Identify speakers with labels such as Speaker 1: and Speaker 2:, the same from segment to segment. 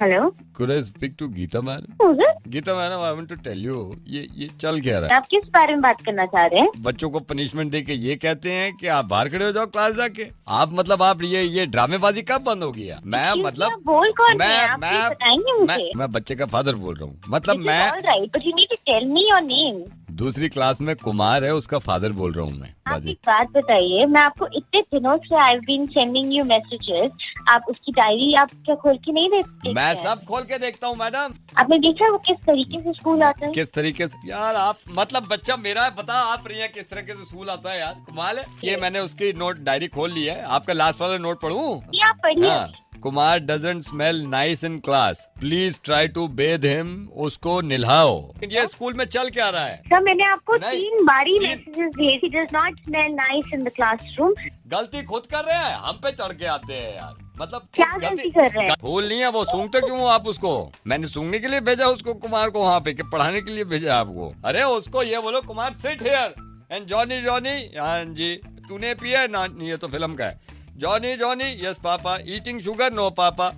Speaker 1: Hello,
Speaker 2: Could I speak to Geeta madam?
Speaker 1: Who's it?
Speaker 2: Geeta madam, I want to tell you, ये चल क्या रहा है?
Speaker 1: आप किस बारे में बात करना चाह रहे हैं?
Speaker 2: बच्चों को पनिशमेंट दे के ये कहते हैं कि आप बाहर खड़े हो जाओ क्लास जाके। आप मतलब आप ये ड्रामेबाजी कब बंद होगी यार? मैं
Speaker 1: Excuse me,
Speaker 2: मतलब
Speaker 1: आप बोल कौन रहे हैं? आप
Speaker 2: मैं
Speaker 1: प्लीज बताएंगे मुझे?
Speaker 2: मैं बच्चे का फादर बोल रहा हूँ। मतलब
Speaker 1: This is
Speaker 2: मैं
Speaker 1: all right, but you need to tell me your name.
Speaker 2: दूसरी क्लास में कुमार है, उसका फादर बोल रहा हूँ मैं।
Speaker 1: आप
Speaker 2: बाजी
Speaker 1: एक बात बताइए, मैं आपको इतने दिनों से I've been sending you messages, आप उसकी डायरी आप क्या खोल के नहीं देखते?
Speaker 2: मैं सब खोल के देखता हूँ मैडम।
Speaker 1: आपने देखा वो किस तरीके से स्कूल आता है?
Speaker 2: किस तरीके से यार आप मतलब बच्चा मेरा है, पता आप रही हैं किस तरीके से स्कूल आता है यार, कमाल है। ये मैंने उसकी नोट डायरी खोल ली है। आपका लास्ट वाला नोट पढ़ूं?
Speaker 1: ये आप पढ़िए।
Speaker 2: हाँ, Kumar doesn't smell nice in class, please try to bathe him, उसको निल्हाओ। ये स्कूल में चल क्या रहा है?
Speaker 1: सर मैंने आपको
Speaker 2: नहीं,
Speaker 1: 3 बारी
Speaker 2: तीन-
Speaker 1: मैसेजेस दिए। He does not smell nice in the classroom.
Speaker 2: गलती खुद कर रहे हैं, हम पे चढ़ के आते हैं यार। मतलब
Speaker 1: क्या गलती कर रहे हैं?
Speaker 2: भूल नहीं है वो, सूंघते क्यों हो आप उसको? मैंने सूंघने के लिए भेजा उसको, कुमार को वहाँ पे, कि पढ़ाने के लिए भेजा आपको? अरे उसको ये बोलो Kumar sit here and Johnny Johnny, हाँ जी तूने पिया ना? ये तो फिल्म का है। Johnny Johnny yes papa, eating sugar no papa.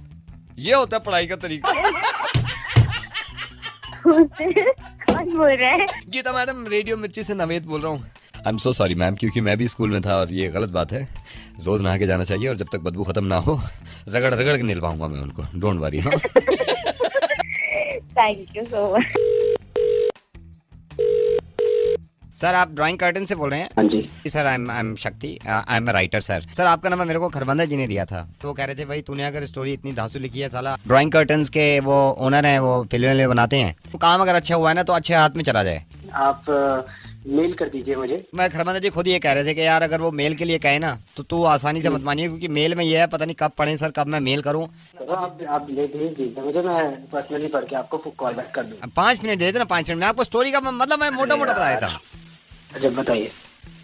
Speaker 2: ये होता है पढ़ाई का तरीका।
Speaker 1: कौन बोल रहा है?
Speaker 2: गीता मैडम, रेडियो मिर्ची से नवेद बोल रहा हूँ। आई एम सो सॉरी मैम, क्योंकि मैं भी स्कूल में था और ये गलत बात है। रोज नहा के जाना चाहिए और जब तक बदबू खत्म ना हो रगड़ रगड़ के निलवाऊंगा मैं उनको। Don't worry. हाँ
Speaker 1: thank you so much.
Speaker 3: Sir आप ड्राइंग कर्टन से बोल रहे हैं?
Speaker 4: हाँ जी
Speaker 3: सर आई एम शक्ति, I am a writer sir. Sir आपका नंबर मेरे को खरबंदा जी ने दिया था, तो वो कह रहे थे भाई तूने अगर स्टोरी इतनी धांसू लिखी है, साला ड्राइंग कर्टन्स के वो ओनर हैं, वो फिल्में बनाते हैं, तो काम अगर अच्छा हुआ है ना तो अच्छे हाथ में चला जाए।
Speaker 4: आप मेल कर दीजिए मुझे।
Speaker 3: मैं खरबंदा जी खुद ये कह रहे थे कि यार अगर वो मेल के लिए कहे ना तो तू आसानी से मत मानिए, क्योंकि मेल में ये है पता नहीं कब पढ़े सर, कब मैं मेल करूँ।
Speaker 4: तो आप ले भेज दीजिए मुझे, मैं पर्सनली पढ़ के आपको कॉल बैक कर दूँ।
Speaker 3: 5 मिनट दे देना, 5 मिनट में आपको स्टोरी का मतलब मैं मोटा मोटा बताया था।
Speaker 4: अच्छा बताइए।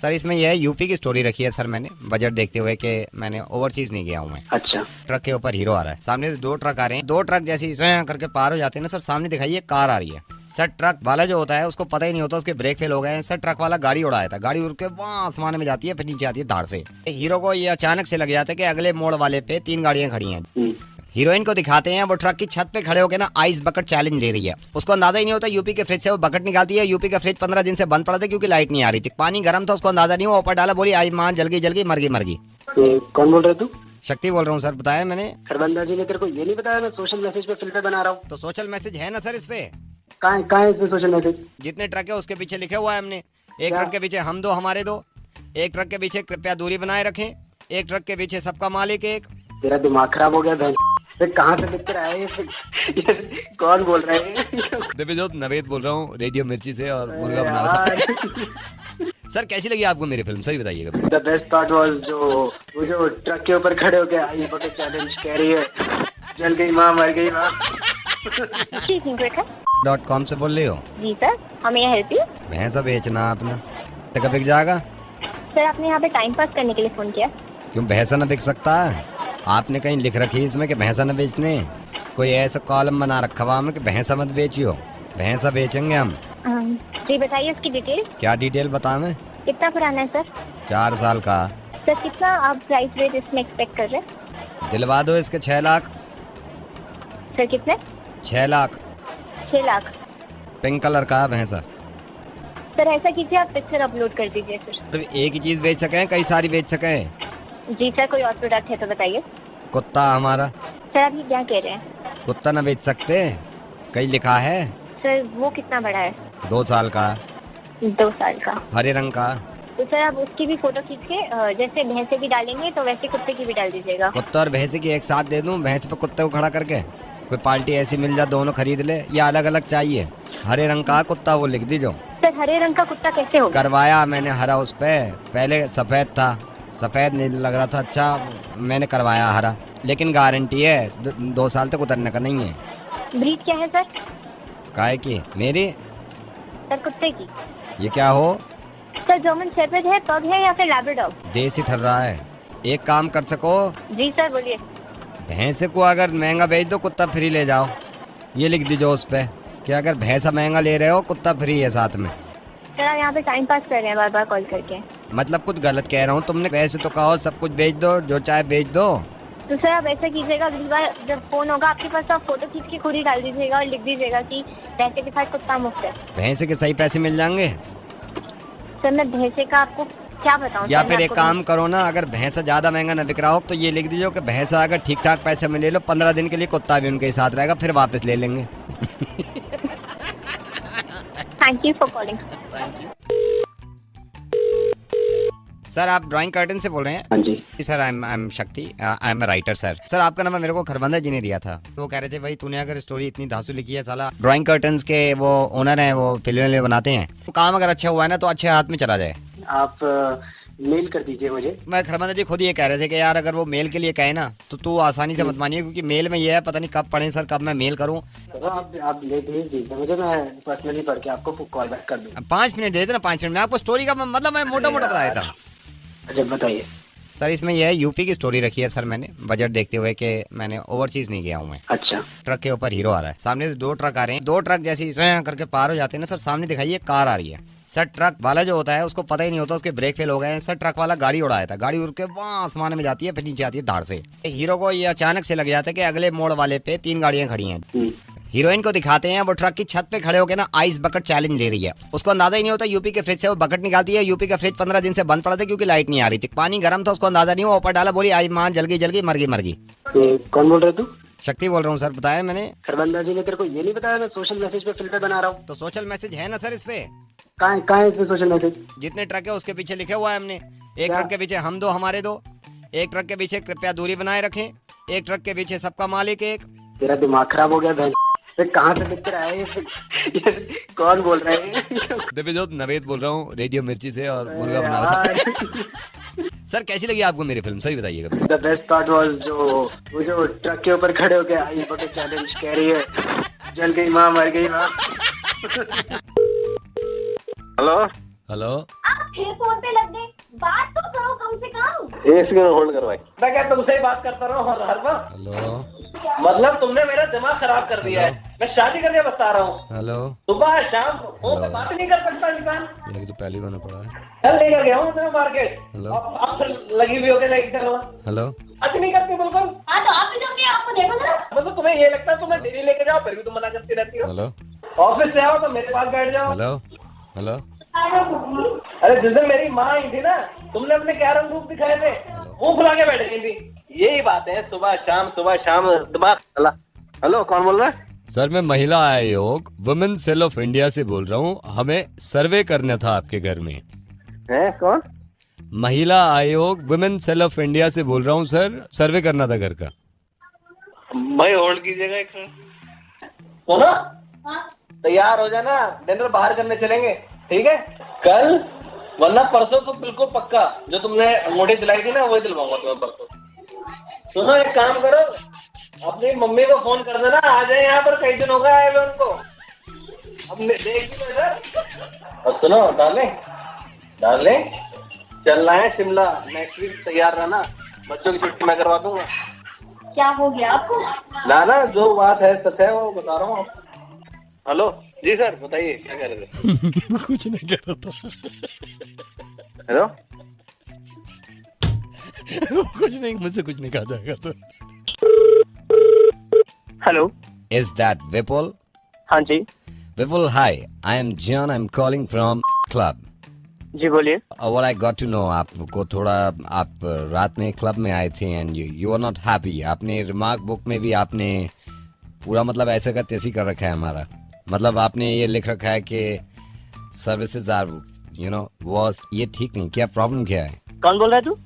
Speaker 3: सर इसमें यह है यूपी की स्टोरी रखी है सर मैंने, बजट देखते हुए कि मैंने ओवरसीज नहीं गया हूँ मैं।
Speaker 4: अच्छा
Speaker 3: ट्रक के ऊपर हीरो आ रहा है, सामने से 2 ट्रक आ रहे हैं, 2 ट्रक जैसे स्वयं करके पार हो जाते हैं ना सर, सामने दिखाइए कार आ रही है। सर ट्रक वाला जो होता है उसको पता ही नहीं होता उसके ब्रेक फेल हो गए हैं सर, ट्रक वाला गाड़ी उड़ाया था, गाड़ी उड़ के वहाँ आसमान में जाती है, फिर नीचे आती है धाड़ से। हीरो को ये अचानक से लग जाता है कि अगले मोड़ वाले पे 3 गाड़ियां खड़ी हैं। हीरोइन को दिखाते हैं वो ट्रक की छत पे खड़े होकर ना आइस बकेट चैलेंज ले रही है, उसको अंदाजा ही नहीं होता यूपी के फ्रिज से वो बकेट निकालती है। यूपी का फ्रिज 15 दिन से बंद पड़ा था क्योंकि लाइट नहीं आ रही थी, पानी गर्म था, उसको अंदाजा नहीं हुआ, ऊपर डाला, बोली आई मां जल गई मर गई।
Speaker 4: कौन बोल रहे तू?
Speaker 3: शक्ति बोल रहा हूँ सर, बताया मैंने।
Speaker 4: खरबंदा जी ने तेरे को ये नहीं बताया मैं सोशल मैसेज पे फिल्टर बना रहा हूँ?
Speaker 3: तो सोशल मैसेज है ना सर इस पे,
Speaker 4: कहाँ है इसमें सोशल मैसेज?
Speaker 3: जितने ट्रक है उसके पीछे लिखे हुआ है हमने। एक ट्रक के पीछे हम 2 हमारे 2, एक ट्रक के पीछे कृपया दूरी बनाए रखें, एक ट्रक के पीछे सबका मालिक एक।
Speaker 4: तेरा दिमाग खराब हो गया बहन, कहाँ से लिख कर आया ये कौन बोल रहा है?
Speaker 2: दिव्यजोत नवेद बोल रहा हूँ रेडियो मिर्ची से, और मुर्गा बना रहा था। सर कैसी लगी आपको मेरी फिल्म, सही बताइएगा।
Speaker 4: द बेस्ट पार्ट वाज जो ट्रक के ऊपर खड़े होके आई बकेट चैलेंज कह रही है जल गई माँ मर गई माँ।
Speaker 3: .com से बोल रहे हो?
Speaker 1: जी सर, हमें हेल्प यू।
Speaker 3: भैंसा बेचना अपना तो कब बिक जाएगा?
Speaker 1: सर आपने यहाँ पे टाइम पास करने के लिए फोन किया?
Speaker 3: क्यों भैंसा न बिक सकता है? आपने कहीं लिख रखी है इसमें कि भैंसा न बेचने? कोई ऐसा कॉलम बना रखा हुआ हमें कि भैंसा मत बेचियो, भैंसा बेचेंगे हम।
Speaker 1: जी बताइए उसकी डिटेल।
Speaker 3: क्या डिटेल बतावें?
Speaker 1: कितना पुराना है सर?
Speaker 3: 4 साल का।
Speaker 1: सर कितना आप प्राइस रेट इसमें एक्सपेक्ट कर रहे हैं?
Speaker 3: दिलवा दो इसके 6 लाख।
Speaker 1: सर कितने?
Speaker 3: 6 लाख।
Speaker 1: 6 लाख।
Speaker 3: पिंक कलर का भैंसा।
Speaker 1: सर ऐसा कीजिए आप पिक्चर अपलोड कर दीजिए फिर।
Speaker 3: सिर्फ एक ही चीज बेच सकें, कई सारी बेच सकें?
Speaker 1: जी सर, कोई और प्रोडक्ट है तो बताइए।
Speaker 3: कुत्ता हमारा।
Speaker 1: सर आप ये क्या कह रहे हैं?
Speaker 3: कुत्ता न बेच सकते, कहीं लिखा है।
Speaker 1: सर वो कितना बड़ा है?
Speaker 3: 2 साल का।
Speaker 1: 2 साल का।
Speaker 3: हरे रंग का।
Speaker 1: तो सर आप उसकी भी फोटो खींच के जैसे भैंसे की डालेंगे तो वैसे कुत्ते की भी डाल दीजिएगा।
Speaker 3: कुत्ता और भैंसे की एक साथ दे दूं, भैंस पे कुत्ते को खड़ा करके? कोई पार्टी ऐसी मिल जाए दोनों खरीद ले, या अलग अलग चाहिए? हरे रंग का कुत्ता वो लिख दीजो।
Speaker 1: सर हरे रंग का कुत्ता कैसे होगा?
Speaker 3: करवाया मैंने हरा उस पे, पहले सफेद था, सफेद नहीं लग रहा था अच्छा, मैंने करवाया हरा, लेकिन गारंटी है 2 साल तक उतरने का नहीं है।
Speaker 1: ब्रीड क्या है सर?
Speaker 3: काहे की? मेरी?
Speaker 1: सर कुत्ते की।
Speaker 3: ये क्या हो?
Speaker 1: सर जर्मन शेफर्ड है, पग है या फिर लैब्राडोर?
Speaker 3: देसी ठर रहा है। एक काम कर सको?
Speaker 1: जी सर बोलिए।
Speaker 3: भैंसे को अगर महंगा बेच दो कुत्ता फ्री ले जाओ, ये लिख दीजिए उस पे कि अगर भैंसा महंगा ले रहे हो कुत्ता फ्री है साथ में।
Speaker 1: सर आप यहाँ पे टाइम पास कर रहे हैं बार बार कॉल करके।
Speaker 3: मतलब कुछ गलत कह रहा हूँ? तुमने वैसे तो कहो सब कुछ बेच दो, जो चाहे बेच दो।
Speaker 1: तो सर आप ऐसा कीजिएगा, अगली बार जब फोन होगा आपके पास तो आप फोटो खींच के खुद ही डाल दीजिएगा और लिख दीजिएगा कि भैंसे के साथ कुत्ता मुफ्त है।
Speaker 3: भैंसे के सही पैसे मिल जाएंगे?
Speaker 1: सर मैं भैंसे का आपको क्या बताऊं?
Speaker 3: या
Speaker 1: सर,
Speaker 3: फिर
Speaker 1: मैं
Speaker 3: एक
Speaker 1: आपको
Speaker 3: काम करो ना, अगर भैंसा ज्यादा महंगा न बिक रहा हो तो ये लिख दीजिए कि भैंसा अगर ठीक ठाक पैसे में ले लो 15 दिन के लिए कुत्ता भी उनके साथ रहेगा, फिर वापस ले लेंगे।
Speaker 1: Thank you for calling.
Speaker 3: Sir आप ड्राइंग कर्टन से बोल रहे हैं?
Speaker 4: हाँ जी।
Speaker 3: सर आई एम शक्ति, I am writer sir. Sir आपका नंबर मेरे को खरबंदा जी ने दिया था, वो कह रहे थे भाई तूने अगर स्टोरी इतनी धांसू लिखी है, साला ड्राइंग कर्टन्स के वो ओनर हैं, वो फिल्में बनाते हैं, तो काम अगर अच्छा हुआ है ना तो अच्छे हाथ में चला जाए।
Speaker 4: आप मेल कर दीजिए मुझे।
Speaker 3: मैं खरबंदा जी खुद ये कह रहे थे कि यार अगर वो मेल के लिए कहे ना तो तू आसानी से मत मानिए, क्योंकि मेल में ये है पता नहीं कब पढ़े सर, कब मैं मेल करूँ।
Speaker 4: तो आप ले भेज दीजिए मुझे, मैं पर्सनली पढ़ के आपको कॉल बैक कर दूँगा।
Speaker 3: 5 मिनट दे देना, 5 मिनट में आपको स्टोरी का मतलब मैं मोटा मोटा बताया था।
Speaker 4: अच्छा बताइए।
Speaker 3: सर इसमें यह है यूपी की स्टोरी रखी है सर मैंने, बजट देखते हुए कि मैंने ओवरसीज नहीं गया हूँ मैं।
Speaker 4: अच्छा।
Speaker 3: ट्रक के ऊपर हीरो आ रहा है, सामने से 2 ट्रक आ रहे हैं, 2 ट्रक जैसे करके पार हो जाते हैं ना सर, सामने दिखाइए कार आ रही है। सर ट्रक वाला जो होता है उसको पता ही नहीं होता उसके ब्रेक फेल हो गए हैं। सर ट्रक वाला गाड़ी उड़ाया था, गाड़ी उड़ के वहाँ आसमान में जाती है, फिर नीचे आती है धाड़ से। हीरो को ये अचानक से लग जाता है कि अगले मोड़ वाले पे 3 गाड़ियां खड़ी हैं। हीरोइन को दिखाते हैं वो ट्रक की छत पे खड़े होकर ना आइस बकेट चैलेंज ले रही है, उसको अंदाजा ही नहीं होता यूपी के फ्रिज से वो बकेट निकालती है। यूपी का फ्रिज 15 दिन से बंद पड़ा था क्योंकि लाइट नहीं आ रही थी, पानी गर्म था, उसको अंदाजा नहीं हुआ, ऊपर डाला, बोली आई मां जल गई मर गई।
Speaker 4: कौन बोल रहे तू?
Speaker 3: शक्ति बोल रहा हूँ सर, बताया मैंने।
Speaker 4: खरबंदा जी ने तेरे को ये नहीं बताया मैं सोशल मैसेज पे फिल्टर बना रहा हूँ?
Speaker 3: तो सोशल मैसेज है ना सर इस पे,
Speaker 4: कहाँ है इसमें सोशल मैसेज?
Speaker 3: जितने ट्रक है उसके पीछे लिखे हुआ है हमने। एक ट्रक के पीछे हम 2 हमारे 2, एक ट्रक के पीछे कृपया दूरी बनाए रखें, एक ट्रक के पीछे सबका मालिक एक।
Speaker 4: तेरा दिमाग खराब हो गया बहन, कहाँ से लिख कर आया ये? कौन बोल रहा है?
Speaker 2: दिव्यजोत नवेद बोल रहा हूँ रेडियो मिर्ची से, और मुर्गा बना रहा था।
Speaker 3: सर कैसी लगी आपको मेरी फिल्म, सही बताइएगा।
Speaker 4: द बेस्ट पार्ट वाज वो जो ट्रक के ऊपर खड़े होके आई बकेट चैलेंज कह रही है, जल गई माँ मर गई माँ।
Speaker 5: हेलो
Speaker 2: हेलो,
Speaker 1: आप फिर फोन पे लग गए, बात तो करो कम से कम।
Speaker 5: एक सेकंड होल्ड करवाई। मैं क्या तुमसे ही बात करता रहा हूँ हर वक्त?
Speaker 2: हेलो,
Speaker 5: मतलब तुमने मेरा दिमाग खराब कर दिया है। मैं शादी करके बता रहा हूँ,
Speaker 2: हेलो,
Speaker 5: सुबह शाम फोन पे बात नहीं कर सकता इंसान।
Speaker 2: ये तो पहली बार पड़ा है।
Speaker 5: कल लेकर गया हूँ मैं मार्केट,
Speaker 2: हेलो,
Speaker 5: आप लगी हुई होगी लाइक करना,
Speaker 2: हेलो,
Speaker 5: अच्छी नहीं करती बिल्कुल।
Speaker 1: हाँ तो आप जाओगे, आपको देखो ना।
Speaker 5: मतलब तुम्हें ये लगता है तुम्हें डेली लेके जाओ फिर भी तुम मना करती रहती हो।
Speaker 2: हेलो,
Speaker 5: ऑफिस से आओ तो मेरे पास बैठ जाओ।
Speaker 2: हेलो, हेलो,
Speaker 5: अरे जिस दिन मेरी माँ आई थी ना, तुमने अपने कैरम रूप दिखाए थे, वो खुला के बैठ गई थी। यही बात है, सुबह शाम दिमाग चला। हेलो कौन बोल रहा है?
Speaker 2: सर मैं महिला आयोग वुमेन सेल ऑफ इंडिया से बोल रहा हूँ, हमें सर्वे करना था आपके घर में।
Speaker 5: हैं कौन?
Speaker 2: महिला आयोग वुमेन सेल ऑफ इंडिया से बोल रहा हूँ सर, सर्वे करना था घर का।
Speaker 5: भाई होल्ड कीजिएगा एक मिनट। सुनो, तैयार हो जाना, डिनर बाहर करने चलेंगे, ठीक है? कल वरना परसों तो बिल्कुल पक्का, जो तुमने अंगूठी दिलाई थी ना वही दिलवाऊंगा तुम्हें परसों। सुनो एक काम करो, अपनी मम्मी को फोन कर देना, आ जाए यहाँ पर, कई दिन हो गए आए हुए उनको। अब देख लो इधर। और सुनो डार्लिंग चलना है शिमला नेक्स्ट वीक, तैयार रहना, बच्चों की छुट्टी मैं करवा दूंगा।
Speaker 1: क्या हो गया आपको?
Speaker 5: ना जो बात है सच है वो बता रहा हूँ। हेलो जी सर बताइए क्या कह रहे थे?
Speaker 2: कुछ नहीं कह रहा था।
Speaker 5: हेलो
Speaker 2: कुछ नहीं, मुझसे कुछ नहीं कहा जाएगा sir.
Speaker 4: Hello,
Speaker 3: is that Vipul?
Speaker 4: हाँ जी।
Speaker 3: Vipul hi, I am John, I am calling from club.
Speaker 4: जी बोलिए।
Speaker 3: What I got to know, आपको थोड़ा, आप रात में क्लब में आए थे and you are not happy. आपने रिमार्क बुक में भी आपने पूरा मतलब ऐसा का तैसी कर रखा है हमारा, मतलब आपने ये लिख रखा है कि सर्विसेज आर वर्स्ट। ये ठीक नहीं, क्या प्रॉब्लम क्या है?
Speaker 4: कौन बोल रहा है तू?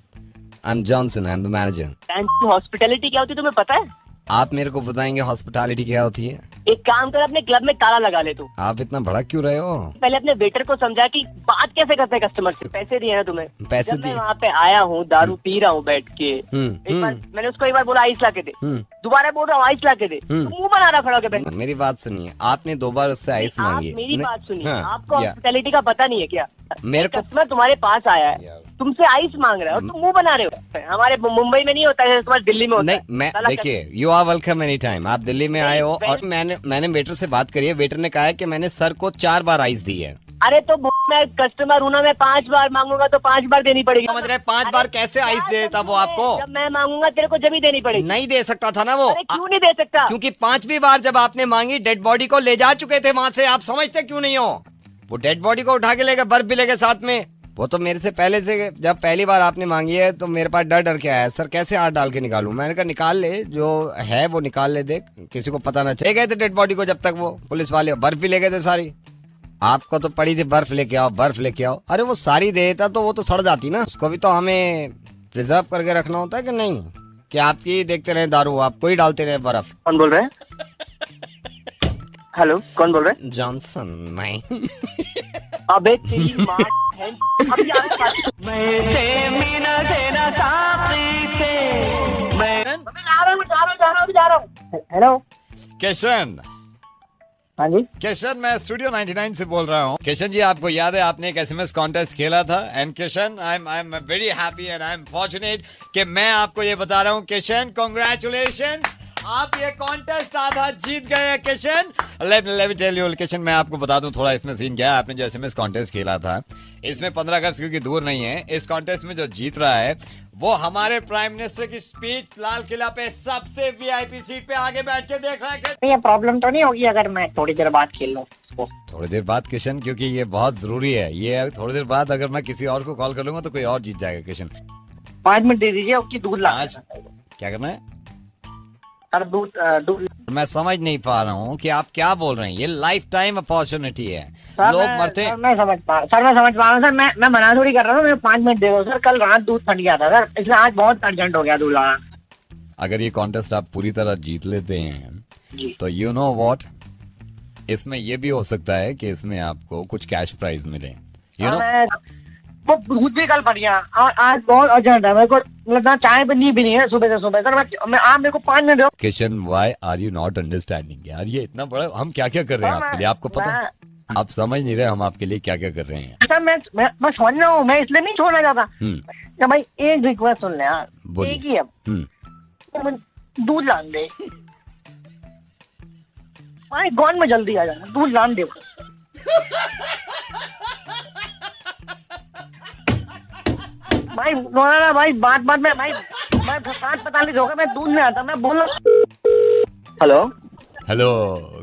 Speaker 3: I am Johnson, I am the manager.
Speaker 4: Hospitality क्या होती है तुम्हें पता है?
Speaker 3: आप मेरे को बताएंगे हॉस्पिटैलिटी क्या होती है?
Speaker 4: एक काम कर, अपने क्लब में ताला लगा ले तू।
Speaker 3: आप इतना भड़क क्यों रहे हो?
Speaker 4: पहले अपने वेटर को समझा कि बात कैसे करते हैं कस्टमर से। पैसे दिए हैं तुम्हें?
Speaker 3: पैसे
Speaker 4: जब मैं
Speaker 3: दिए?
Speaker 4: वहाँ पे आया हूँ, दारू पी रहा हूँ बैठ के, एक बार मैंने उसको एक बार बोला आइस ला के दे, दोबारा बोल रहा हूँ आइस ला के दे, तो मुंह बना रहा खड़ा होकर।
Speaker 3: मेरी बात सुनिए, आपने 2 बार उससे आइस मांगी।
Speaker 4: मेरी बात सुनिए,
Speaker 3: हाँ,
Speaker 4: आपको हॉस्पिटैलिटी का पता नहीं है क्या?
Speaker 3: मेरे को
Speaker 4: कस्टमर तुम्हारे पास आया है, तुमसे आइस मांग रहा है और तुम मुंह बना रहे हो। हमारे मुंबई में नहीं होता है, तुम्हारे दिल्ली में होता है।
Speaker 3: नहीं, मैं देखिए, you are welcome any time. आप दिल्ली में आए हो और मैंने वेटर से बात करी है, वेटर ने कहा है कि मैंने सर को 4 बार आइस दी है।
Speaker 4: अरे तो मैं कस्टमर हूँ ना, मैं 5 बार मांगूंगा तो 5 बार देनी पड़ेगी।
Speaker 3: समझ रहे, 5 बार कैसे आइस देता वो आपको?
Speaker 4: जब मैं मांगूंगा तेरे को जब ही देनी पड़ेगी।
Speaker 3: नहीं दे सकता था ना वो।
Speaker 4: अरे क्यों नहीं दे सकता?
Speaker 3: क्योंकि 5वीं बार जब आपने मांगी डेड बॉडी को ले जा चुके थे वहां से, आप समझते क्यों नहीं हो? वो डेड बॉडी को उठा के लेके बर्फ भी लेके साथ में। वो तो मेरे से पहले से, जब पहली बार आपने मांगी है तो मेरे पास डर डर के आया, सर कैसे हाथ डाल के निकालूं? मैंने कहा निकाल ले, जो है वो निकाल ले, देख किसी को पता ना चले। गए थे डेड बॉडी को, जब तक वो पुलिस वाले बर्फ भी ले गए थे सारी। आपको तो पड़ी थी बर्फ लेके आओ, बर्फ लेके आओ। अरे वो सारी दे देता तो वो तो सड़ जाती ना, उसको भी तो हमें प्रिजर्व करके रखना होता है कि नहीं? कि आपकी देखते रहे दारू, आपको ही डालते रहे बर्फ।
Speaker 4: कौन बोल रहे हैं? हेलो, कौन बोल रहे हैं?
Speaker 3: जॉनसन नहीं।
Speaker 4: अबे तेरी माँ है। अब क्या है? जा रहा हूँ। हेलो
Speaker 2: किशन,
Speaker 4: हाँ जी,
Speaker 2: किशन मैं स्टूडियो 99 से बोल रहा हूँ। किशन जी, आपको याद है आपने एक SMS कॉन्टेस्ट खेला था? And Kishan, I am very happy and I am fortunate कि मैं आपको ये बता रहा हूँ किशन, कांग्रेचुलेशन, आप ये कॉन्टेस्ट आधा जीत गए हैं Kishan. Let me tell you Kishan, मैं आपको बता दूं थोड़ा इसमें सीन क्या है। आपने जो SMS कॉन्टेस्ट खेला था, इसमें 15 अगस्त क्योंकि दूर नहीं है, इस कॉन्टेस्ट में जो जीत रहा है वो हमारे प्राइम मिनिस्टर की स्पीच लाल किला पे सबसे VIP सीट पे आगे बैठ के देख रहा है।
Speaker 4: ये प्रॉब्लम तो नहीं होगी अगर मैं थोड़ी देर बाद खेल लूँ?
Speaker 2: थोड़ी देर बाद किशन, क्योंकि ये बहुत जरूरी है। ये थोड़ी देर बाद अगर मैं किसी और को कॉल कर लूंगा तो कोई और जीत जाएगा किशन।
Speaker 4: 5 मिनट दे दीजिए, उसकी दूध ला।
Speaker 2: आज क्या करना है?
Speaker 4: दूध
Speaker 3: मैं समझ नहीं पा रहा हूँ कि आप क्या बोल रहे हैं। ये लाइफ टाइम अपॉर्चुनिटी है, लोग मरते।
Speaker 4: मैं समझ पा रहा हूँ सर। मैं मना थोड़ी कर रहा हूँ, मैं 5 मिनट दे दो सर। कल रात दूध फट गया था सर, इसलिए आज बहुत अर्जेंट हो गया दूध लाना।
Speaker 2: अगर ये कॉन्टेस्ट आप पूरी तरह जीत लेते हैं तो यू नो व्हाट, इसमें ये भी हो सकता है कि इसमें आपको कुछ कैश प्राइज मिले। यू नो,
Speaker 4: वो दूध भी कल फट गया, आज बहुत अर्जेंट है मेरे को। मतलब चाय भी नहीं है सुबह से सुबह सर। मैं आप मेरे को 5 मिनट दो।
Speaker 2: Kishan, why are you not understanding यार? ये इतना बड़ा हम क्या क्या कर रहे हैं आपके लिए, आपको पता है? आप समझ नहीं रहे हम आपके लिए क्या क्या कर रहे हैं।
Speaker 4: सर मैं समझ रहा हूँ, मैं इसलिए नहीं छोड़ना चाहता। तो भाई एक रिक्वेस्ट सुन ले यार, एक ही है, दूध लान दे भाई, गॉन में जल्दी आ जाना, दूध लान दे। भाई ना भाई, बात में भाई मैं 7:45 हो गया, मैं दूध में आता, मैं बोल रहा। Hello
Speaker 2: hello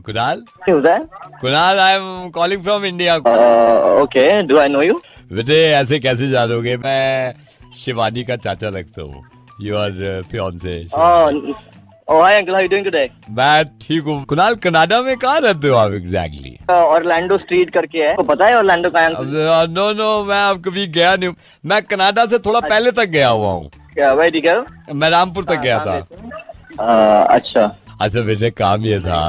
Speaker 2: Kunal,
Speaker 4: Kunal,
Speaker 2: I am calling from India.
Speaker 4: Okay, do I know you?
Speaker 2: बेटे ऐसे कैसे जानोगे, मैं शिवानी का चाचा लगता हूँ, your fiance.
Speaker 4: Hi uncle, how are you doing today?
Speaker 2: मैं ठीक हूँ। कुणाल, कनाडा में कहाँ रहते हो आप एग्जैक्टली?
Speaker 4: ऑरलैंडो स्ट्रीट करके है, तो पता है ऑरलैंडो कहाँ है?
Speaker 2: नो, मैं अब कभी गया नहीं हूँ। मैं कनाडा से थोड़ा पहले तक गया हुआ हूँ। मैं रामपुर तक गया था। अच्छा बेटे, काम ये था,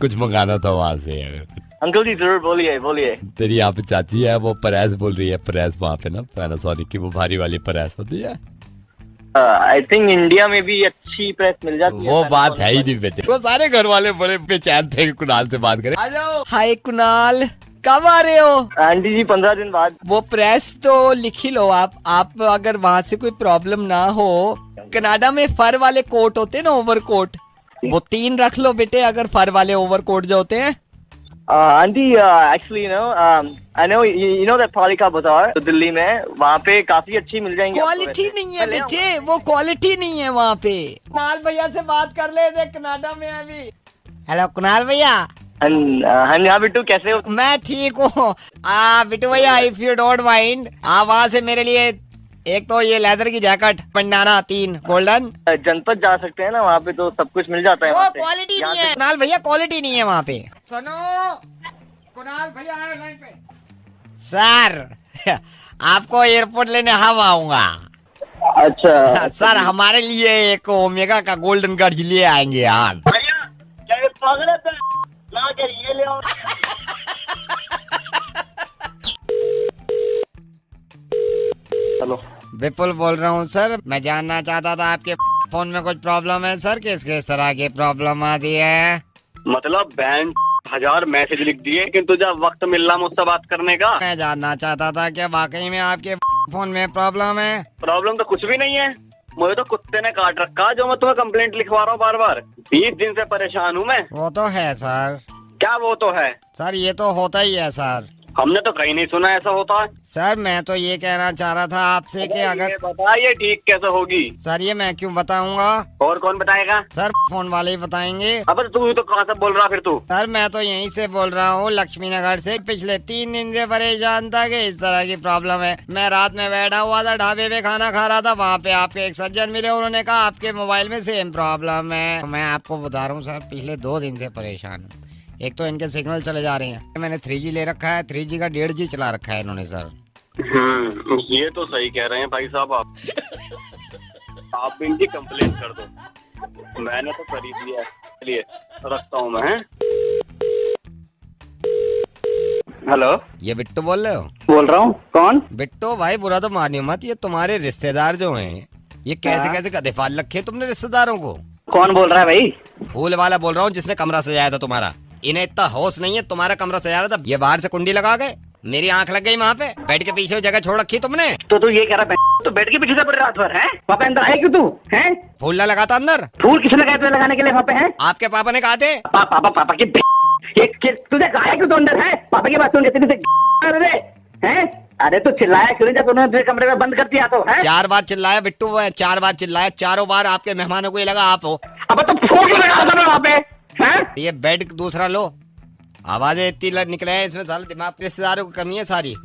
Speaker 2: कुछ मंगाना था वहाँ से।
Speaker 4: अंकल जी जरूर, बोलिए।
Speaker 2: तेरी यहाँ पे चाची है, वो परेस बोल रही है। परेस वहाँ पे ना पैनासोनिक की वो भारी वाली परेस होती है।
Speaker 4: आई थिंक इंडिया में भी अच्छी प्रेस मिल जाती है।
Speaker 2: वो बात है ही नहीं बेटे। वो सारे घर वाले बड़े बेचैन थे कि कुणाल से बात करें। आ जाओ।
Speaker 3: हाय कुणाल, कब आ रहे हो?
Speaker 4: आंटी जी 15 दिन बाद।
Speaker 3: वो प्रेस तो लिख ही लो आप अगर वहाँ से कोई प्रॉब्लम ना हो। कनाडा में फर वाले कोट होते हैं ना, ओवरकोट, वो 3 रख लो बेटे, अगर फर वाले ओवरकोट जो होते हैं।
Speaker 4: Aunty actually I know you know that पालिका बाजार, तो दिल्ली में वहाँ पे काफी अच्छी मिल जाएंगी।
Speaker 3: क्वालिटी नहीं है बेटे, वो क्वालिटी नहीं है वहाँ पे। कुणाल भैया से बात कर ले, देख कनाडा में अभी। हेलो कुणाल भैया।
Speaker 4: हाँ बिट्टू, कैसे हो?
Speaker 3: मैं ठीक हूँ। बिट्टू भैया, इफ यू डोंट माइंड, आप वहाँ से मेरे लिए एक तो ये लेदर की जैकेट बनाना 3 गोल्डन।
Speaker 4: जनपद जा सकते हैं ना, वहाँ पे तो सब कुछ मिल जाता है।
Speaker 3: वो क्वालिटी नहीं है कुणाल भैया, क्वालिटी नहीं है वहाँ पे। सुनो, कुणाल भैया आए लाइन पे। सर आपको एयरपोर्ट लेने हम आऊंगा।
Speaker 4: अच्छा
Speaker 3: सर, हमारे लिए एक ओमेगा का गोल्डन कार्ड लिए आएंगे यार।
Speaker 4: क्या ये पागल है? ना क्या ये ले आओ। हेलो,
Speaker 3: विपुल बोल रहा हूँ सर। मैं जानना चाहता था आपके फोन में कुछ प्रॉब्लम है सर? किस तरह की प्रॉब्लम आती है?
Speaker 5: मतलब बैंड 1000 मैसेज लिख दिए, किंतु जब वक्त मिल रहा मुझसे बात करने का।
Speaker 3: मैं जानना चाहता था कि वाकई में आपके फोन में प्रॉब्लम है?
Speaker 5: प्रॉब्लम तो कुछ भी नहीं है, मुझे तो कुत्ते ने काट रखा, जो मैं तुम्हें कंप्लेंट लिखवा रहा हूँ बार बार। 20 दिन से परेशान हूँ मैं।
Speaker 3: वो तो है सर।
Speaker 5: क्या वो तो है
Speaker 3: सर? ये तो होता ही है सर।
Speaker 5: हमने तो कहीं नहीं सुना ऐसा होता है।
Speaker 3: सर मैं तो ये कहना चाह रहा था आपसे कि अगर
Speaker 5: बता ये ठीक कैसे होगी?
Speaker 3: सर ये मैं क्यों बताऊंगा,
Speaker 5: और कौन बताएगा?
Speaker 3: सर फोन वाले ही बताएंगे।
Speaker 5: अब तू तो कहाँ से बोल रहा फिर तू?
Speaker 3: सर मैं तो यहीं से बोल रहा हूँ, लक्ष्मी नगर से। पिछले 3 दिन से परेशान था कि इस तरह की प्रॉब्लम है। मैं रात में बैठा हुआ था, ढाबे पे खाना खा रहा था, वहाँ पे आपके एक सज्जन मिले, उन्होंने कहा आपके मोबाइल में सेम प्रॉब्लम है। मैं आपको बता रहा हूँ सर, पिछले 2 दिन से परेशान हूँ। एक तो इनके सिग्नल चले जा रहे हैं, मैंने 3G ले रखा है, 3G का 1.5G चला रखा है इन्होंने सर।
Speaker 5: ये तो सही कह रहे हैं भाई साहब आप भी इनकी कंप्लेंट कर दो। मैंने तो खरीद लिया, चलिए रखता हूँ मैं। हेलो,
Speaker 3: ये बिट्टू बोल रहे हो?
Speaker 5: बोल रहा हूँ। कौन?
Speaker 3: बिट्टू भाई बुरा तो मानियो मत, ये तुम्हारे रिश्तेदार जो हैं, ये कैसे कैसे कदे फाल रखे तुमने रिश्तेदारों को।
Speaker 5: कौन बोल रहा है भाई?
Speaker 3: फूल वाला बोल रहा हूँ, जिसने कमरा सजाया था तुम्हारा। इन्हें इतना होश नहीं है, तुम्हारा कमरा सजा रहा था, ये बाहर से कुंडी लगा गए, मेरी आंख लग गई वहाँ पे। बेड के पीछे जगह छोड़ रखी तुमने।
Speaker 5: तो तू ये कह रहा है तो बेड के पीछे से पड़े रात भर है? वहाँ पे अंदर आए क्यों तू? हैं?
Speaker 3: फूल ना लगाता अंदर?
Speaker 5: फूल किसने लगाया तुझे लगाने के लिए वहाँ पे? है
Speaker 3: आपके पापा ने कहा थे।
Speaker 5: पापा की तुझे कहा क्यों? तो अंदर है पापा की बात सुन तुझे हैं? अरे तो चिल्लाया क्यों जब उन्होंने तुझे कमरे में बंद कर दिया? तो है
Speaker 3: 4 बार चिल्लाया बिट्टू, 4 बार चिल्लाया, चारों बार आपके मेहमानों को ये लगा आप हो।
Speaker 5: अब तो फोन क्यों लगा था वहाँ पे? हैं?
Speaker 3: ये बेड दूसरा लो, आवाजें इतनी निकले हैं इसमें, साले दिमाग के रिश्तेदारों की कमी है सारी।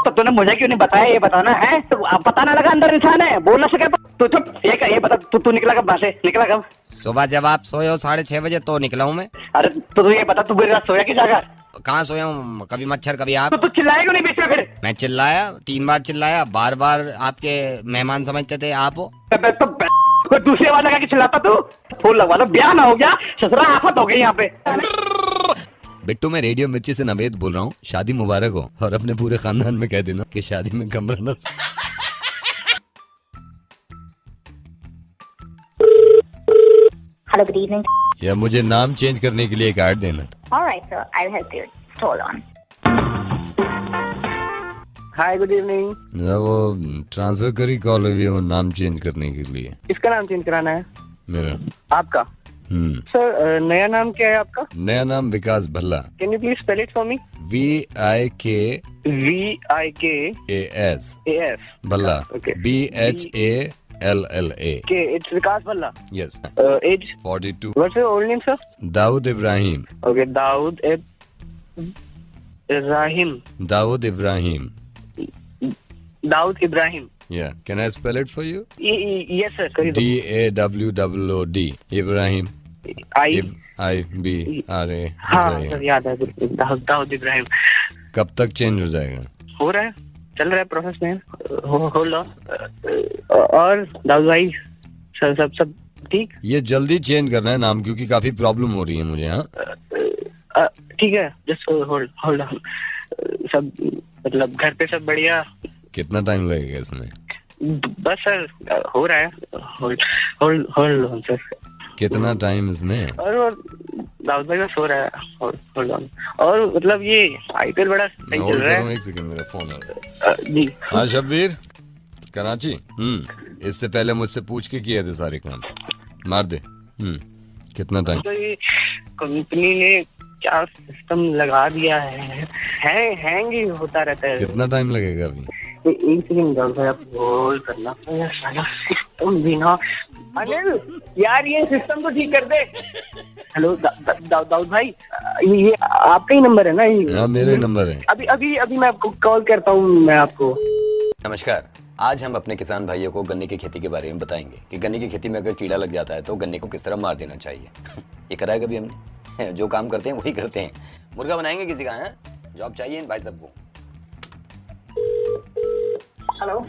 Speaker 5: तो तूने मुझे क्यों नहीं बताया? ये बताना है तो अब पता ना लगा अंदर इंसान है, बोल ना सके तो चुप। ये बता तू निकला कब वहाँ से? निकला कब?
Speaker 3: सुबह जब आप सोए हो 6:30 बजे तो निकला हूँ मैं।
Speaker 5: अरे तो तू ये बता तू मेरे साथ सोया की जगह?
Speaker 3: कहाँ सोया हूँ? कभी मच्छर कभी आप।
Speaker 5: तो तू चिल्लाया क्यों नहीं बीच में? फिर
Speaker 3: मैं चिल्लाया, 3 बार चिल्लाया, बार बार आपके मेहमान समझते थे आप हो।
Speaker 5: तो कोई दूसरी आवाज लगा के चिल्लाता तू? फूल लगवा दो, ब्याह ना हो गया, ससुरा आफत हो गई यहाँ पे।
Speaker 2: बिट्टू मैं रेडियो मिर्ची से नवेद बोल रहा हूँ, शादी मुबारक हो, और अपने पूरे खानदान में कह देना कि शादी में कमरा न।
Speaker 1: Hello, good evening.
Speaker 2: या मुझे नाम चेंज करने के लिए एक ऐड देना था।
Speaker 1: Alright sir, I will help you. Hold on.
Speaker 5: Hi, good evening.
Speaker 2: वो ट्रांसफर करी कॉल हुई है, वो नाम चेंज करने के लिए।
Speaker 5: किसका नाम चेंज कराना है?
Speaker 2: मेरा।
Speaker 5: आपका? सर नया नाम क्या है आपका?
Speaker 2: नया नाम Vikas Bhalla.
Speaker 5: Can you please spell it for me?
Speaker 2: VIKAS Bhalla. BHALLA।
Speaker 5: Okay, it's Vikas Bhalla.
Speaker 2: Yes.
Speaker 5: Age?
Speaker 2: 42.
Speaker 5: What's your old name, sir?
Speaker 2: Dawood Ibrahim.
Speaker 5: Okay, Dawood Ibrahim.
Speaker 2: Dawood Ibrahim.
Speaker 5: Dawood Ibrahim.
Speaker 2: Yeah. Can I spell it for you?
Speaker 5: Yes, sir.
Speaker 2: DAWOOD Ibrahim. IBRA।
Speaker 5: हाँ sir, याद है। दाऊद इब्राहिम।
Speaker 2: कब तक change हो जाएगा?
Speaker 5: हो रहा है, चल रहा है प्रोसेस में। Hold on. और दाऊद भाई सब ठीक?
Speaker 2: ये जल्दी चेंज करना है नाम, क्योंकि काफी प्रॉब्लम हो रही है मुझे। हाँ
Speaker 5: ठीक है, जस्ट होल्ड ऑन। सब मतलब घर पे सब बढ़िया?
Speaker 2: कितना टाइम लगेगा इसमें?
Speaker 5: बस सर हो रहा है। Hold on sir.
Speaker 2: कितना टाइम इसमें?
Speaker 5: और दाऊद भाई का सो रहा है। Hold on. और मतलब ये IPL बड़ा सही चल रहा है।
Speaker 2: एक सेकंड, मेरा फोन आ
Speaker 5: रहा है। जी
Speaker 2: हाँ शब्बीर, कराची। इससे पहले मुझसे पूछ के किए थे सारे काम। मार दे। कितना टाइम?
Speaker 5: तो ये कंपनी ने क्या सिस्टम लगा दिया है, हैंग ही होता रहता है।
Speaker 2: कितना टाइम लगेगा अभी?
Speaker 5: एक सेकंड दाऊद भाई, आप होल्ड करना पड़ेगा। साला सिस्टम बिना। अनिल यार, ये सिस्टम तो ठीक कर दे। हेलो दाऊद भाई, ये आपका ही नंबर है ना?
Speaker 2: हाँ मेरा ही नंबर है।
Speaker 5: अभी मैं आपको कॉल करता हूँ। मैं आपको
Speaker 3: नमस्कार। आज हम अपने किसान भाइयों को गन्ने की खेती के बारे में बताएंगे कि गन्ने की खेती में अगर कीड़ा लग जाता है तो गन्ने को किस तरह मार देना चाहिए। ये करा है कभी हमने? जो काम करते हैं वही करते हैं। मुर्गा बनाएंगे किसी का? है जॉब चाहिए इन भाई सबको।
Speaker 5: Hello,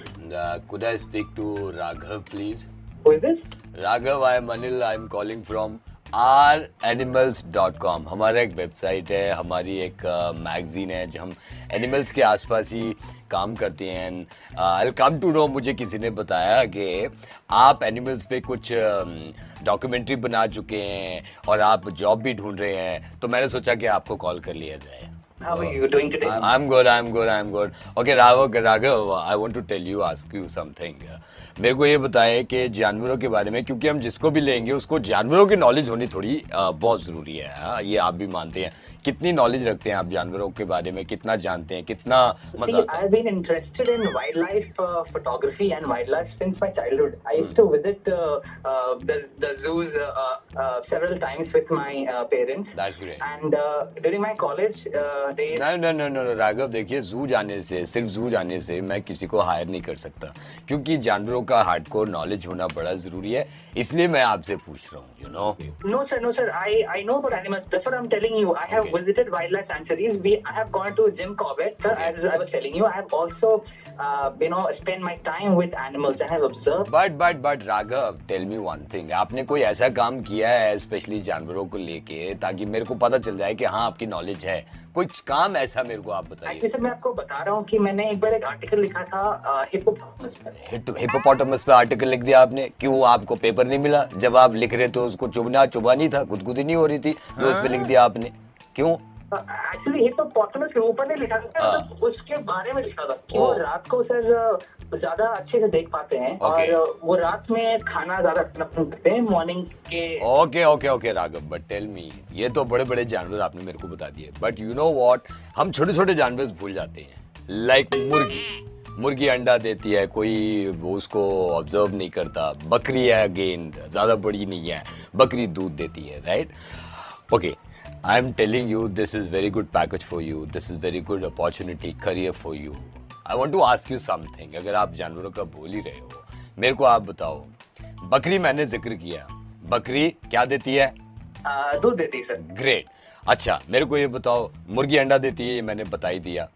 Speaker 3: could I speak to Raghav please?
Speaker 5: who is this?
Speaker 3: Raghav, I am Anil. I am calling from ouranimals.com। हमारा एक वेबसाइट है, हमारी एक मैगजीन है जो हम एनिमल्स के आसपास ही काम करते हैं। आई कम टू नो, मुझे किसी ने बताया कि आप एनिमल्स पे कुछ डॉक्यूमेंट्री बना चुके हैं और आप जॉब भी ढूंढ रहे हैं, तो मैंने सोचा कि आपको कॉल कर लिया जाए।
Speaker 5: How are you doing today?
Speaker 3: I'm good. Okay, Raghav, I want to ask you something.
Speaker 2: मेरे को ये बताएं कि जानवरों के बारे में, क्योंकि हम जिसको भी लेंगे उसको जानवरों की नॉलेज होनी थोड़ी बहुत ज़रूरी है। हाँ, ये आप भी मानते हैं। कितनी नॉलेज रखते हैं आप जानवरों के बारे में, कितना जानते हैं, कितना मजा आता है?
Speaker 6: I've been interested in wildlife photography and wildlife since my childhood. I used to visit the zoos several times with my parents.
Speaker 2: That's great.
Speaker 6: And during my college days.
Speaker 2: No, Raghav देखिए, जू जाने से, सिर्फ जू जाने से मैं किसी को हायर नहीं कर सकता, क्योंकि जानवरों का हार्डकोर नॉलेज होना बड़ा जरूरी है। इसलिए मैं आपसे पूछ रहा हूँ, you know.
Speaker 6: No sir, I know about animals. That's what I'm telling you. I have visited wildlife sanctuaries. I have gone to Jim Corbett, sir. As I was telling you, I have also spent my time with animals. I have observed.
Speaker 2: But Raghav, tell me one thing. आपने कोई ऐसा काम किया है specially जानवरों को लेके, ताकि मेरे को पता चल जाए कि हाँ आपकी नॉलेज है? कोई काम ऐसा मेरे को आप बताइए।
Speaker 6: सर मैं आपको बता रहा हूँ कि मैंने एक बार एक आर्टिकल लिखा था
Speaker 2: हिप्पोपोटामस पे आर्टिकल लिख दिया आपने। क्यों, आपको पेपर नहीं मिला? जब आप लिख रहे थे उसको चुभा नहीं था, गुदगुदी नहीं हो रही थी, तो उस पे लिख दिया आपने, क्यों?
Speaker 6: एक्चुअली हिप्पोपोटामस के ऊपर नहीं लिखा था, मतलब उसके बारे में लिखा था कि वो रात को सर ज्यादा अच्छे से देख पाते हैं और वो रात में खाना ज्यादा पसंद करते हैं मॉर्निंग के।
Speaker 2: Okay Raghav, but tell me, ये तो बड़े बड़े जानवर आपने मेरे को बता दिए, बट यू नो व्हाट, हम छोटे छोटे जानवर भूल जाते हैं। लाइक मुर्गी अंडा देती है, कोई उसको ऑब्जर्व नहीं करता। बकरी है, अगेन ज्यादा बड़ी नहीं है, बकरी दूध देती है, right? Okay, I am telling you, this is very good package for you. This is very good opportunity, career for you. I want to ask you something. अगर आप जानवरों का बोल ही रहे हो, मेरे को आप बताओ, बकरी मैंने जिक्र किया, बकरी क्या देती है?
Speaker 6: दूध देती है सर।
Speaker 2: ग्रेट। अच्छा, मेरे को ये बताओ, मुर्गी अंडा देती है, ये मैंने बता ही दिया।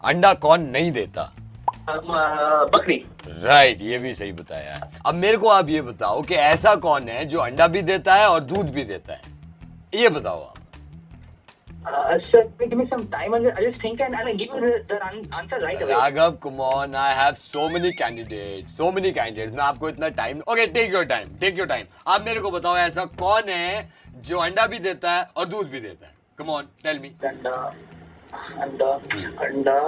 Speaker 2: अंडा कौन नहीं देता?
Speaker 6: बकरी।
Speaker 2: राइट, ये भी सही बताया। अब मेरे को आप ये बताओ कि ऐसा कौन है जो अंडा भी देता है और दूध भी देता है? ये बताओ आप।
Speaker 6: Sir, give me some time. I'll just think and I'll give you the answer right away.
Speaker 2: Raghav, come on. I have so many candidates. मैं आपको इतना time. Okay, take your time. आप मेरे को बताओ, ऐसा कौन है जो अंडा भी देता है और दूध भी देता है? Come on, tell me.
Speaker 6: अंडा,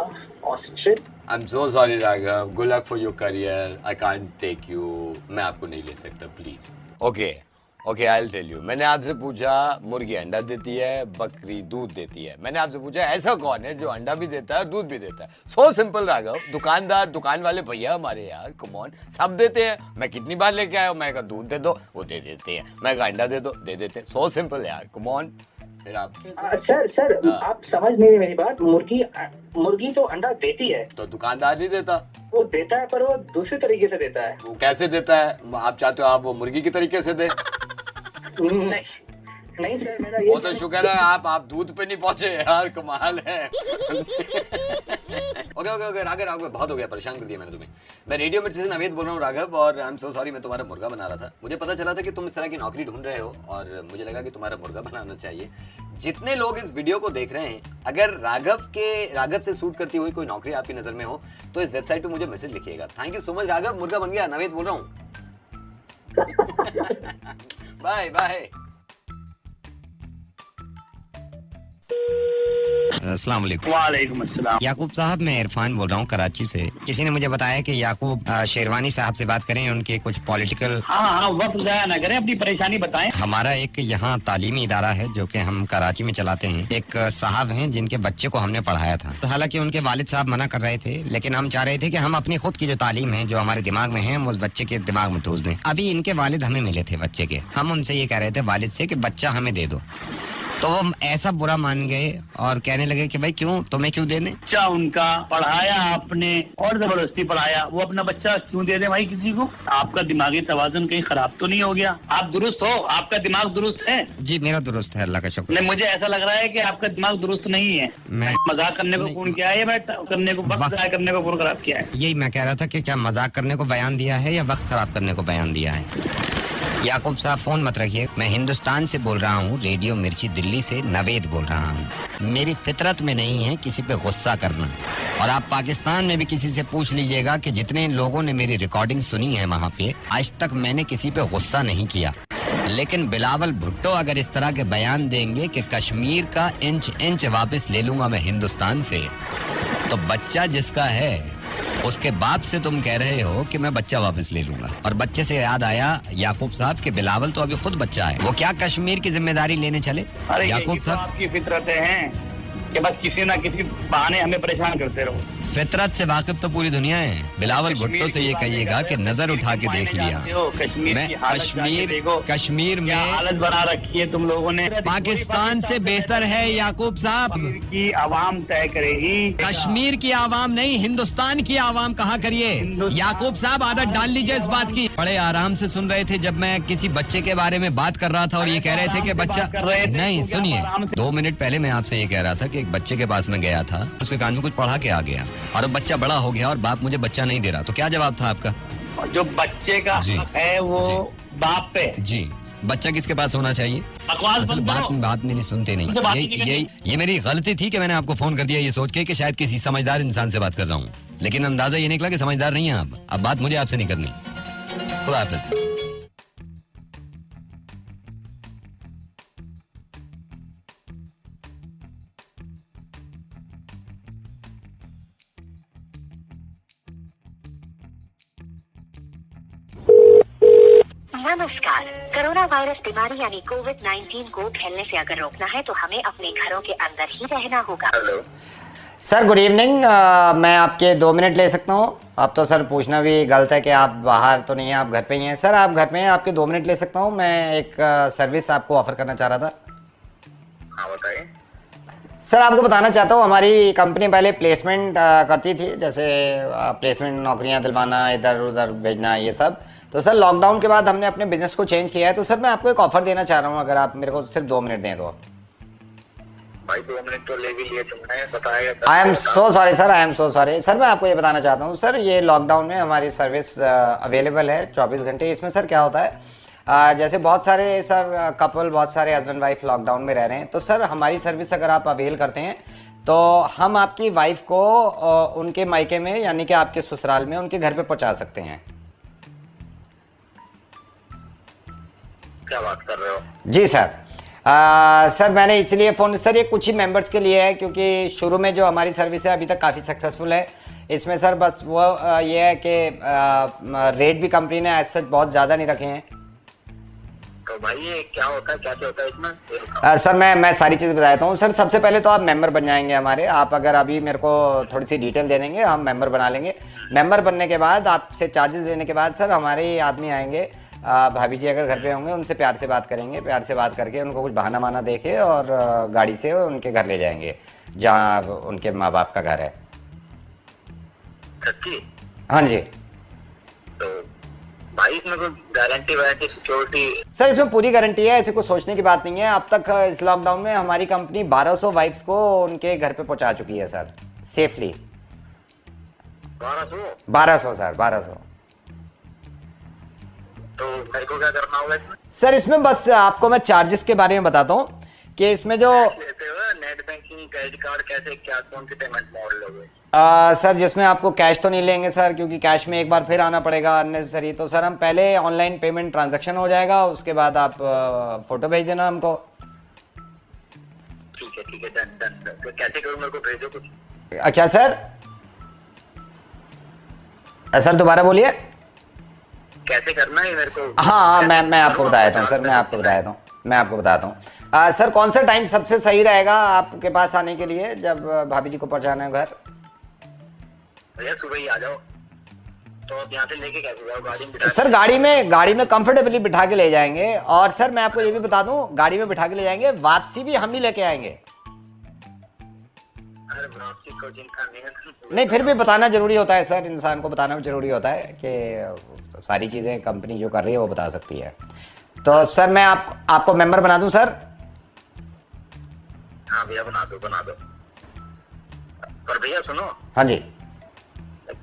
Speaker 6: ostrich.
Speaker 2: I'm so sorry, Raghav. Good luck for your career. I can't take you. मैं आपको नहीं ले सकता, please. Okay, I'll tell you. मैंने आपसे पूछा मुर्गी अंडा देती है, बकरी दूध देती है। मैंने आपसे पूछा ऐसा कौन है जो अंडा भी देता है और दूध भी देता है? So simple Raghav. दुकान वाले भैया हमारे यार, कम ऑन, सब देते हैं। मैं कितनी बार लेके आया हूँ, मैंने कहा दूध दे दो, वो दे देते हैं। मैं कहा अंडा दे दो, दे देते हैं। सो सिंपल यार, कम ऑन। फिर आप
Speaker 6: सर आप समझ नहीं रहे मेरी बात। मुर्गी तो अंडा देती है,
Speaker 2: तो दुकानदार नहीं देता?
Speaker 6: वो देता है, पर वो दूसरे तरीके से देता है।
Speaker 2: वो कैसे देता है? आप चाहते हो आप वो मुर्गी की तरीके से दे?
Speaker 6: नहीं सर, मेरा ये
Speaker 2: वो तो शुक्र है आप दूध पे नहीं पहुंचे यार, कमाल है। ओके राघव, बहुत हो गया, परेशान कर दिया मैंने तुम्हें। मैं रेडियो मिर्ची से नवेद बोल रहा हूँ राघव, और आई एम सो सॉरी, मैं तुम्हारा मुर्गा बना रहा था। मुझे पता चला था कि तुम इस तरह की नौकरी ढूंढ रहे हो, और मुझे लगा कि तुम्हारा मुर्गा बनाना चाहिए। जितने लोग इस वीडियो को देख रहे हैं, अगर राघव से सूट करती हुई कोई नौकरी आपकी नजर में हो, तो इस वेबसाइट पे मुझे मैसेज लिखिएगा। Thank you so much Raghav, मुर्गा बन गया। नवेद बोल रहा हूँ। बाय।
Speaker 3: अस्सलाम वालेकुम।
Speaker 6: वालेकुम अस्सलाम।
Speaker 3: याकूब साहब, मैं इरफान बोल रहा हूँ कराची से। किसी ने मुझे बताया कि याकूब शेरवानी साहब से बात करें, उनके कुछ पॉलिटिकल।
Speaker 6: हाँ, वक्त जाया ना करें, अपनी परेशानी बताएं।
Speaker 3: हमारा एक यहाँ तालीमी इदारा है जो कि हम कराची में चलाते हैं। एक साहब हैं जिनके बच्चे को हमने पढ़ाया था, तो हालांकि उनके वालिद साहब मना कर रहे थे, लेकिन हम चाह रहे थे कि हम अपनी खुद की जो तालीम है, जो हमारे दिमाग में है, हम उस बच्चे के दिमाग में ठूस दें। अभी इनके वालिद हमें मिले थे बच्चे के, हम उनसे ये कह रहे थे वालिद से कि बच्चा हमें दे दो, तो वो ऐसा बुरा मान गए और कहने लगे कि भाई क्यों, तुम्हें क्यों देने?
Speaker 6: बच्चा उनका पढ़ाया आपने और जबरदस्ती पढ़ाया, वो अपना बच्चा क्यों दे दे भाई किसी को? आपका दिमागी तवाज़ुन कहीं खराब तो नहीं हो गया? आप दुरुस्त हो? आपका दिमाग दुरुस्त है?
Speaker 3: जी मेरा दुरुस्त है, अल्लाह का शुक्र।
Speaker 6: नहीं, मुझे ऐसा लग रहा है कि आपका दिमाग दुरुस्त नहीं है।
Speaker 3: मैं
Speaker 6: मजाक करने को फोन किया है या करने को वक्त ज़ाया करने को फोन खराब किया है?
Speaker 3: यही मैं कह रहा था कि क्या मजाक करने को बयान दिया है या वक्त खराब करने को बयान दिया है? याकूब साहब फोन मत रखिए, मैं हिंदुस्तान से बोल रहा हूँ, रेडियो मिर्ची दिल्ली से नवेद बोल रहा हूँ। मेरी फितरत में नहीं है किसी पे गुस्सा करना, और आप पाकिस्तान में भी किसी से पूछ लीजिएगा कि जितने लोगों ने मेरी रिकॉर्डिंग सुनी है वहाँ पे, आज तक मैंने किसी पे गुस्सा नहीं किया। लेकिन बिलावल भुट्टो अगर इस तरह के बयान देंगे कि कश्मीर का इंच वापस ले लूंगा मैं हिंदुस्तान से, तो बच्चा जिसका है उसके बाप से तुम कह रहे हो कि मैं बच्चा वापस ले लूंगा, और बच्चे से याद आया याकूब साहब कि बिलावल तो अभी खुद बच्चा है, वो क्या कश्मीर की जिम्मेदारी लेने चले?
Speaker 7: अरे
Speaker 3: याकूब साहब,
Speaker 7: आपकी फितरतें हैं कि बस किसी ना किसी बहाने हमें परेशान करते रहो।
Speaker 3: फितरत से वाकिफ तो पूरी दुनिया है। बिलावल भुट्टो से ये कहिएगा कि नजर उठा के देख लिया, मैं कश्मीर में
Speaker 7: हालत बना रखी है तुम लोगों ने।
Speaker 3: पाकिस्तान से बेहतर है याकूब साहब।
Speaker 7: की आवाम तय करेगी।
Speaker 3: कश्मीर की आवाम नहीं, हिंदुस्तान की आवाम कहा करिए। याकूब साहब आदत डाल लीजिए इस बात की। बड़े आराम से सुन रहे थे जब मैं किसी बच्चे के बारे में बात कर रहा था और ये कह रहे थे कि बच्चा नहीं, सुनिए 2 मिनट पहले मैं आपसे ये कह रहा था कि एक बच्चे के पास में गया था, उसके कान में कुछ पढ़ा के आ गया और अब बच्चा बड़ा हो गया और बाप मुझे बच्चा नहीं दे रहा, तो क्या जवाब था आपका?
Speaker 7: जो बच्चे का हक है वो बाप पे।
Speaker 3: जी, बच्चा किसके पास होना चाहिए? असल बात मेरी सुनते नहीं। ये मेरी गलती थी कि मैंने आपको फोन कर दिया ये सोच के कि शायद किसी समझदार इंसान से बात कर रहा हूँ, लेकिन अंदाजा ये निकला कि समझदार नहीं है आप। अब बात मुझे आपसे नहीं करनी। खुदा हाफिज।
Speaker 8: नमस्कार। कोरोना वायरस बीमारी यानी कोविड-19 को फैलने से अगर रोकना है तो हमें अपने घरों के अंदर ही रहना होगा।
Speaker 3: सर गुड इवनिंग, मैं आपके 2 मिनट ले सकता हूँ? अब तो सर पूछना भी गलत है कि आप बाहर तो नहीं हैं, आप घर पे ही हैं। सर आप घर पे हैं, आपके 2 मिनट ले सकता हूँ? मैं एक सर्विस आपको ऑफर करना चाह रहा था।
Speaker 9: हाँ बताइए।
Speaker 3: सर आपको बताना चाहता हूँ, हमारी कंपनी पहले प्लेसमेंट करती थी, जैसे प्लेसमेंट नौकरियाँ दिलवाना, इधर उधर भेजना, ये सब। तो सर लॉकडाउन के बाद हमने अपने बिजनेस को चेंज किया है, तो सर मैं आपको एक ऑफर देना चाह रहा हूँ, अगर आप मेरे को सिर्फ 2 मिनट दें तो।
Speaker 9: भाई 2 मिनट तो ले भी लिए तुमने, बताया।
Speaker 3: आई am so sorry sir, I am so sorry sir. मैं आपको ये बताना चाहता हूँ सर, ये लॉकडाउन में हमारी सर्विस अवेलेबल है 24 घंटे। इसमें सर क्या होता है, जैसे बहुत सारे सर कपल, बहुत सारे हस्बैंड वाइफ लॉकडाउन में रह रहे हैं, तो सर हमारी सर्विस अगर आप अवेल करते हैं तो हम आपकी वाइफ को उनके मायके में यानी कि आपके ससुराल में उनके घर पे पहुंचा सकते हैं।
Speaker 9: क्या बात कर रहे हो?
Speaker 3: जी सर। सर मैंने इसलिए फ़ोन, सर ये कुछ ही मेंबर्स के लिए है, क्योंकि शुरू में जो हमारी सर्विस है अभी तक काफ़ी सक्सेसफुल है। इसमें सर बस वो ये है कि रेट भी कंपनी ने एज सच बहुत ज़्यादा नहीं रखे हैं।
Speaker 9: तो भाई ये क्या होता है, कैसे होता है इसमें?
Speaker 3: सर मैं सारी चीज़ बताता हूँ। सर सबसे पहले तो आप मेंबर बन जाएंगे हमारे। आप अगर अभी मेरे को थोड़ी सी डिटेल दे देंगे, हम मेंबर बना लेंगे। मेंबर बनने के बाद आपसे चार्जेस लेने के बाद सर हमारे आदमी आएंगे, भाभी जी अगर घर पे होंगे उनसे प्यार से बात करेंगे, प्यार से बात करके उनको कुछ बहाना माना देके और गाड़ी से उनके घर ले जाएंगे जहाँ उनके माँ बाप का घर है।
Speaker 9: सच्ची?
Speaker 3: हाँ जी।
Speaker 9: तो भाई इसमें कोई गारंटी वारंटी सिक्योरिटी?
Speaker 3: सर इसमें पूरी गारंटी है, ऐसे कुछ सोचने की बात नहीं है। अब तक इस लॉकडाउन में हमारी कंपनी 1200 वाइफ्स को उनके घर पे पहुँचा चुकी है सर, सेफली। 1200 सर, 1200।
Speaker 9: तो मेरे को क्या करना होगा इसमें?
Speaker 3: सर इसमें बस आपको मैं चार्जेस के बारे में बताता हूँ कि इसमें जो
Speaker 9: नेट बैंकिंग, क्रेडिट कार्ड, कैसे क्या कौन सी पेमेंट मोड लोगे?
Speaker 3: सर जिसमें आपको कैश तो नहीं लेंगे सर, क्योंकि कैश में एक बार फिर आना पड़ेगा अननेसेसरी। तो सर हम पहले ऑनलाइन पेमेंट ट्रांजैक्शन हो जाएगा, उसके बाद आप फोटो भेज देना हमको।
Speaker 9: ठीक है डन। तो कैसे करूँ, मेरे को भेजो कुछ।
Speaker 3: क्या सर? सर दोबारा बोलिए।
Speaker 9: कैसे करना है मेरे को?
Speaker 3: हाँ मैं आपको बताता हूँ सर, मैं आपको बताता हूँ। सर कौन सा टाइम सबसे सही रहेगा आपके पास आने के लिए, जब भाभी जी को पहुँचाना है घर?
Speaker 9: भैया सुबह ही आ जाओ। तो आप यहाँ से लेके कैसे जाओ? गाड़ी में बिठा?
Speaker 3: सर गाड़ी में कंफर्टेबली बिठा के ले जाएंगे, और सर मैं आपको ये भी बता दूं, गाड़ी में बिठा के ले जाएंगे, वापसी भी हम ही लेके आएंगे।
Speaker 9: अरे वापसी को जिनका
Speaker 3: नहीं, फिर भी बताना जरूरी होता है सर, इंसान को बताना जरूरी होता है कि सारी चीज़ें कंपनी जो कर रही है वो बता सकती है। तो सर मैं आपको मेंबर बना दूं सर?
Speaker 9: हाँ भैया बना दो। पर भैया सुनो।
Speaker 3: हाँ जी।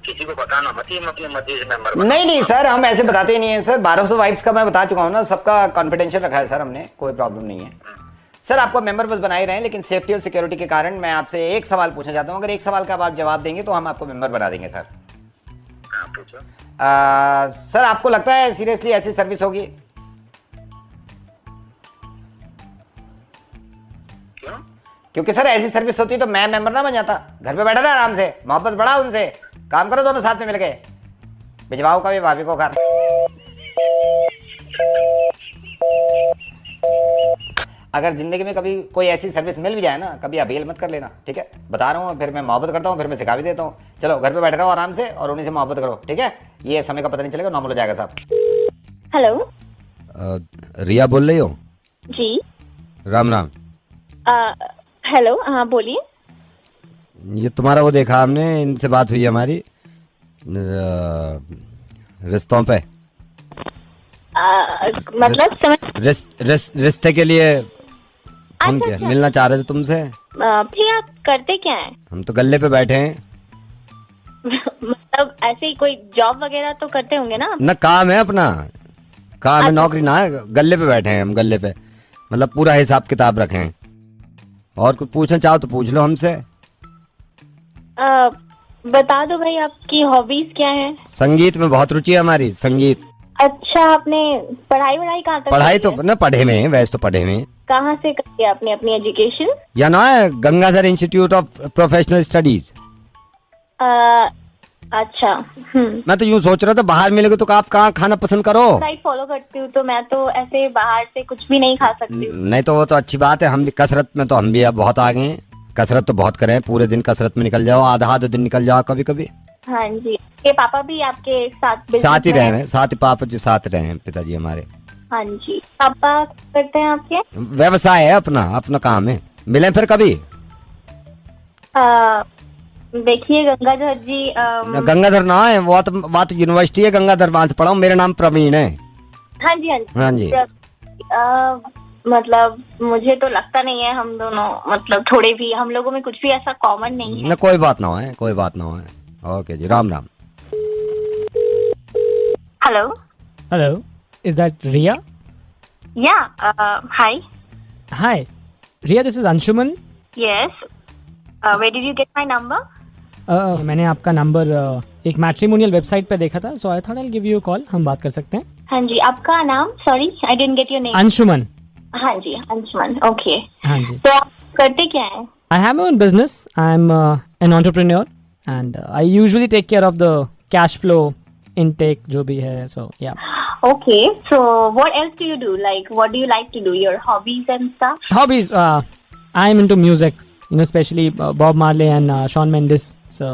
Speaker 9: किसी को बताना मत ही, अपने मर्जी से मेंबर।
Speaker 3: नहीं सर, हम ऐसे बताते ही नहीं है सर। 1200 वाइफ्स का मैं बता चुका हूँ ना, सबका कॉन्फिडेंशियल रखा है सर हमने, कोई प्रॉब्लम नहीं है सर। आपको मेंबर बस बना ही रहे हैं, लेकिन सेफ्टी और सिक्योरिटी के कारण मैं आपसे एक सवाल पूछना चाहता हूँ। अगर एक सवाल का आप जवाब देंगे तो हम आपको मेंबर बना देंगे सर।
Speaker 9: हाँ पूछो।
Speaker 3: सर आपको लगता है सीरियसली ऐसी सर्विस होगी?
Speaker 9: क्यों?
Speaker 3: क्योंकि सर ऐसी सर्विस होती तो मैं मेंबर ना बन जाता, घर पे बैठा था आराम से, मोहब्बत बढ़ा उनसे, काम करो दोनों साथ में मिलके, भिजवाओ कभी भाभी को घर। अगर जिंदगी में कभी कोई ऐसी सर्विस मिल भी जाए ना, कभी अवेल मत कर लेना, ठीक है? बता रहा हूँ, फिर मैं मोहब्बत करता हूँ, फिर मैं सिखा भी देता हूँ। चलो घर पे बैठे रहो आराम से और उन्हीं से मोहब्बत करो, ठीक है? ये समय का पता नहीं चलेगा, नॉर्मल हो जाएगा साहब।
Speaker 1: हेलो
Speaker 3: रिया बोल रही हो?
Speaker 1: जी।
Speaker 3: राम राम।
Speaker 1: हेलो, हाँ बोलिए।
Speaker 3: ये तुम्हारा वो देखा हमने, इनसे बात हुई हमारी रिश्तों पे।
Speaker 1: मतलब समझ
Speaker 3: रिश्ते के लिए हम क्या मिलना चाह रहे थे तुमसे।
Speaker 1: फिर आप करते क्या हैं?
Speaker 3: हम तो गल्ले पे बैठे हैं।
Speaker 1: मतलब ऐसे ही कोई जॉब वगैरह तो करते होंगे ना?
Speaker 3: ना काम है अपना, काम है, नौकरी ना है, गल्ले पे बैठे हैं हम, गल्ले पे, मतलब पूरा हिसाब किताब रखे हैं। और कुछ पूछना चाहो तो पूछ लो हमसे।
Speaker 1: बता दो भाई, आपकी हॉबीज क्या है?
Speaker 3: संगीत में बहुत रुचि है हमारी, संगीत।
Speaker 1: अच्छा, आपने पढ़ाई कहाँ तक?
Speaker 3: पढ़ाई तो ना पढ़े में है, वैसे तो पढ़े में।
Speaker 1: कहाँ से करी है आपने अपनी एजुकेशन?
Speaker 3: या ना है Gangadhar institute of professional studies.
Speaker 1: अच्छा।
Speaker 3: मैं तो यूँ सोच रहा था बाहर मिलोगे तो आप कहाँ खाना पसंद करो?
Speaker 1: डाइट फॉलो करती हूँ तो मैं तो ऐसे बाहर से कुछ भी नहीं खा सकती।
Speaker 3: नहीं तो वो तो अच्छी बात है, हम भी कसरत में तो हम भी अब बहुत आगे हैं। कसरत तो बहुत करें, पूरे दिन कसरत में निकल जाओ, आधा दिन निकल जाओ कभी कभी।
Speaker 1: हाँ जी। ये पापा भी आपके साथ
Speaker 3: ही रहे हैं, साथ ही पापा जी साथ रहे हैं, पिताजी हमारे।
Speaker 1: हाँ जी। पापा करते हैं आपके?
Speaker 3: व्यवसाय है अपना, अपना काम है। मिले फिर कभी?
Speaker 1: देखिए गंगाधर जी,
Speaker 3: गंगाधर ना है, वो तो यूनिवर्सिटी है गंगाधर, वहां से पढ़ा हूँ। मेरा नाम प्रवीण है।
Speaker 1: हाँ जी
Speaker 3: हाँ जी।
Speaker 1: मतलब मुझे तो लगता नहीं है हम दोनों, मतलब थोड़े भी हम लोगों में कुछ भी ऐसा कॉमन नहीं है।
Speaker 3: ना कोई बात ना है, कोई बात ना है। ओके जी, राम राम।
Speaker 10: Hello, is that Riya?
Speaker 1: Yeah, hi.
Speaker 10: Hi Riya, this is Anshuman.
Speaker 1: Yes, where did you get my number?
Speaker 10: मैंने आपका नंबर एक मैट्रिमोनियल वेबसाइट पे देखा था, so I thought I will give you a call, हम बात कर सकते हैं।
Speaker 1: हाँ जी, आपका नाम? Sorry, I didn't get your name.
Speaker 10: Anshuman.
Speaker 1: हाँ जी, अंशुमन, ओके।
Speaker 10: हाँ जी।
Speaker 1: तो आप करते क्या हैं?
Speaker 10: I have my own business, I am an entrepreneur and I usually take care of the cash flow intake जो भी है, सो या।
Speaker 1: Okay, so what else do you do? Like, what do you like to do? Your hobbies and stuff?
Speaker 10: Hobbies, I am into music, you know, especially Bob Marley and Shawn Mendes, so.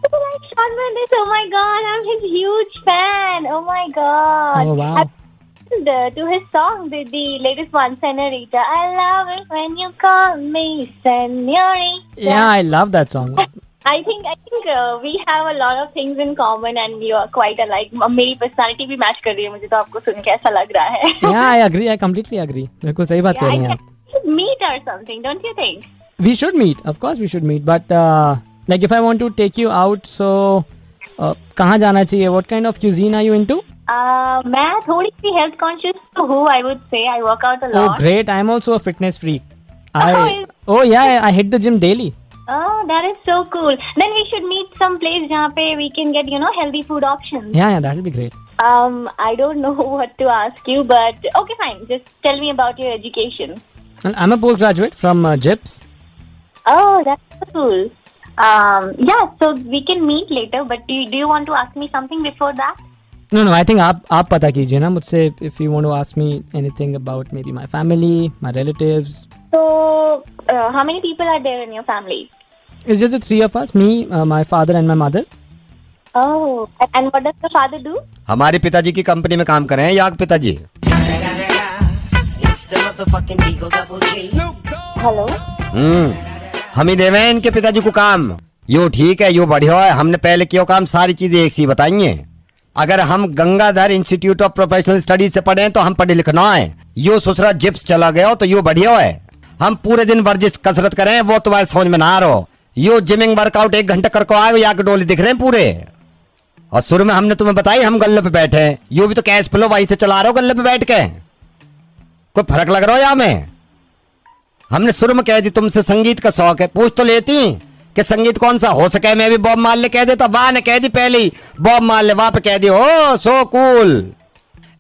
Speaker 1: You like Shawn Mendes? Oh my god, I'm his huge fan. Oh my god.
Speaker 10: Oh wow.
Speaker 1: I've listened to his song, the latest one, Senorita. I love it when you call me Senorita.
Speaker 10: Yeah, I love that song.
Speaker 1: I think we have a lot of things in common and you are quite alike. मेरी personality भी match कर रही है, मुझे तो आपको सुन के ऐसा लग रहा है।
Speaker 10: Yeah, I agree. I completely agree. बिल्कुल सही बात कह रही हैं आप।
Speaker 1: Meet or something, don't you think?
Speaker 10: We should meet. Of course, we should meet. But like, if I want to take you out, so कहाँ जाना चाहिए? What kind of cuisine are you into?
Speaker 1: मैं थोड़ी सी health conscious हूँ, I would say. I work out a lot.
Speaker 10: Oh, great! I'm also a fitness freak. Oh yeah, I hit the gym daily.
Speaker 1: Oh, that is so cool. Then we should meet some place जहाँ पे we can get, you know, healthy food options.
Speaker 10: Yeah, that will be great.
Speaker 1: I don't know what to ask you, but okay, fine. Just tell me about your education.
Speaker 10: Well, I'm a postgraduate from JIPS.
Speaker 1: Oh, that's so cool. Yeah, so we can meet later, but do you want to ask me something before that?
Speaker 10: No, I think आप पता कीजिए ना मुझसे, if you want to ask me anything about maybe my family, my relatives.
Speaker 1: So, how many people are there in your family?
Speaker 10: It's just the three of us, me, my father and my mother.
Speaker 1: Oh, and what does the father do?
Speaker 3: हमारे पिताजी की company में काम कर रहे हैं, याग पिताजी।
Speaker 1: हेलो।
Speaker 3: हम ही देवे हैं इनके पिताजी को काम। यो ठीक है, यो बढ़िया है, हमने पहले किया काम, सारी चीजें एक सी बताइए। अगर हम Gangadhar institute of professional studies से पढ़े हैं तो हम पढ़े लिखना है। यो ससुरा जिप्स चला गया तो यो बढ़िया है। हम पूरे दिन वर्जिश कसरत करें, वो तुम्हारे समझ में ना आ रहा हो। यो जिमिंग वर्कआउट 1 घंटा करके आए, या के डोले दिख रहे हैं पूरे। और शुरू में हमने तुम्हें बताई हम गल्ले पे बैठे हैं, यो भी तो कैश फ्लो वहीं से चला रहे हो गल्ले पे बैठ के। कोई फर्क लग रहा हो या में? हमने शुरू में कह दी तुमसे संगीत का शौक है, पूछ तो लेती कि संगीत कौन सा हो सके। मैं भी बॉब मार्ले कह देता, वाह ने कह दी पहले ही बॉब मार्ले, वहां पे कह दी ओ सो कूल।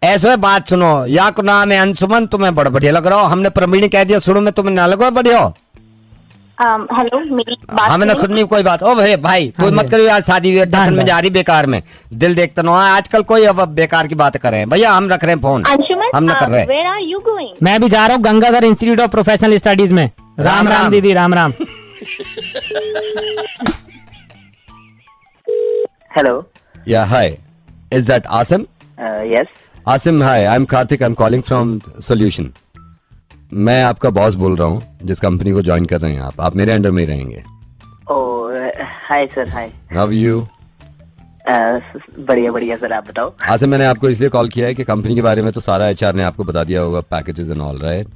Speaker 3: ऐसे बात सुनो, या को नाम है अंशुमन, तुम्हें बड़ा बढ़िया लग रहा हो। हमने प्रवीण कह दिया शुरू में, तुम्हें ना लगा बढ़िया?
Speaker 1: हेलो, मेरी बात
Speaker 3: हमें ना सुननी कोई बात। ओ भाई कोई मत करियो, आज शादी टसन में जा रही बेकार में, दिल देखता ना आजकल कोई अब बेकार की बात कर रहे हैं। भैया हम रख रहे हैं फोन, हम ना कर रहे।
Speaker 1: Where are you going?
Speaker 10: मैं भी जा रहा हूँ Gangadhar institute of professional studies में। राम राम दीदी, राम राम।
Speaker 4: Hello.
Speaker 3: Yeah hi, is that Asim?
Speaker 4: Yes.
Speaker 3: Asim hi, I am Kartik, I am calling from solution. मैं आपका बॉस बोल रहा हूँ, जिस कंपनी को ज्वाइन कर रहे हैं आप मेरे अंडर में ही रहेंगे।
Speaker 4: Hi sir, hi.
Speaker 3: How are you?
Speaker 4: बढ़िया बढ़िया सर, आप बताओ।
Speaker 3: आसिम मैंने आपको इसलिए कॉल किया है कि कंपनी के बारे में तो सारा एचआर ने आपको बता दिया होगा, पैकेजेस एंड ऑल, राइट?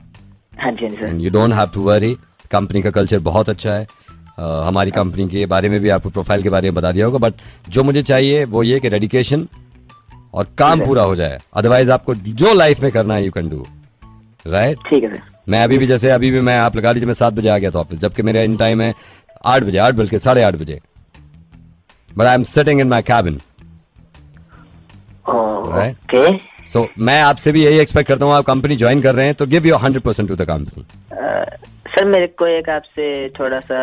Speaker 4: हाँ जी sir.
Speaker 3: And you don't have to worry, company का कल्चर बहुत अच्छा है। हमारी कंपनी के बारे में भी आपको प्रोफाइल के बारे में बता दिया होगा, बट जो मुझे चाहिए वो ये कि डेडिकेशन और काम पूरा हो जाए। अदरवाइज आपको जो लाइफ में करना है यू कैन डू, राइट?
Speaker 4: ठीक है सर।
Speaker 3: मैं अभी भी मैं आप लगा लीजिए मैं 7 बजे आ गया था ऑफिस, जबकि मेरा इन टाइम है 8 बजे, 8 बल्कि 8:30 बजे, but I am sitting in my cabin, right?
Speaker 4: Okay.
Speaker 3: So मैं आपसे भी यही एक्सपेक्ट करता हूँ, आप कंपनी ज्वाइन कर रहे हैं तो give your 100% to the company.
Speaker 4: Sir मेरे को एक आपसे थोड़ा सा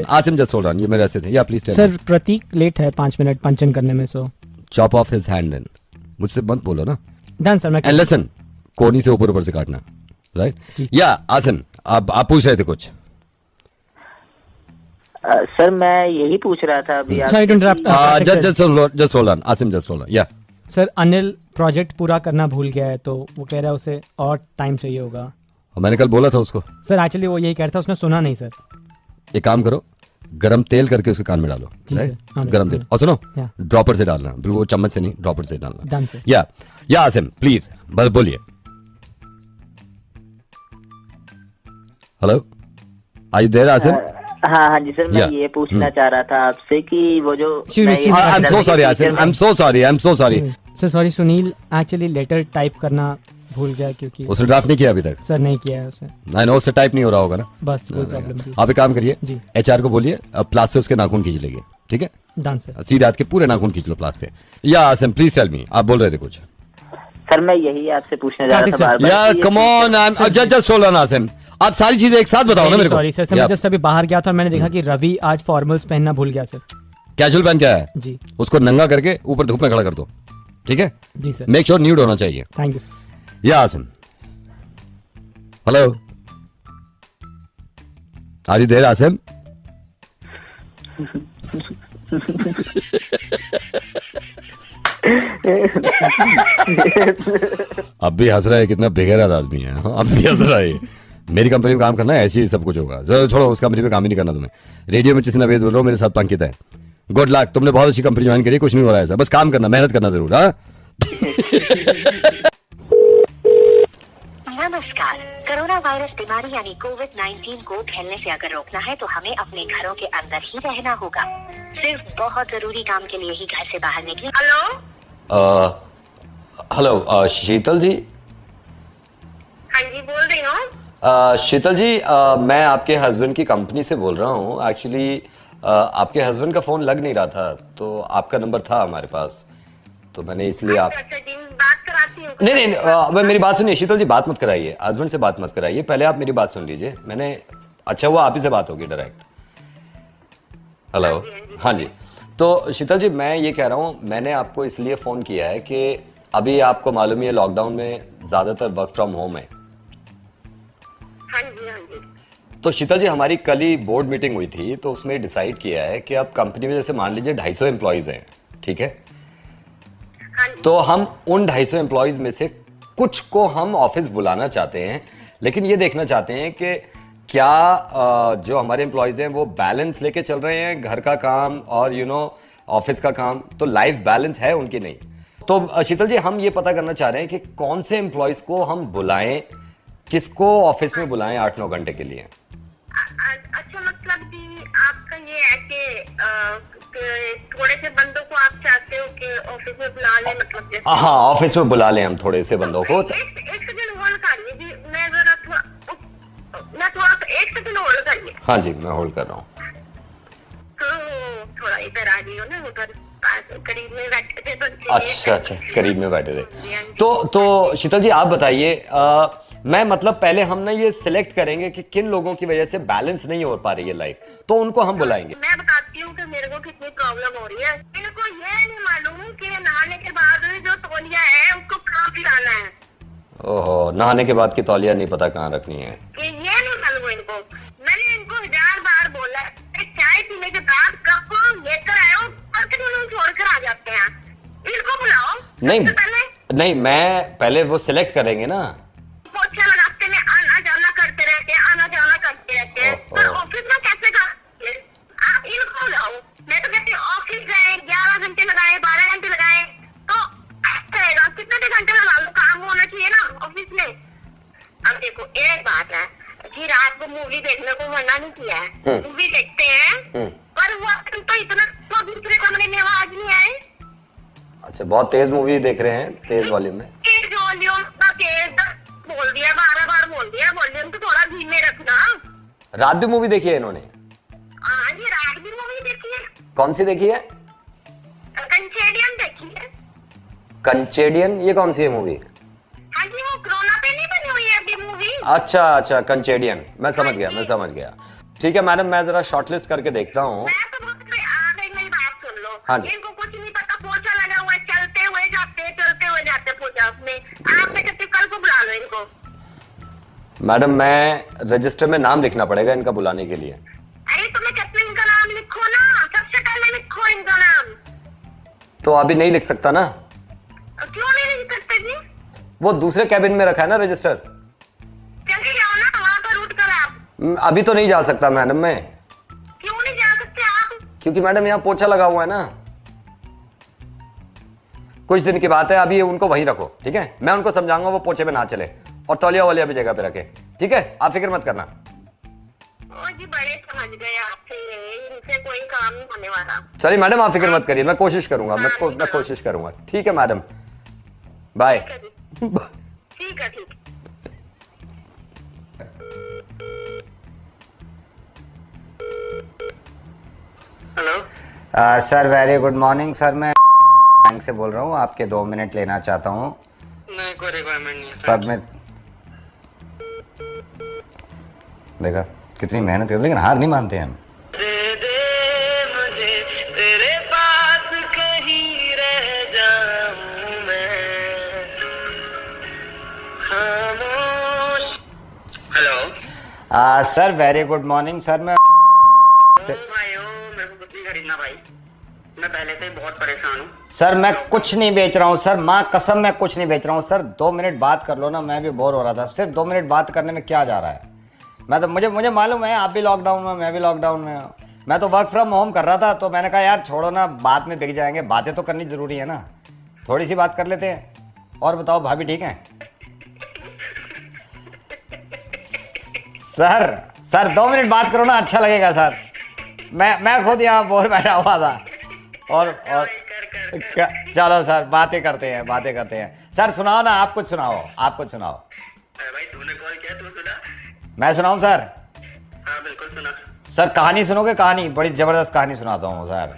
Speaker 3: आसिम जस्ट होल्ड ऑन, ये मेरे ऐसे थे। या प्लीज
Speaker 10: सर प्रतीक लेट है 5 मिनट पंचन करने में, so
Speaker 3: chop off his hand then. मुझसे मत बोलो ना।
Speaker 10: Done sir. मैं
Speaker 3: एंड लिसन, कोनी से ऊपर से काटना, राइट? या आसिम आप पूछ रहे थे कुछ?
Speaker 4: सर मैं यही पूछ रहा था अभी।
Speaker 10: Sorry to interrupt.
Speaker 3: Just hold on Asim, just hold on. Yeah
Speaker 10: sir Anil project पूरा करना भूल गया है, तो वो कह रहा है उसे और टाइम चाहिए होगा।
Speaker 3: मैंने कल बोला था उसको।
Speaker 10: सर एक्चुअली वो यही कह रहा था, उसने सुना नहीं सर।
Speaker 3: एक काम करो, गरम तेल करके उसके कान में डालो, राइट? गरम तेल, और सुनो ड्रॉपर से डालना, वो चम्मच से नहीं, ड्रॉपर से डालना।
Speaker 10: Done sir.
Speaker 3: Yeah Asim please बस बोलिए। Hello, are you there Asim?
Speaker 4: हाँ जी सर, मैं ये पूछना चाह रहा था आपसे कि वो जो
Speaker 3: I am so sorry Asim, I am so sorry
Speaker 10: sir. Sorry Sunil, actually letter type करना भूल गया क्योंकि
Speaker 3: उसने ड्राफ्ट नहीं किया अभी तक।
Speaker 10: सर नहीं किया है उसने।
Speaker 3: आई नो, उससे टाइप नहीं हो रहा होगा ना,
Speaker 10: बस कोई प्रॉब्लम नहीं।
Speaker 3: आप एक काम करिए,
Speaker 10: जी
Speaker 3: एचआर को बोलिए प्लास से उसके नाखून खींच लेंगे, ठीक है?
Speaker 10: Done sir.
Speaker 3: सीधे हाथ के पूरे नाखून खींच लो प्लास से। या आसिम प्लीज टेल मी, आप बोल रहे थे कुछ?
Speaker 4: सर मैं यही आपसे पूछना चाह रहा था।
Speaker 3: यार come on, I am just hold on Asim, आप सारी चीजें एक साथ बताओ ना मेरे को।
Speaker 10: सॉरी सर, मैं जस्ट अभी बाहर गया था और मैंने देखा कि रवि आज फॉर्मल्स पहनना भूल गया सर।
Speaker 3: कैजुअल पहन के आया है
Speaker 10: जी,
Speaker 3: उसको नंगा करके ऊपर धूप में खड़ा कर दो, ठीक है?
Speaker 10: जी सर।
Speaker 3: मेक श्योर न्यूड होना चाहिए।
Speaker 10: Thank you sir.
Speaker 3: Yeah Asim, hello, are you there Asim? अब भी हंस रहा है, कितना बेगैरत आदमी है। अब भी हंस रहा है। मेरी कंपनी में काम करना है, ऐसे ही सब कुछ होगा। जरा छोड़ो, उस कंपनी में काम ही नहीं करना तुम्हें। रेडियो में जिसने वेद बोल रहा हूँ, मेरे साथ पंकित है। गुड लक, तुमने बहुत अच्छी कंपनी ज्वाइन करी, कुछ नहीं हो रहा है ऐसा, बस काम करना, मेहनत करना जरूर। हाँ
Speaker 8: नमस्कार। कोरोना वायरस बीमारी यानी कोविड-19 को फैलने से अगर रोकना है तो हमें अपने घरों के अंदर ही रहना होगा। सिर्फ बहुत जरूरी काम के लिए ही घर से बाहर निकलें।
Speaker 3: हेलो शीतल जी?
Speaker 8: हाँ जी, बोल रही हूँ।
Speaker 3: शीतल जी, मैं आपके हस्बैंड की कंपनी से बोल रहा हूँ। एक्चुअली आपके हस्बैंड का फोन लग नहीं रहा था, तो आपका नंबर था हमारे पास, तो मैंने इसलिए आप
Speaker 8: बात कराती हूँ।
Speaker 3: नहीं, अब मेरी बात सुनिए शीतल जी, बात मत कराइए, हस्बैंड से बात मत कराइए, पहले आप मेरी बात सुन लीजिए। मैंने अच्छा हुआ आप ही से बात होगी डायरेक्ट। हेलो, हाँ जी। तो शीतल जी, मैं ये कह रहा हूँ, मैंने आपको इसलिए फ़ोन किया है कि अभी आपको मालूम है लॉकडाउन में ज़्यादातर वर्क फ्रॉम होम है।
Speaker 8: हाँ जी, हाँ जी।
Speaker 3: तो शीतल जी, हमारी कल ही बोर्ड मीटिंग हुई थी, तो उसमें डिसाइड किया है कि अब कंपनी में जैसे मान लीजिए 250 एम्प्लॉयज़ हैं, ठीक है? तो हम उन 250 एम्प्लॉयज़ में से कुछ को हम ऑफिस बुलाना चाहते हैं, लेकिन ये देखना चाहते हैं कि क्या जो हमारे एम्प्लॉयज़ हैं वो बैलेंस लेके चल रहे हैं, घर का काम और ऑफिस का काम, तो लाइफ बैलेंस है उनकी नहीं। तो शीतल जी, हम ये पता करना चाह रहे हैं कि कौन से एम्प्लॉयज़ को हम बुलाएं, किसको ऑफिस में बुलाएं 8-9 घंटे के लिए।
Speaker 8: अच्छा, मतलब कि आपका ये है कि थोड़े से बंदों को आप चाहते हो कि ऑफिस में बुला लें, मतलब जैसे?
Speaker 3: हाँ, ऑफिस में बुला लें हम थोड़े से बंदों को।
Speaker 8: एक सेकंड होल्ड करिए जी, मैं जरा थोड़ा एक सेकंड होल्ड करिए।
Speaker 3: हाँ जी, मैं होल्ड कर रहा हूँ।
Speaker 8: थोड़ा इधर आ जाइए ना, उधर करीब में बैठे थे।
Speaker 3: अच्छा, करीब में बैठे थे। तो शीतल जी, आप बताइए,
Speaker 2: मैं मतलब पहले हम ना ये सिलेक्ट करेंगे कि किन लोगों की वजह से बैलेंस नहीं हो पा रही है लाइफ, तो उनको हम बुलाएंगे।
Speaker 8: मैं बताती हूँ कि मेरे को कितनी प्रॉब्लम हो रही है। इनको ये नहीं मालूम कि नहाने के बाद जो तौलिया है उसको कहाँ पिलाना है।
Speaker 2: ओहो, नहाने के बाद की तौलिया नहीं पता कहाँ रखनी है।
Speaker 8: ये नहीं मालूम इनको। मैंने इनको 1000 बार बोला चाय पीने के बाद कप लेकर आए और छोड़ कर आ जाते हैं। इनको बुलाओ।
Speaker 2: नहीं, मैं पहले वो सिलेक्ट करेंगे ना।
Speaker 8: पोछा लगाते में आना जाना करते रहते हैं। तो ऑफिस में कैसे कर आप इनको बुलाओ। मैं तो कहती हूँ ऑफिस गए 11 घंटे लगाए 12 घंटे लगाए तो रहेगा। कितने घंटे लगा लो, काम होना चाहिए ना ऑफिस में। अब देखो एक बात है कि रात को मूवी देखने को मना नहीं किया है, मूवी देखते हैं पर वो तो इतना तो दूसरे कमरे में आवाज नहीं आए।
Speaker 2: अच्छा, बहुत तेज मूवी देख रहे हैं, तेज वॉल्यूम में।
Speaker 8: तेज वॉल्यूम का तेज बोल दिया, 12 बार बोल दिया। वॉल्यूम तो थोड़ा धीमे रखना।
Speaker 2: रात भी मूवी देखी है इन्होंने?
Speaker 8: हाँ जी, रात भी मूवी देखी है।
Speaker 2: कौन सी देखी है?
Speaker 8: कंचेडियन देखी है।
Speaker 2: कंचेडियन, ये कौन सी है मूवी?
Speaker 8: हाँ जी, वो कोरोना पे नहीं बनी हुई है अभी मूवी।
Speaker 2: अच्छा, कंचेडियन, मैं समझ गया। ठीक है मैडम, मैं जरा शॉर्टलिस्ट करके देखता हूँ।
Speaker 8: मेरी बात सुन लो।
Speaker 2: हाँ जी।
Speaker 8: इनको कुछ नहीं पता, पोछा लगा हुआ है, चलते हुए जाते पोछा उसमें। आप कल को बुला लो इनको।
Speaker 2: मैडम, मैं रजिस्टर में नाम लिखना पड़ेगा इनका बुलाने के लिए।
Speaker 8: अरे तुम्हें कहते इनका नाम लिखो ना, सबसे पहले लिखो इनका नाम।
Speaker 2: तो अभी नहीं लिख सकता ना?
Speaker 8: क्यों नहीं लिख सकते जी?
Speaker 2: वो दूसरे कैबिन में रखा है ना रजिस्टर।
Speaker 8: चलिए जाओ ना वहाँ पर उठ कर आप।
Speaker 2: अभी तो नहीं जा सकता मैडम मैं।
Speaker 8: क्यों नहीं जा सकते आप?
Speaker 2: क्योंकि मैडम यहाँ पोछा लगा हुआ है ना। कुछ दिन की बात है, अभी उनको वहीं रखो, ठीक है? मैं उनको समझाऊंगा वो पोछे में ना चले और तौलिया वालिया भी जगह पे रखे, ठीक है? आप फिक्र मत करना।
Speaker 8: ओ जी, बड़े समझ गए आपसे, इनसे कोई काम नहीं होने वाला।
Speaker 2: चलिए मैडम, आप फिक्र मत करिए, मैं कोशिश करूंगा। मैं कोशिश करूंगा, ठीक है मैडम, बाय।
Speaker 8: ठीक है।
Speaker 3: Hello sir, very good morning sir. मैं बैंक से बोल रहा हूँ, आपके 2 मिनट लेना चाहता हूँ।
Speaker 11: नहीं, कोई रिक्वायरमेंट नहीं
Speaker 3: सर मैं देखा कितनी मेहनत कर, लेकिन हार नहीं मानते हम।
Speaker 11: मुझे तेरे पास कहीं रह जाऊं मैं खामोश। Hello
Speaker 3: sir, very good morning sir. मैं
Speaker 11: मेरे को कुछ नहीं खरीदना भाई, मैं पहले से ही बहुत परेशान हूँ।
Speaker 3: सर मैं कुछ नहीं बेच रहा हूँ सर, माँ कसम मैं कुछ नहीं बेच रहा हूँ सर। 2 मिनट बात कर लो ना, मैं भी बोर हो रहा था। सिर्फ 2 मिनट बात करने में क्या जा रहा है? मैं तो मुझे मालूम है आप भी लॉकडाउन में, मैं भी लॉकडाउन में हूँ। मैं तो वर्क फ्रॉम होम कर रहा था, तो मैंने कहा यार छोड़ो ना, बाद में बिक जाएंगे, बातें तो करनी जरूरी है ना, थोड़ी सी बात कर लेते हैं। और बताओ भाभी ठीक है? सर 2 मिनट बात करो ना, अच्छा लगेगा सर। मैं खुद यहाँ बोर बैठा हुआ था और चलो सर बातें करते हैं। सर सुनाओ ना, आप कुछ सुनाओ।
Speaker 11: भाई तूने कॉल किया, तू सुना?
Speaker 3: मैं सुनाऊं सर?
Speaker 11: हाँ बिल्कुल सुना।
Speaker 3: सर कहानी सुनोगे? कहानी बड़ी जबरदस्त कहानी सुनाता हूँ सर।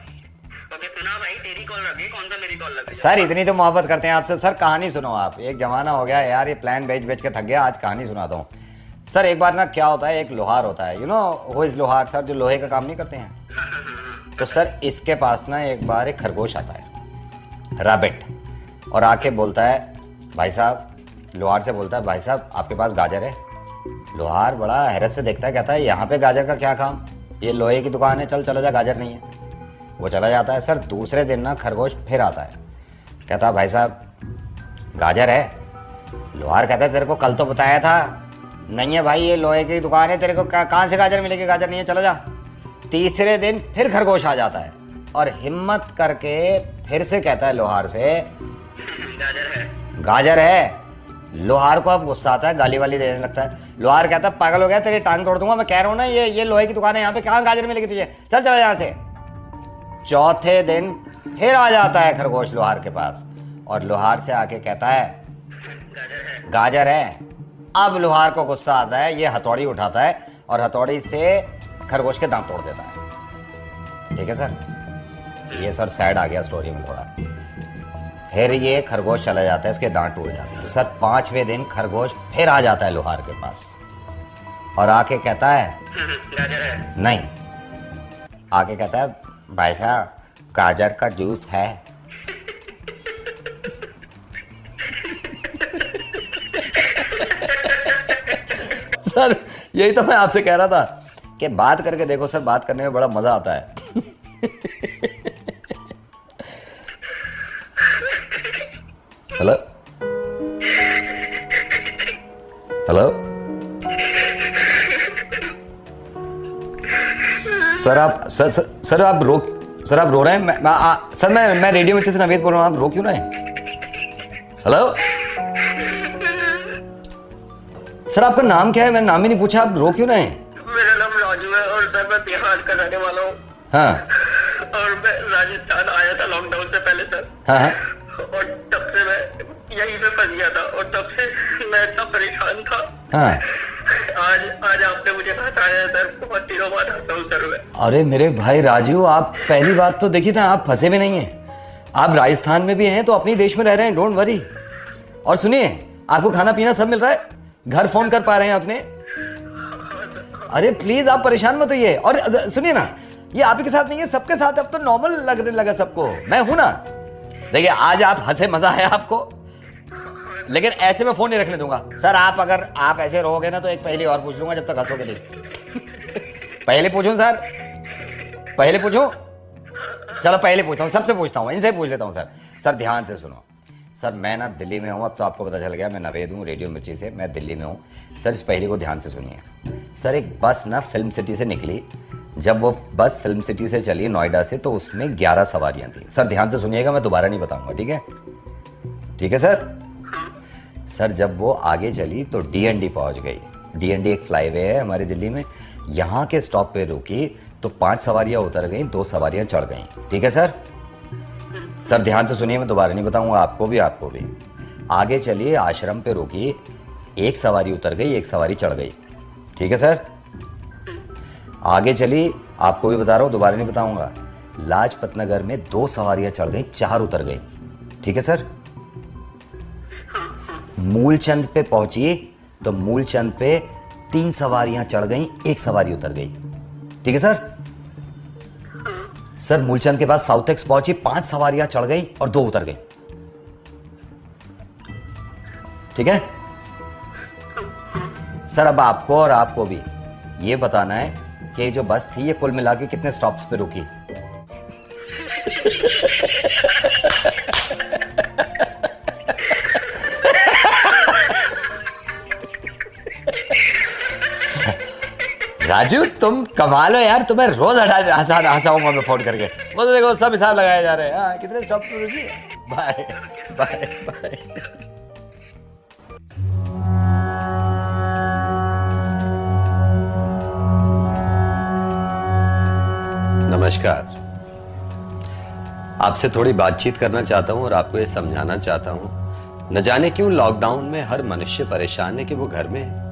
Speaker 11: ओके सुना भाई, तेरी कॉल लगी, कौन सा मेरी कॉल लगी?
Speaker 3: सर इतनी तो मोहब्बत करते हैं आपसे सर, कहानी सुनो आप। एक जमाना हो गया यार, ये प्लान बेच के थक गया, आज कहानी सुनाता हूँ सर। एक बार ना क्या होता है, एक लोहार होता है, यू नो हु इज लोहार सर, जो लोहे का काम नहीं करते हैं। तो सर इसके पास ना एक बार एक खरगोश आता है, रैबिट, और आके बोलता है भाई साहब, लोहार से बोलता है भाई साहब आपके पास गाजर है? लोहार बड़ा हैरत से देखता है, कहता है यहाँ पे गाजर का क्या काम, ये लोहे की दुकान है, चला जा, गाजर नहीं है। वो चला जाता है। सर दूसरे दिन ना खरगोश फिर आता है, कहता है भाई साहब गाजर है? लोहार कहता है तेरे को कल तो बताया था। नहीं है भाई, ये लोहे की दुकान है, तेरे को कहाँ से गाजर मिलेगी, गाजर नहीं है, चला जा। तीसरे दिन फिर खरगोश आ जाता है और हिम्मत करके फिर से कहता है लोहार से गाजर है। लोहार को अब गुस्सा आता है, गाली वाली देने लगता है। लोहार कहता है पागल हो गया, तेरी टांग तोड़ दूंगा, मैं कह रहा हूँ ना ये लोहे की दुकान है, यहाँ पे कहाँ गाजर मिलेगी तुझे, चला यहाँ से। चौथे दिन फिर आ जाता है खरगोश लोहार के पास और लोहार से आके कहता है गाजर है। अब लोहार को गुस्सा आता है, ये हथौड़ी उठाता है और हथौड़ी से खरगोश के दांत तोड़ देता है। ठीक है सर, ये सर सैड आ गया स्टोरी में थोड़ा। फिर ये खरगोश चला जाता है, इसके दांत टूट जाते हैं। सर 5वें दिन खरगोश फिर आ जाता है लोहार के पास और आके कहता है नहीं, आके कहता है भाई साहब गाजर का जूस है।
Speaker 2: सर यही तो मैं आपसे कह रहा था
Speaker 3: कि बात करके देखो सर, बात करने में बड़ा मजा आता है।
Speaker 2: हेलो हेलो सर आप सर आप रो रहे हैं। सर मैं रेडियो मिर्ची से नवेद बोल रहा हूँ, आप रो क्यों रहे हैं? हेलो सर आपका नाम क्या है? मैंने नाम ही नहीं पूछा, आप रो क्यों रहे हैं?
Speaker 11: मेरा नाम राजू है और सर मैं बिहार का रहने वाला हूँ।
Speaker 2: हाँ
Speaker 11: और मैं राजस्थान आया था लॉकडाउन से पहले सर।
Speaker 2: हाँ हाँ
Speaker 11: और तब से मैं यहीं पे फंस गया था और तब से मैं इतना परेशान था।
Speaker 2: हाँ
Speaker 11: आज आपने मुझे हंसाया है सर, बहुत दिनों बाद हंसा हूँ सर मैं।
Speaker 2: अरे मेरे भाई राजू, आप पहली बात तो देखिए ना, आप फंसे भी नहीं हैं, आप राजस्थान में भी हैं तो अपनी देश में रह रहे हैं, डोंट वरी। और सुनिए, आपको खाना पीना सब मिल रहा है, घर फोन कर पा रहे हैं अपने। अरे प्लीज आप परेशान मत होइए। और सुनिए ना, ये आप ही के साथ नहीं है, सबके साथ अब तो नॉर्मल लगने लगा सबको, मैं हूं ना। देखिए आज आप हंसे, मजा है आपको, लेकिन ऐसे में फोन नहीं रखने दूंगा।
Speaker 3: सर अगर आप ऐसे रहोगे ना तो एक पहले और पूछ लूंगा जब तक हंसोगे नहीं। पहले पूछूं सर? पहले पूछूं? चलो पहले पूछता हूँ, सबसे पूछता हूँ, इनसे पूछ लेता हूँ। सर ध्यान से सुनो। सर मैं ना दिल्ली में हूँ, अब तो आपको पता चल गया, मैं नवेद हूँ रेडियो मिर्ची से, मैं दिल्ली में हूँ। सर इस पहले को ध्यान से सुनिए। सर एक बस ना फिल्म सिटी से निकली, जब वो बस फिल्म सिटी से चली नोएडा से, तो उसमें 11 सवारियाँ थी। सर ध्यान से सुनिएगा, मैं दोबारा नहीं बताऊँगा, ठीक है? ठीक है सर? सर जब वो आगे चली तो DND पहुँच गई। DND एक फ्लाईवे है हमारी दिल्ली में, यहाँ के स्टॉप पे रुकी तो 5 सवारियाँ उतर गई, 2 सवारियाँ चढ़ गई। ठीक है सर? सर ध्यान से सुनिए, मैं दोबारा नहीं बताऊंगा, आपको भी। आगे चलिए, आश्रम पे रुकी, 1 सवारी उतर गई, 1 सवारी चढ़ गई। ठीक है सर? आगे चली, आपको भी बता रहा हूँ, दोबारा नहीं बताऊंगा, लाजपत नगर में 2 सवारियां चढ़ गई, 4 उतर गई। ठीक है सर? मूलचंद पे पहुंची तो मूलचंद पे 3 सवारियां चढ़ गई, 1 सवारी उतर गई। ठीक है सर? सर मूलचंद के बाद साउथ एक्स पहुंची, 5 सवारियां चढ़ गई और 2 उतर गई। ठीक है सर? अब आपको और आपको भी ये बताना है कि जो बस थी ये कुल मिला के कितने स्टॉप्स पे रुकी। राजू तुम कमाल हो यार, तुम्हें रोज हंसाऊंगा मैं फोन करके। वो तो देखो सब हिसाब लगाए जा रहे हैं। हाँ कितने स्टॉप पे रुकी? Bye bye bye.
Speaker 12: नमस्कार, आपसे थोड़ी बातचीत करना चाहता हूं और आपको ये समझाना चाहता हूं। न जाने क्यों लॉकडाउन में हर मनुष्य परेशान है कि वो घर में है।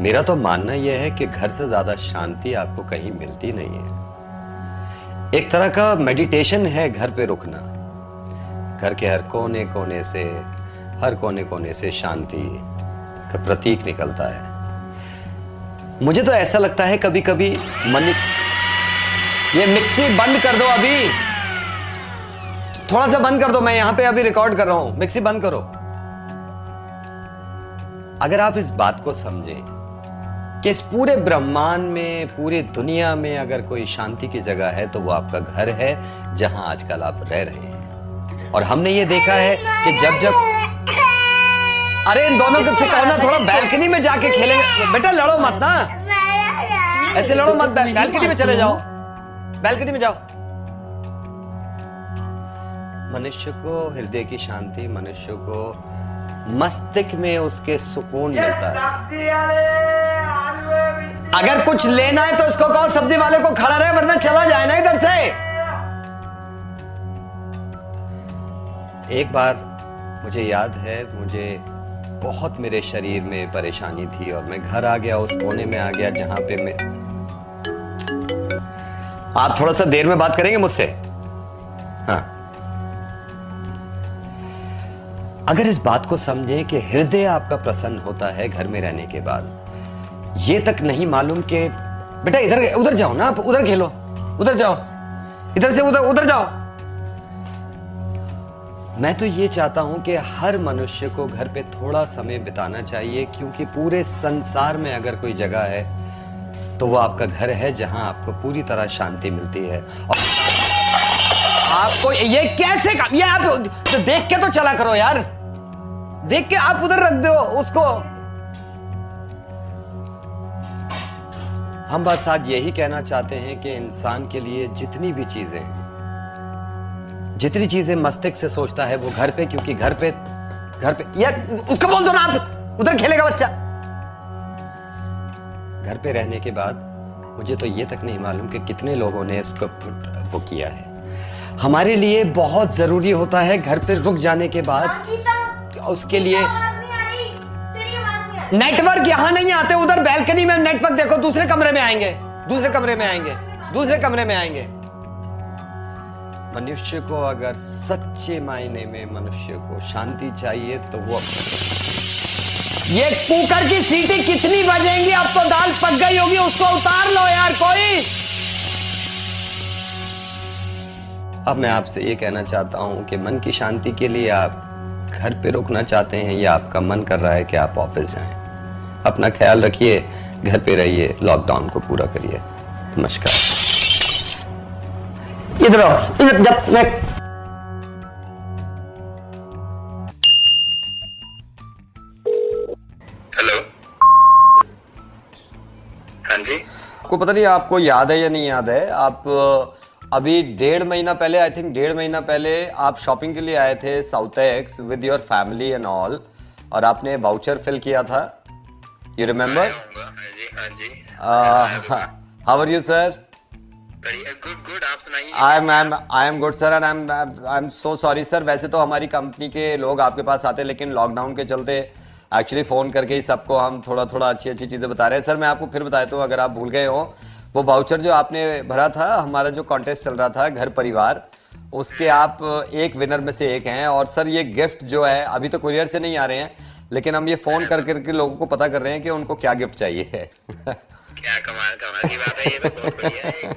Speaker 12: मेरा तो मानना यह है कि घर से ज्यादा शांति आपको कहीं मिलती नहीं है। एक तरह का मेडिटेशन है घर पे रुकना। घर के हर कोने कोने से, हर कोने कोने से शांति का प्रतीक निकलता है। मुझे तो ऐसा लगता है कभी कभी मन, ये मिक्सी बंद कर दो, अभी थोड़ा सा बंद कर दो, मैं यहां पे अभी रिकॉर्ड कर रहा हूं, मिक्सी बंद करो। अगर आप इस बात को समझें कि इस पूरे ब्रह्मांड में, पूरी दुनिया में अगर कोई शांति की जगह है तो वो आपका घर है, जहां आजकल आप रह रहे हैं। और हमने ये देखा है कि जब अरे इन दोनों से कहो ना थोड़ा बैल्कनी में जाके खेलेंगे। बेटा लड़ो मत ना, ऐसे लड़ो मत, बैल्कनी में चले जाओ, बैल्कनी में जाओ। मनुष्य को हृदय की शांति, मनुष्य को मस्तिष्क में उसके सुकून मिलता है। अगर कुछ लेना है तो उसको कहो सब्जी वाले को खड़ा रहे, वरना चला जाए ना इधर से। एक बार मुझे याद है, मुझे बहुत मेरे शरीर में परेशानी थी और मैं घर आ गया, उस कोने में आ गया जहां पे मैं। आप थोड़ा सा देर में बात करेंगे मुझसे? हाँ अगर इस बात को समझें कि हृदय आपका प्रसन्न होता है घर में रहने के बाद, ये तक नहीं मालूम कि बेटा इधर उधर जाओ ना, आप उधर खेलो, उधर जाओ, इधर से उधर उधर जाओ। मैं तो ये चाहता हूं कि हर मनुष्य को घर पे थोड़ा समय बिताना चाहिए, क्योंकि पूरे संसार में अगर कोई जगह है तो वो आपका घर है, जहां आपको पूरी तरह शांति मिलती है। और आपको ये कैसे ये आप तो देख के तो चला करो यार, देख के आप उधर रख दो उसको। हम बस आज यही कहना चाहते हैं कि इंसान के लिए जितनी चीजें मस्तिष्क से सोचता है वो घर पे, क्योंकि घर पे यार उसको बोल दो ना, आप उधर खेलेगा बच्चा। घर पे रहने के बाद मुझे तो ये तक नहीं मालूम कि कितने लोगों ने इसको वो किया है। हमारे लिए बहुत जरूरी होता है घर पे रुक जाने के बाद उसके लिए नेटवर्क यहां नहीं आते, उधर बैल्कनी में नेटवर्क देखो, दूसरे कमरे में आएंगे। मनुष्य को अगर सच्चे मायने में मनुष्य को शांति चाहिए तो वो ये कुकर की सीटी कितनी बजेंगी, अब तो दाल पक गई होगी, उसको उतार लो यार कोई। अब मैं आपसे ये कहना चाहता हूं कि मन की शांति के लिए आप घर पे रुकना चाहते हैं या आपका मन कर रहा है कि आप ऑफिस जाएं। अपना ख्याल रखिए, घर पे रहिए, लॉकडाउन को पूरा करिए। नमस्कार। इधर आओ, इधर जब मैं
Speaker 9: हेलो। हाँ जी।
Speaker 12: आपको पता नहीं आपको याद है या नहीं याद है, आप अभी 1.5 महीना पहले, आई थिंक 1.5 महीना पहले आप शॉपिंग के लिए आए थे South Ex with your family and all, और आपने वाउचर फिल किया था। You remember?
Speaker 9: हाँ जी।
Speaker 12: How are you sir?
Speaker 9: Good. आप सुनाइए।
Speaker 12: I am good sir, and I am so sorry sir. वैसे तो हमारी कंपनी के लोग आपके पास आते, लेकिन लॉकडाउन के चलते एक्चुअली फ़ोन करके ही सबको हम थोड़ा अच्छी चीज़ें बता रहे हैं। सर मैं आपको फिर बता देता हूँ, अगर आप भूल गए हो, वो वाउचर जो आपने भरा था, हमारा जो कॉन्टेस्ट चल रहा था घर परिवार, उसके आप एक विनर में से एक हैं। और सर ये गिफ्ट जो है अभी तो कुरियर से नहीं आ रहे हैं, लेकिन हम ये फ़ोन करके लोगों को पता कर रहे हैं कि उनको क्या गिफ्ट चाहिए है।
Speaker 9: क्या कमाल की बात है, ये तो बहुत बढ़िया है।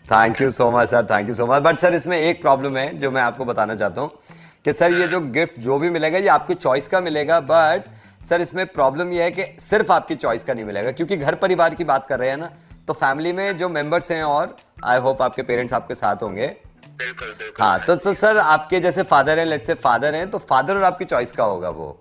Speaker 12: Thank you so much sir, thank you so much. But sir इसमें एक प्रॉब्लम है जो मैं आपको बताना चाहता हूँ कि सर ये जो गिफ्ट जो भी मिलेगा ये आपकी चॉइस का मिलेगा, बट सर इसमें प्रॉब्लम ये है कि सिर्फ आपकी चॉइस का नहीं मिलेगा, क्योंकि घर परिवार की बात कर रहे हैं ना, तो फैमिली में जो मेंबर्स हैं, और आई होप आपके पेरेंट्स आपके साथ होंगे।
Speaker 9: बिल्कुल।
Speaker 12: हाँ, तो सर आपके जैसे फादर हैं, लेट्स से फादर हैं, तो फादर और आपकी चॉइस का होगा वो।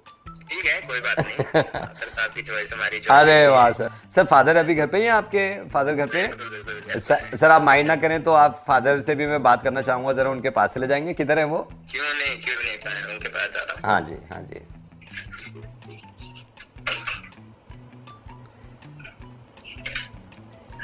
Speaker 9: ठीक है, कोई बात नहीं। फादर साहब की चॉइस हमारी चॉइस।
Speaker 12: अरे वाह सर। सर फादर अभी घर पे ही हैं आपके? फादर घर पे? सर आप माइंड ना करें तो आप फादर से भी मैं बात करना चाहूंगा, जरा उनके पास चले जाएंगे। किधर है वो?
Speaker 9: क्यों नहीं, उनके पास जा रहा हूं।
Speaker 12: हाँ जी, हाँ जी।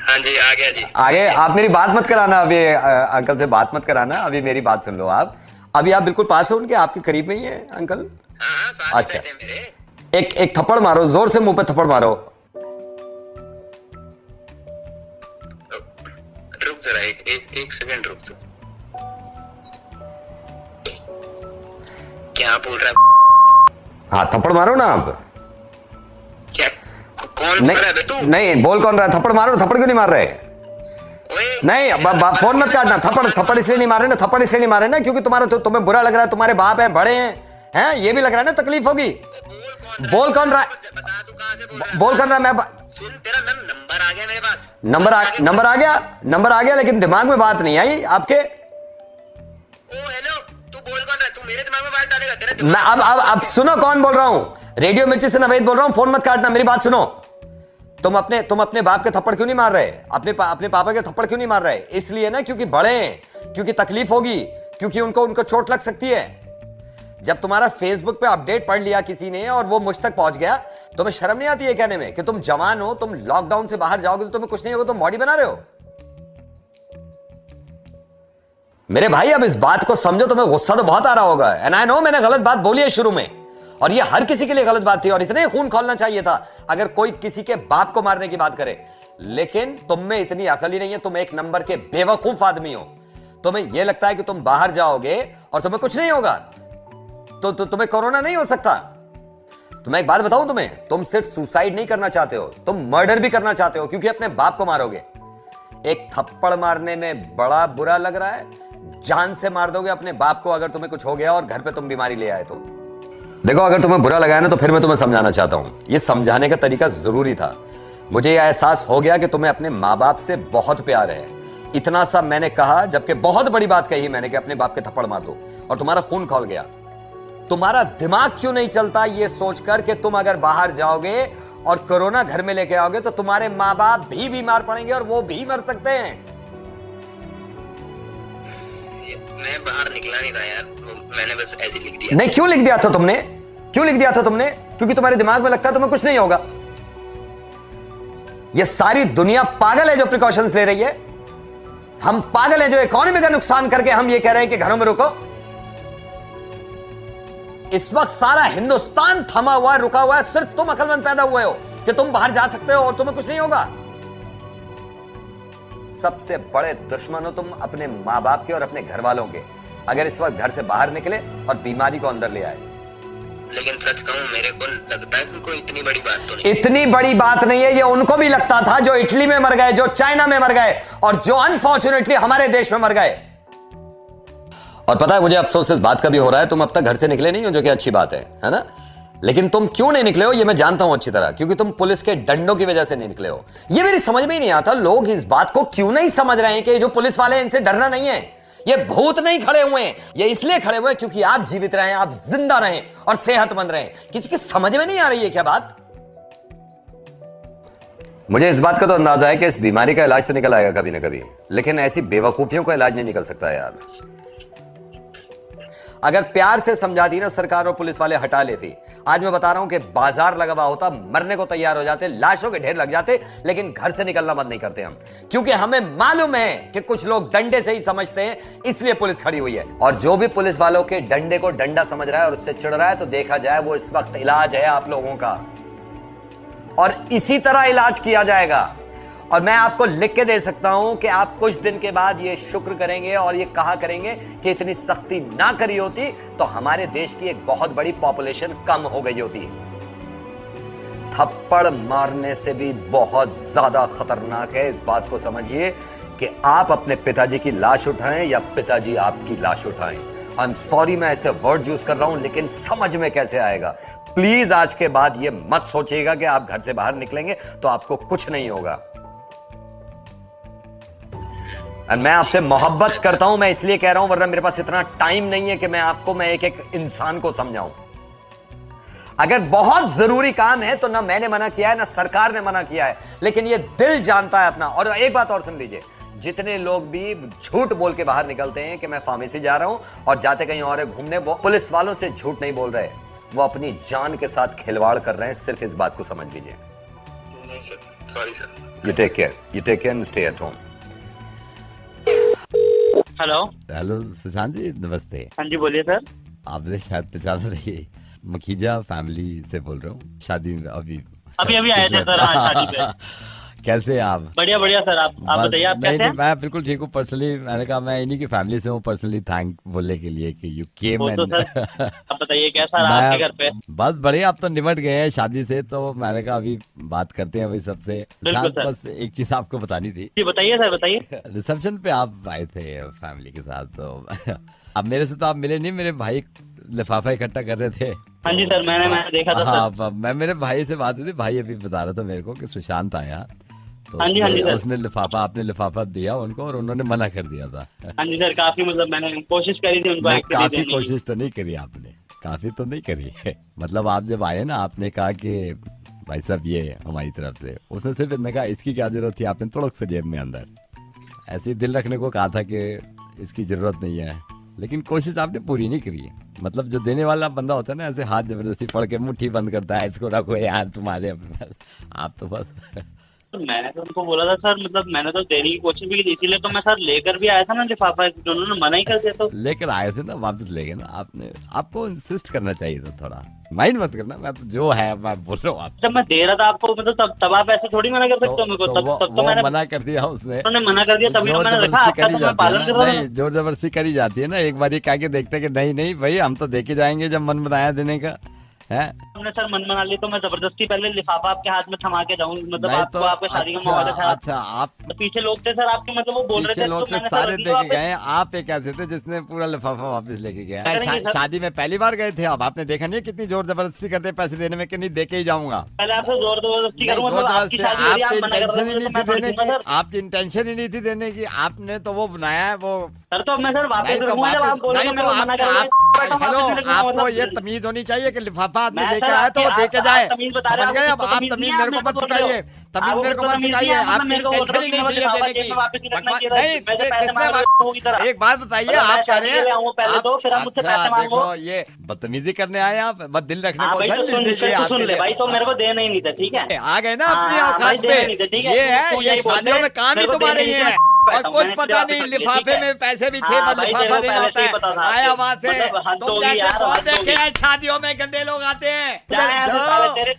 Speaker 9: हाँ जी, आ गया जी।
Speaker 12: आगे आप मेरी बात मत कराना, अभी अंकल से बात मत कराना, अभी मेरी बात सुन लो आप। अभी आप बिल्कुल पास हो उनके, आपके करीब में ही है अंकल?
Speaker 9: हाँ, साथ
Speaker 12: अच्छा,
Speaker 9: बैठे मेरे।
Speaker 12: एक थप्पड़ मारो, जोर से मुंह पे थप्पड़ मारो।
Speaker 9: रुक जरा, एक सेकंड रुक जा। क्या बोल रहा है?
Speaker 12: हाँ, थप्पड़ मारो ना आप।
Speaker 9: क्या? कौन बोल रहा है तू?
Speaker 12: नहीं, बोल कौन रहा है? थप्पड़ मारो। थप्पड़ क्यों नहीं मार रहे? नहीं, फोन मत काटना। थप्पड़ इसलिए नहीं मारे ना, क्योंकि तुम्हें बुरा लग रहा है, तुम्हारे बाप हैं, बड़े हैं, ये भी लग रहा है ना, तकलीफ होगी। बोल कौन रहा है? बोल कौन रहा है? मैं
Speaker 9: सुन, तेरा नंबर आ गया मेरे पास।
Speaker 12: नंबर आ गया, लेकिन दिमाग में बात नहीं आई आपके।
Speaker 9: ओ हेलो, तू बोल कौन रहा है? तू मेरे दिमाग में बात डालेगा? तेरे दिमाग
Speaker 12: मैं अब सुनो कौन बोल रहा हूँ। रेडियो मिर्ची से नवेद बोल रहा हूँ। फोन मत काटना, मेरी बात सुनो। तुम अपने बाप के थप्पड़ क्यों नहीं मार रहे? अपने पापा के थप्पड़ क्यों नहीं मार रहे? इसलिए ना क्योंकि बड़े हैं, क्योंकि तकलीफ होगी, क्योंकि उनको चोट लग सकती है। जब तुम्हारा फेसबुक पे अपडेट पढ़ लिया किसी ने और वो मुझ तक पहुंच गया, तुम्हें शर्म नहीं आती है कहने में कि तुम जवान हो, तुम लॉकडाउन से बाहर जाओगे तो तुम्हें कुछ नहीं होगा, तुम बॉडी बना रहे हो। मेरे भाई अब इस बात को समझो। तुम्हें गुस्सा तो बहुत आ रहा होगा, एंड आई नो मैंने गलत बात बोली है शुरू में, और ये हर किसी के लिए गलत बात थी, और इतने खून खोलना चाहिए था अगर कोई किसी के बाप को मारने की बात करे। लेकिन तुम में इतनी अकल ही नहीं है, तुम एक नंबर के बेवकूफ आदमी हो। तुम्हें यह लगता है कि तुम बाहर जाओगे और तुम्हें कुछ नहीं होगा। तुम्हें कोरोना नहीं हो सकता। तो मैं एक बात बताऊं तुम्हें, तुम सिर्फ सुसाइड नहीं करना चाहते हो, तुम मर्डर भी करना चाहते हो, क्योंकि अपने बाप को मारोगे। एक थप्पड़ मारने में बड़ा बुरा लग रहा है, जान से मार दोगे अपने बाप को अगर तुम्हें कुछ हो गया और घर पे तुम बीमारी ले आए तो। देखो, अगर तुम्हें बुरा लगा है ना, तो फिर मैं तुम्हें समझाना चाहता हूं। ये समझाने का तरीका जरूरी था। मुझे यह एहसास हो गया कि तुम्हें अपने माँ बाप से बहुत प्यार है। इतना सा मैंने कहा, जबकि बहुत बड़ी बात कही मैंने कि अपने बाप के थप्पड़ मार दो, और तुम्हारा खून खौल गया। तुम्हारा दिमाग क्यों नहीं चलता ये सोचकर कि तुम अगर बाहर जाओगे और कोरोना घर में लेके आओगे तो तुम्हारे माँ बाप भी बीमार पड़ेंगे और वो भी मर सकते हैं।
Speaker 9: मैं बाहर निकला नहीं था यार, मैंने बस ऐसे लिख दिया।
Speaker 12: नहीं, क्यों लिख दिया था तुमने? क्यों लिख दिया था तुमने? क्योंकि तुम्हारे दिमाग में लगता है तुम्हें कुछ नहीं होगा। ये सारी दुनिया पागल है जो प्रिकॉशंस ले रही है। हम पागल हैं जो इकोनॉमी का नुकसान करके हम ये कह रहे हैं कि घरों में रुको। इस वक्त सारा हिंदुस्तान थमा हुआ है, रुका हुआ है, सिर्फ तुम अकलमंद पैदा हुए हो कि तुम बाहर जा सकते हो और तुम्हें कुछ नहीं होगा। सबसे बड़े दुश्मन हो तुम अपने माँ बाप के और अपने घर वालों के, अगर इस वक्त घर से बाहर निकले और बीमारी को अंदर ले आए।
Speaker 9: लेकिन सच कहूं, मेरे को लगता है कि कोई इतनी बड़ी बात तो नहीं।
Speaker 12: इतनी बड़ी बात नहीं है, ये उनको भी लगता था जो इटली में मर गए, जो चाइना में मर गए, और जो अनफॉर्चुनेटली हमारे देश में मर गए। और पता है, मुझे अफसोस इस बात का भी हो रहा है, तुम अब तक घर से निकले नहीं हो, जो कि अच्छी बात है ना। लेकिन तुम क्यों नहीं निकले हो ये मैं जानता हूं अच्छी तरह, क्योंकि तुम पुलिस के डंडों की वजह से नहीं निकले हो। ये मेरी समझ में ही नहीं आता, लोग इस बात को क्यों नहीं समझ रहे हैं कि जो पुलिस वाले हैं इनसे डरना नहीं है। ये भूत नहीं खड़े हुए हैं, ये इसलिए खड़े हुए हैं क्योंकि आप जीवित रहें, आप जिंदा रहें और सेहतमंद रहें। किसी की समझ में नहीं आ रही है क्या बात? मुझे इस बात का तो अंदाजा है कि इस बीमारी का इलाज तो निकल आएगा कभी ना कभी, लेकिन ऐसी बेवकूफियों का इलाज नहीं निकल सकता यार। अगर प्यार से समझाती ना सरकार और पुलिस वाले हटा लेती, आज मैं बता रहा हूं कि बाजार लगा हुआ होता, मरने को तैयार हो जाते, लाशों के ढेर लग जाते, लेकिन घर से निकलना बंद नहीं करते हम, क्योंकि हमें मालूम है कि कुछ लोग डंडे से ही समझते हैं, इसलिए पुलिस खड़ी हुई है। और जो भी पुलिस वालों के डंडे को डंडा समझ रहा है और उससे चिढ़ रहा है, तो देखा जाए वो इस वक्त इलाज है आप लोगों का, और इसी तरह इलाज किया जाएगा। और मैं आपको लिख के दे सकता हूं कि आप कुछ दिन के बाद ये शुक्र करेंगे और ये कहा करेंगे कि इतनी सख्ती ना करी होती तो हमारे देश की एक बहुत बड़ी पॉपुलेशन कम हो गई होती। थप्पड़ मारने से भी बहुत ज्यादा खतरनाक है, इस बात को समझिए, कि आप अपने पिताजी की लाश उठाएं या पिताजी आपकी लाश उठाएं। आई एम सॉरी मैं ऐसे वर्ड यूज कर रहा हूं, लेकिन समझ में कैसे आएगा। प्लीज आज के बाद ये मत सोचिएगा कि आप घर से बाहर निकलेंगे तो आपको कुछ नहीं होगा। और मैं आपसे मोहब्बत करता हूं, मैं इसलिए कह रहा हूं, वरना मेरे पास इतना टाइम नहीं है कि मैं एक एक इंसान को समझाऊं। अगर बहुत जरूरी काम है तो ना मैंने मना किया है ना सरकार ने मना किया है, लेकिन ये दिल जानता है अपना। और एक बात और सुन लीजिए, जितने लोग भी झूठ बोल के बाहर निकलते हैं कि मैं फार्मेसी जा रहा हूं और जाते कहीं और घूमने, वो पुलिस वालों से झूठ नहीं बोल रहे, वो अपनी जान के साथ खिलवाड़ कर रहे हैं। सिर्फ इस बात को समझ लीजिए।
Speaker 9: Sorry sir.
Speaker 12: You take care and stay at home.
Speaker 2: Hello Sushant ji, नमस्ते।
Speaker 7: हाँ जी बोलिए सर।
Speaker 2: आपने शायद पहचाना नहीं, मखीजा फैमिली से बोल रहा हूँ। शादी में अभी
Speaker 7: आए थे सर। हाँ, शादी पे।
Speaker 2: कैसे आप?
Speaker 7: बढ़िया बढ़िया सर। आप बताइए, आप कैसे हैं?
Speaker 2: मैं बिल्कुल ठीक हूँ। पर्सनली मैंने कहा मैं इन्हीं की फैमिली से हूँ, पर्सनली थैंक बोलने के लिए कि यू केम एंड
Speaker 7: आप बताइए कैसा रहा आपके घर पे?
Speaker 2: बस बढ़िया, आप तो निमट गए हैं शादी से, तो मैंने कहा अभी बात करते हैं अभी सबसे। बस एक चीज आपको बतानी थी।
Speaker 7: जी बताइए सर, बताइए।
Speaker 2: रिसेप्शन पे आप आए थे फैमिली के साथ, तो अब मेरे से तो आप मिले नहीं, मेरे भाई लिफाफा इकट्ठा कर रहे थे।
Speaker 7: हाँ जी सर, मैंने देखा था।
Speaker 2: हाँ, मैं मेरे भाई से बात हुई थी, भाई अभी बता रहा था मेरे को कि सुशांत आया, तो
Speaker 7: हाँ जी
Speaker 2: उसने आपने लिफाफा दिया उनको और उन्होंने मना कर दिया था।
Speaker 7: हाँ जी सर, काफी मतलब मैंने कोशिश करी थी उनको।
Speaker 2: काफी कोशिश तो नहीं करी आपने, काफी तो नहीं करी है। मतलब आप जब आए ना, आपने कहा कि भाई साहब ये हमारी तरफ से, उसने सिर्फ इतना कहा इसकी क्या जरूरत थी, आपने थोड़ा सा जेब में अंदर ऐसे दिल रखने को कहा था कि इसकी जरूरत नहीं है, लेकिन कोशिश आपने पूरी नहीं करी। मतलब जो देने वाला बंदा होता है ना, ऐसे हाथ जबरदस्ती पड़ के मुट्ठी बंद करता है, इसको रखो यार तुम्हारे, आप तो बस
Speaker 13: मैंने तो उनको बोला था सर, मतलब मैंने तो देने की कोशिश भी की थी, इसीलिए तो मैं सर लेकर भी आया था ना लिफाफा, उन्होंने मना ही कर दिया। तो
Speaker 2: लेकर आए थे ना, वापस ले गए ना आपने। आपको इंसिस्ट करना चाहिए था थोड़ा, माइंड मत करना, मैं तो जो है मैं बोल रहा हूँ आप।
Speaker 13: जब मैं दे रहा था आपको, मतलब तब आप ऐसे थोड़ी मना कर सकते हो मेरे को। तब तो मैंने
Speaker 2: मना कर दिया उसने,
Speaker 13: उन्होंने मना कर दिया, तभी तो मैंने देखा आपका तो मैं पालन कर रहा हूँ।
Speaker 2: जोर जबरदस्ती करी जाती है ना, एक बार ये कह के देखते कि नहीं नहीं भाई हम तो देके जाएंगे जब मन बनाया देने का है।
Speaker 13: हमने सर मन बना लिया तो मैं जबरदस्ती पहले लिफाफा आपके हाथ में थमा के जाऊँ, मतलब
Speaker 2: नहीं
Speaker 13: आपको
Speaker 2: तो
Speaker 13: आपके शादी का माहौल था।
Speaker 2: अच्छा, आप
Speaker 13: तो पीछे लोग थे सर आपके, मतलब वो बोल रहे थे
Speaker 2: लोग
Speaker 13: तो मैंने
Speaker 2: सारे देके गए, आप एक ऐसे थे जिसने पूरा लिफाफा वापस लेके गया। शादी में पहली बार गए थे आप, आपने देखा नहीं कितनी जोर जबरदस्ती करते पैसे देने में कि नहीं दे के ही जाऊंगा।
Speaker 13: पहले आपसे जोर जबरदस्ती करूँ,
Speaker 2: आपकी इंटेंशन ही नहीं थी देने की, आपकी इंटेंशन ही नहीं थी देने की, आपने तो वो बनाया है वो।
Speaker 13: सर तो मैं सर वापस रखूंगा जब आप बोलोगे मैं मना कर
Speaker 2: हेलो, आपको ये तमीज होनी चाहिए कि लिफाफा आदमी लेके आए तो दे के जाए, समझ गए? अब आप तमीज मेरे को मत सिखाइए, तमीज मेरे को मत सिखाइए, आपकी इंटेंशन ही नहीं थी ये देने की। नहीं, एक बात बताइए, आप कह रहे हैं अच्छा देखो ये बदतमीजी करने आए आप, बस दिल रखने को
Speaker 13: सुन ले भाई, तो मेरे को देना ही नहीं था, ठीक है?
Speaker 2: आ गए ना अपनी औकात पे, ये है, ये शादियों में काम ही तुम्हारे ये है। और कुछ पता नहीं, लिफाफे में पैसे भी थे, बस लिफाफा देना होता है। आया वहाँ से, तुम जैसे बहुत देखे हैं शादियों में गंदे लोग आते हैं।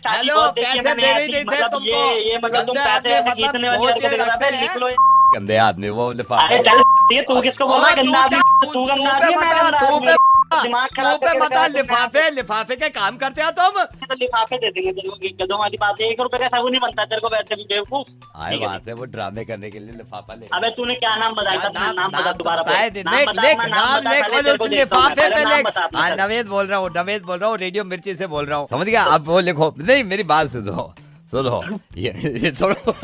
Speaker 2: हेलो, पैसे देने नहीं थे तुमको, गंदे आदमी वो लिफाफे।
Speaker 13: तू किसको बोला गंदा आदमी? तू गंदा आदमी, दिमाग खराब पे
Speaker 2: बता, लिफाफे के काम करते हो तुम?
Speaker 13: तो लिफाफे दे देंगे तेरे को, गधों वाली बात है। 1 रुपए का साबुन नहीं बनता तेरे को वैसे भी बेवकूफ।
Speaker 2: आए वहाँ से वो ड्रामे करने के लिए लिफाफा ले।
Speaker 13: अबे तूने क्या नाम बताया था? नाम बता दोबारा।
Speaker 2: लिफाफे पे लिख। नवेद बोल रहा हूँ, रेडियो मिर्ची से बोल रहा हूँ, समझ गया? अब वो लिखो, नहीं मेरी बात सुनो, ये सुनो।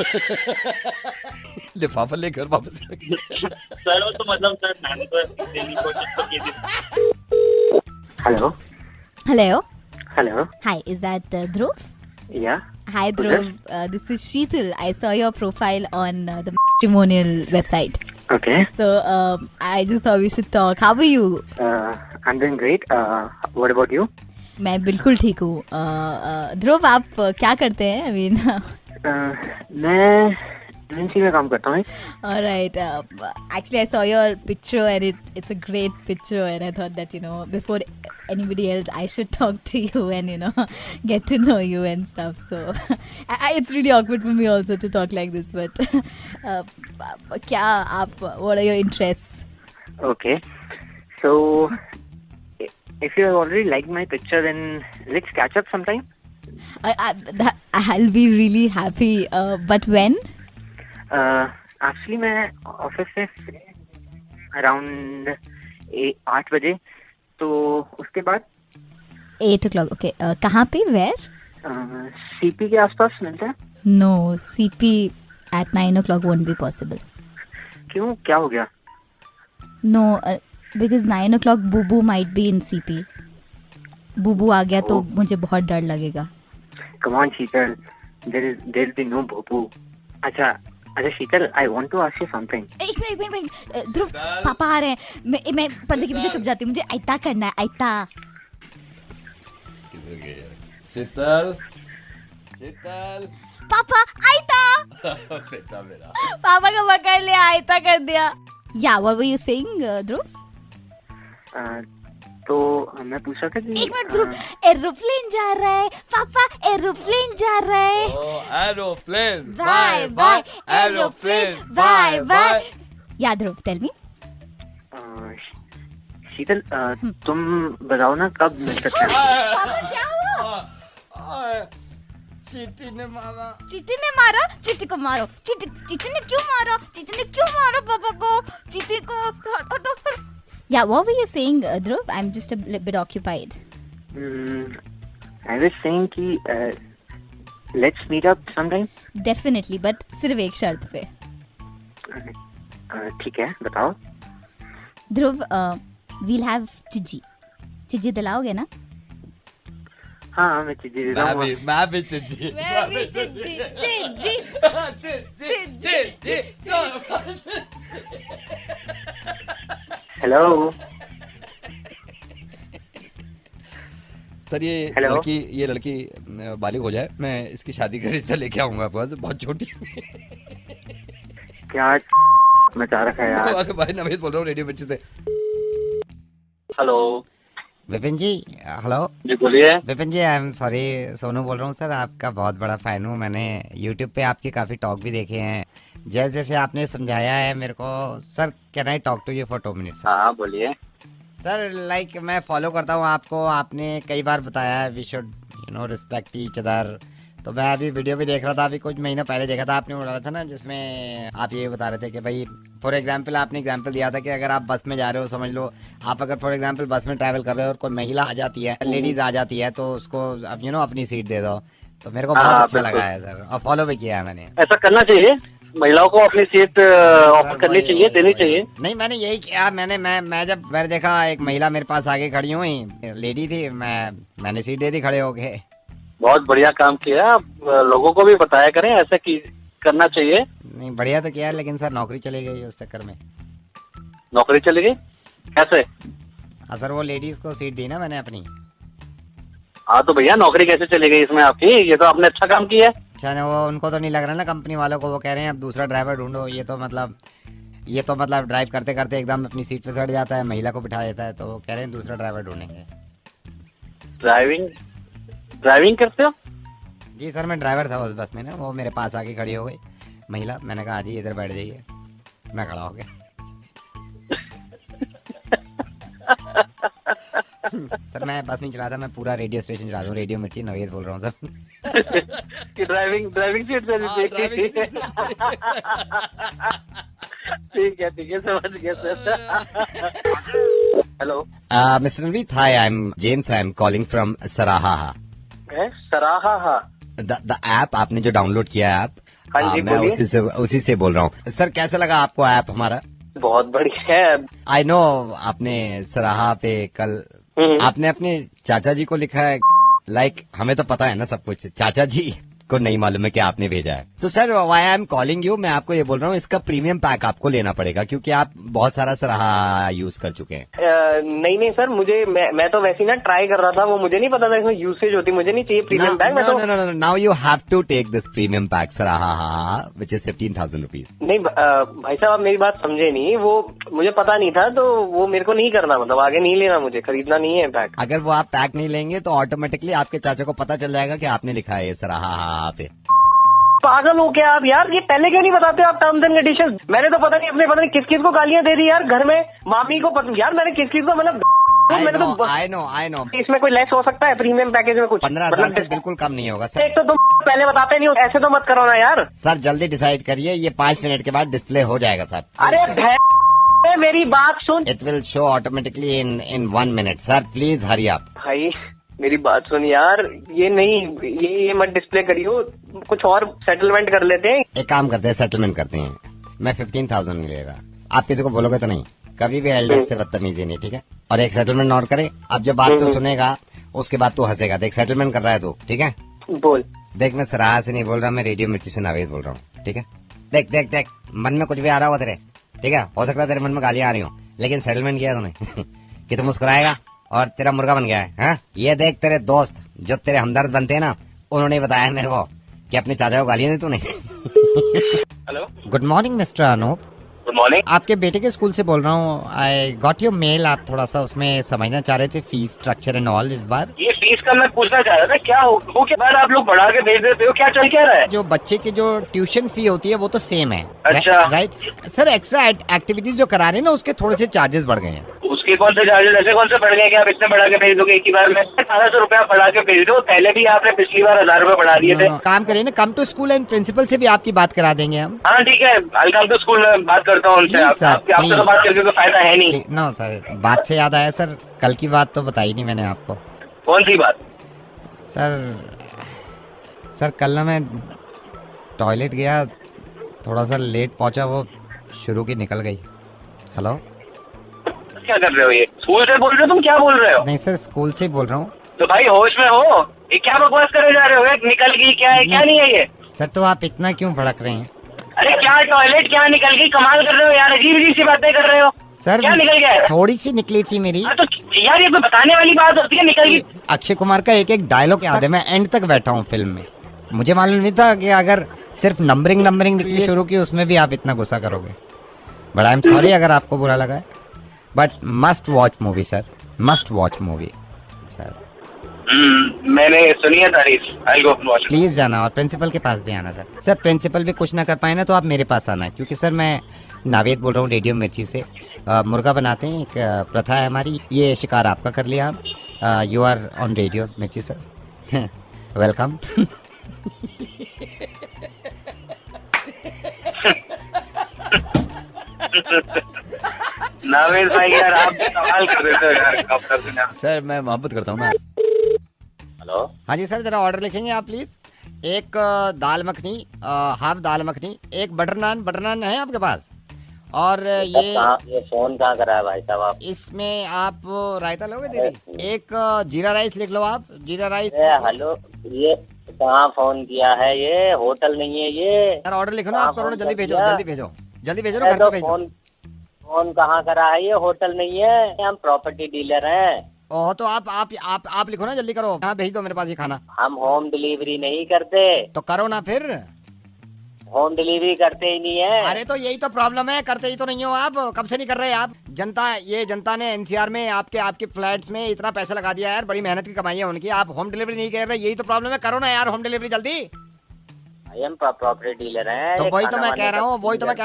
Speaker 2: लिफाफा लेकर वापस
Speaker 13: सर, वो तो मतलब सर मैंने तो देने की कोशिश तो की थी।
Speaker 14: Hello. Hi, is that Dhruv?
Speaker 6: Yeah.
Speaker 14: Hi Dhruv, this is Sheetal. I saw your profile on the matrimonial website.
Speaker 6: Okay.
Speaker 14: So I just thought we should talk. How are you?
Speaker 6: I'm doing great. What about you?
Speaker 14: मैं बिल्कुल ठीक हूँ। ध्रुव आप क्या करते हैं? I mean,
Speaker 6: मैं MNC में काम करता हूँ।
Speaker 14: Alright. Actually, I saw your picture and it's a great picture, and I thought that before anybody else, I should talk to you and get to know you and stuff. So it's really awkward for me also to talk like this. But what are your interests?
Speaker 6: Okay. So if you have already liked my picture, then let's catch up sometime.
Speaker 14: I'll be really happy. But when?
Speaker 6: Actually, मैं office से around 8 बजे, तो उसके बाद
Speaker 14: 8 o'clock. Okay. कहाँ पे? Where?
Speaker 6: CP के आसपास मिलता है?
Speaker 14: No, CP at 9 o'clock won't be possible.
Speaker 6: क्यों? क्या हो गया?
Speaker 14: No, because 9 o'clock Bubu might be in CP. Bubu आ गया तो मुझे बहुत डर लगेगा.
Speaker 6: Come on, Sheetal. There'll be no Bubu. अच्छा शीतल, I want to ask you something.
Speaker 14: एक मिनट ध्रुव, पापा आ रहे हैं। मैं पर्दे के पीछे छुप जाती हूँ, मुझे आयता करना है, आयता।
Speaker 2: शीतल
Speaker 14: पापा आयता।
Speaker 2: बेटा मेरा,
Speaker 14: पापा को पकड़ लिया, आयता कर दिया। Yeah, what were you saying, ध्रुव?
Speaker 6: तो मैं पूछा था कि
Speaker 14: एक मिनट ध्रुव, एरोप्लेन जा रहा है पापा, एरोप्लेन जा रहा है।
Speaker 2: Aeroplane,
Speaker 14: bye bye, aeroplane, bye bye. या ध्रुव, टेल मी।
Speaker 6: शीतल, तुम बताओ ना कब मिल सकते हैं?
Speaker 14: पापा क्या हुआ?
Speaker 2: चीटी ने मारा।
Speaker 14: चीटी को मारो। चीटी ने क्यों मारा पापा को? चीटी को। Yeah, what were you saying, Dhruv? I'm just a bit occupied.
Speaker 6: I was saying कि let's meet up sometime.
Speaker 14: Definitely, but सिर्फ एक शर्त पे.
Speaker 6: ठीक है, बताओ.
Speaker 14: Dhruv, we'll have चिज्जी. चिज्जी दिलाओगे ना?
Speaker 6: हाँ, मैं चिज्जी देता हूँ.
Speaker 2: मैं भी चिज्जी. Hello. सर ये लड़की बालिग हो जाए, मैं इसकी शादी का रिश्ता लेके आऊंगा आपके पास। बहुत छोटी
Speaker 5: क्या मचा रखा है यार।
Speaker 2: भाई नवीद बोल रहा हूँ रेडियो मिर्ची से।
Speaker 5: हेलो
Speaker 3: विपिन जी। हेलो
Speaker 5: जी बोलिए।
Speaker 3: विपिन जी, आई एम सॉरी, सोनू बोल रहा हूँ सर, आपका बहुत बड़ा फैन हूँ। मैंने यूट्यूब पे आपके काफ़ी टॉक भी देखे हैं, जैसे जैसे आपने समझाया है मेरे को। Sir can I talk to you for 2 minutes?
Speaker 5: हाँ बोलिए।
Speaker 3: सर लाइक मैं फॉलो करता हूँ आपको, आपने कई बार बताया है we should respect each other. तो मैं अभी वीडियो भी देख रहा था, अभी कुछ महीना पहले देखा था, आपने उड़ा था ना, जिसमें आप ये बता रहे थे कि भाई फॉर एग्जांपल आपने एग्जांपल दिया था कि अगर आप बस में जा रहे हो, समझ लो आप अगर फॉर एग्जांपल बस में ट्रैवल कर रहे हो और कोई महिला आ जाती है, लेडीज आ जाती है, तो उसको अब अपनी सीट दे दो। तो मेरे को बहुत अच्छा लगा है सर, और फॉलो भी किया है मैंने।
Speaker 5: ऐसा करना चाहिए, महिलाओं को अपनी सीट ऑफर करनी चाहिए, देनी चाहिए।
Speaker 3: नहीं मैंने यही किया, मैं जब मैंने देखा एक महिला मेरे पास आगे खड़ी हुई, लेडी थी, मैंने सीट दे दी खड़े होके।
Speaker 5: बहुत बढ़िया काम किया, लोगों को भी बताया करें ऐसा कि करना चाहिए।
Speaker 3: नहीं बढ़िया तो किया, लेकिन सर नौकरी चली गई उस चक्कर में।
Speaker 5: नौकरी चली गई कैसे?
Speaker 3: हाँ सर, वो लेडीज को सीट दी ना मैंने अपनी।
Speaker 5: हाँ तो भैया नौकरी कैसे चली गई इसमें आपकी? ये तो आपने अच्छा काम किया है।
Speaker 3: अच्छा, वो उनको तो नहीं लग रहा ना कंपनी वालों को, वो कह रहे हैं अब दूसरा ड्राइवर ढूंढो। ये तो मतलब ड्राइव करते करते एकदम अपनी सीट पे सट जाता है, महिला को बिठा देता है, तो वो कह रहे हैं दूसरा ड्राइवर ढूंढेंगे।
Speaker 5: ड्राइविंग करते हो?
Speaker 3: जी सर, मैं ड्राइवर था उस बस में ना, वो मेरे पास आके खड़ी हो गई महिला, मैंने कहा जी इधर बैठ जाइए, मैं खड़ा हो गया। सर मैं बस नहीं चलाता, मैं पूरा रेडियो स्टेशन चलाता हूँ, रेडियो मिर्ची, नवीद बोल रहा हूँ सर।
Speaker 5: ड्राइविंग सीट से ठीक है समझ गया sir. Hello
Speaker 3: mister Naveed, hi, I M James, I am calling from सराहा।
Speaker 5: सराहा
Speaker 3: द ऐप आपने जो डाउनलोड किया है ऐप,
Speaker 5: हाँ जी
Speaker 3: मैं उसी से बोल रहा हूँ। सर कैसा लगा आपको ऐप हमारा?
Speaker 5: बहुत बढ़िया है।
Speaker 3: आई नो, आपने सराहा पे कल आपने अपने चाचा जी को लिखा है, लाइक हमें तो पता है ना सब कुछ, चाचा जी को नहीं मालूम है कि आपने भेजा है। So sir why I am calling you, मैं आपको ये बोल रहा हूँ इसका प्रीमियम पैक आपको लेना पड़ेगा, क्योंकि आप बहुत सारा सराहा यूज कर चुके हैं।
Speaker 5: नहीं सर, मैं तो वैसे ही ना ट्राई कर रहा था, वो मुझे नहीं पता था इसमें यूसेज होती, मुझे नहीं चाहिए premium pack.
Speaker 3: No, now you have to take this premium pack सराहा व्हिच इज 15,000 रुपीज।
Speaker 5: नहीं भाई साहब, आप मेरी बात समझे नहीं, वो मुझे पता नहीं था, तो वो मेरे को नहीं करना, मतलब आगे नहीं लेना, मुझे खरीदना नहीं है पैक।
Speaker 3: अगर वो आप पैक नहीं लेंगे तो ऑटोमेटिकली आपके चाचा को पता चल जाएगा कि आपने लिखा है सराहा पे।
Speaker 5: पागल हो क्या आप यार? ये पहले क्यों नहीं बताते आप टर्म्स एंड कंडीशंस? मैंने तो पता नहीं किस किस को गालियां दे दी यार घर में, मामी को यार मैंने किस किस को, मतलब
Speaker 3: आई नो
Speaker 5: इसमें कोई लेस हो सकता है प्रीमियम पैकेज में? कुछ
Speaker 3: 15,000 से बिल्कुल कम नहीं होगा सर।
Speaker 5: एक तो तुम पहले बताते नहीं हो, ऐसे तो मत करो ना यार।
Speaker 3: सर जल्दी डिसाइड करिए, ये 5 मिनट के बाद डिस्प्ले हो जाएगा सर।
Speaker 5: अरे मेरी बात सुन,
Speaker 3: it will show automatically in 1 minute. Sir please hurry up.
Speaker 5: भाई मेरी बात सुन यार, ये नहीं, ये मत डिस्प्ले करियो, कुछ और सेटलमेंट कर लेते हैं।
Speaker 3: एक काम करते हैं, सेटलमेंट करते हैं। मैं 15,000 मिलेगा, आप किसी को बोलोगे तो नहीं, कभी भी एल्डर से बदतमीजी नहीं, ठीक है? और एक सेटलमेंट नोट करे, अब जब बात तो सुनेगा उसके बाद तू हंसेगा। देख सेटलमेंट कर रहा है तू, ठीक है?
Speaker 5: बोल।
Speaker 3: देख मैं सराहा से नहीं बोल रहा, मैं रेडियो मिर्ची से नावेद बोल रहा हूँ, ठीक है? देख मन में कुछ भी आ रहा होगा तेरे, ठीक है? हो सकता है तेरे मन में गालियां आ रही हो, लेकिन सेटलमेंट किया तूने कि तू मुस्कुराएगा और तेरा मुर्गा बन गया है। हाँ? ये देख तेरे दोस्त जो तेरे हमदर्द बनते हैं ना, उन्होंने बताया मेरे को कि अपने चाचा को गालियां दी तूने।
Speaker 5: Hello,
Speaker 3: good morning mister Anoop.
Speaker 5: Good morning.
Speaker 3: आपके बेटे के स्कूल से बोल रहा हूँ। आई गॉट योर मेल, आप थोड़ा सा उसमें समझना चाह रहे थे फीस स्ट्रक्चर एंड ऑल। इस बार
Speaker 5: ये फीस का मैं पूछना चाह रहा था, क्या हो के बाद आप लोग बढ़ा के भेज देते हो, क्या चल क्या रहा है?
Speaker 3: जो बच्चे की जो ट्यूशन फी होती है वो तो सेम है।
Speaker 5: अच्छा
Speaker 3: राइट सर, एक्स्ट्रा एक्टिविटीज जो करा रहे हैं ना उसके थोड़े से चार्जेस बढ़ गए हैं।
Speaker 5: उसके कौन से चार्जेस, ऐसे कौन से बढ़ गए कि आप इतने बढ़ा के भेज दोगे एक ही बार में? 1800 रुपया बढ़ा के भेज दो, पहले भी आपने पिछली बार 1000 रुपए बढ़ा दिए थे।
Speaker 3: काम करिए ना, come to school and principal से भी आपकी बात करा देंगे हम।
Speaker 5: हाँ ठीक है, आई कम टू स्कूल में बात करता हूँ उनसे। आपसे तो बात करके कोई फायदा है नहीं।
Speaker 3: नो सर, बात से याद आया सर, कल की बात तो बताई नहीं मैंने आपको।
Speaker 5: कौन सी बात?
Speaker 3: सर कल ना मैं टॉयलेट गया, थोड़ा सा लेट पहुंचा, वो शुरू की निकल गई। हेलो,
Speaker 5: क्या कर रहे हो? ये स्कूल से बोल रहे हो? तुम क्या बोल रहे हो?
Speaker 3: नहीं सर, स्कूल से बोल रहा हूँ।
Speaker 5: तो भाई होश में हो, ये क्या बकवास करे जा रहे हो? निकल गई क्या है, क्या नहीं है ये?
Speaker 3: सर तो आप इतना क्यों भड़क रहे हैं?
Speaker 5: अरे क्या टॉयलेट क्या निकल गई, कमाल कर रहे हो यार, अजीब अजीब सी बातें कर रहे हो।
Speaker 3: सर
Speaker 11: क्या निकल गया है?
Speaker 3: थोड़ी सी निकली थी मेरी।
Speaker 11: तो यार ये तो बताने वाली बात होती है, निकल गई।
Speaker 3: अक्षय कुमार का एक एक डायलॉग याद है, मैं एंड तक बैठा हूँ फिल्म में। मुझे मालूम नहीं था कि अगर सिर्फ नंबरिंग निकली शुरू की उसमें भी आप इतना गुस्सा करोगे। बट आई एम सॉरी अगर आपको बुरा लगा है, but must watch movie sir, must watch movie sir.
Speaker 7: मैंने सुनी है तारीफ, आई गो वॉच।
Speaker 3: प्लीज जाना और प्रिंसिपल के पास भी आना सर। सर प्रिंसिपल भी कुछ ना कर पाए ना तो आप मेरे पास आना है, क्योंकि सर मैं नावेद बोल रहा हूँ रेडियो मिर्ची से। मुर्गा बनाते हैं, एक प्रथा है हमारी, ये शिकार आपका कर लिया हम। यू आर ऑन रेडियो मिर्ची सर, वेलकम।
Speaker 7: नावेद भाई यार आप कमाल कर देते हो यार, कब कर देना।
Speaker 2: सर मैं मोहब्बत करता हूँ ना।
Speaker 3: हेलो हाँ जी सर, जरा ऑर्डर लिखेंगे आप प्लीज। एक दाल मखनी, हाफ दाल मखनी, एक बटर नान है आपके पास? और ये
Speaker 15: फोन कहाँ करा है भाई साहब आप?
Speaker 3: इसमें आप रायता लोगे दीदी? एक जीरा राइस लिख लो आप, जीरा राइस।
Speaker 15: हेलो, ये कहाँ फोन किया है? ये होटल नहीं है ये।
Speaker 3: सर ऑर्डर लिखो ना आप, करो ना, जल्दी भेजो जल्दी भेजो जल्दी भेजो ना, घर पे भेजो।
Speaker 15: फोन कहाँ करा है? ये होटल नहीं है, हम प्रॉपर्टी डीलर हैं।
Speaker 3: ओह तो आप लिखो ना, जल्दी करो। हाँ भेज दो मेरे पास ये खाना।
Speaker 15: हम होम डिलीवरी नहीं करते।
Speaker 3: तो करो ना फिर।
Speaker 15: होम डिलीवरी करते ही नहीं है।
Speaker 3: अरे तो यही तो प्रॉब्लम है, करते ही तो नहीं हो आप। कब से नहीं कर रहे आप? जनता ने एनसीआर में आपके फ्लैट्स में इतना पैसा लगा दिया यार, बड़ी मेहनत की कमाई है उनकी, आप होम डिलीवरी नहीं कर रहे, यही तो प्रॉब्लम है। करो ना यार होम डिलीवरी जल्दी।
Speaker 15: हम प्रॉपर्टी डीलर हैं।
Speaker 3: तो वही तो मैं कह रहा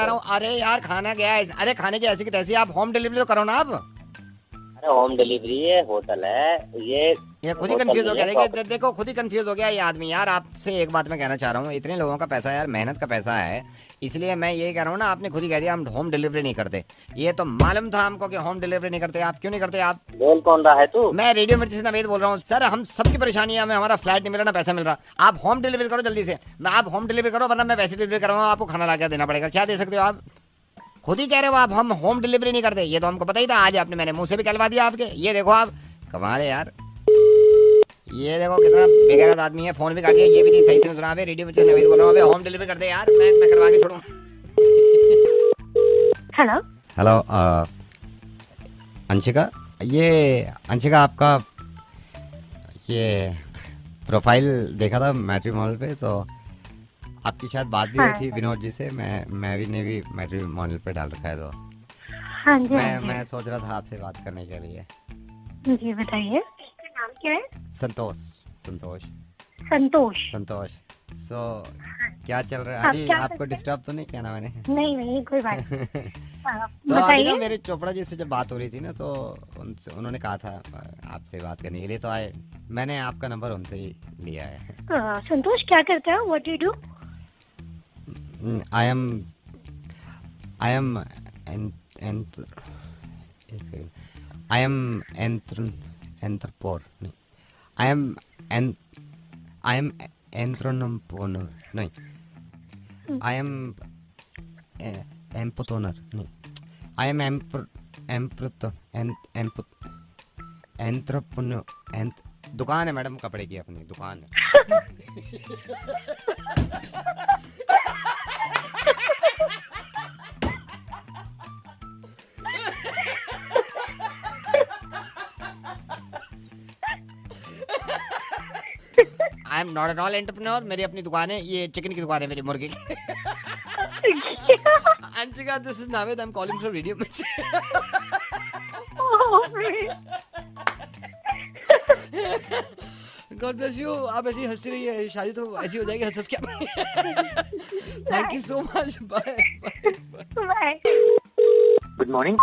Speaker 3: हूँ, अरे यार खाना गया है, अरे खाने की ऐसी की तैसी, आप होम डिलीवरी तो करो ना आप।
Speaker 15: अरे होम डिलीवरी है, होटल है ये
Speaker 3: खुद ही कंफ्यूज हो गया। देखो खुद ही कंफ्यूज हो गया ये आदमी। यार आपसे एक बात मैं कहना चाह रहा हूँ, इतने लोगों का पैसा यार, मेहनत का पैसा है, इसलिए मैं ये कह रहा हूँ ना, आपने खुद ही कह दिया हम होम डिलीवरी नहीं करते। ये तो मालूम था हमको कि होम डिलीवरी नहीं करते। आप क्यों नहीं करते? आप
Speaker 15: बोल कौन रहा है तू?
Speaker 3: मैं रेडियो मिर्ची से नवेद बोल रहा हूँ सर। हम सबकी परेशानी है, हमें हमारा फ्लैट नहीं मिल रहा, ना पैसा मिल रहा। आप होम डिलीवरी करो जल्दी से। आप होम डिलीवरी करो, वरना मैं पैसे डिलीवरी करवाऊँ, आपको खाना ला के देना पड़ेगा। क्या दे सकते हो आप? खुद ही कह रहे हो आप हम होम डिलीवरी नहीं करते। ये तो हमको पता ही था, आज आपने मैंने मुंह से भी कहलवा दिया आपके। ये देखो आप, कमाल है यार। ये देखो कितना बेगैरत आदमी है, फोन भी काटिए, ये भी नहीं सही से सुना। रेडियो में नवीन बोल रहा हूँ, होम डिलीवरी कर दे यार, मैं करवा के छोड़ूं। हेलो अंशिका, ये अंशिका आपका ये प्रोफाइल देखा था मैट्रिमोनियल पे, तो आपकी शायद बात भी हुई थी विनोद जी से। मैं भी ने भी मैट्रिमोनियल पे डाल रखा है, तो
Speaker 16: हाँ जी,
Speaker 3: मैं सोच रहा था आपसे बात करने के लिए।
Speaker 16: जी बताइए, नाम क्या है?
Speaker 3: संतोष। तो क्या चल रहा है? अरे आपको डिस्टर्ब तो नहीं कहना मैंने?
Speaker 16: नहीं कोई बात नहीं।
Speaker 3: तो अभी ना मेरे चोपड़ा जी से जब बात हो रही थी ना, तो उन्होंने कहा था आपसे बात करने के लिए, तो मैंने आपका नंबर उनसे ही लिया है।
Speaker 16: संतोष क्या करता है? What do you do?
Speaker 3: I am दुकान है मैडम, कपड़े की अपनी दुकान है। I am not at all entrepreneur. मेरी अपनी दुकान है, ये चिकन की दुकान है मेरी, मुर्गे की। Anshika, this is Naved, I am calling from radio Mirchi. God bless you. आप ऐसी हंसती रही है, शादी तो ऐसी हो जाएगी हंस क्या। Thank you so much, bye.
Speaker 6: Good morning.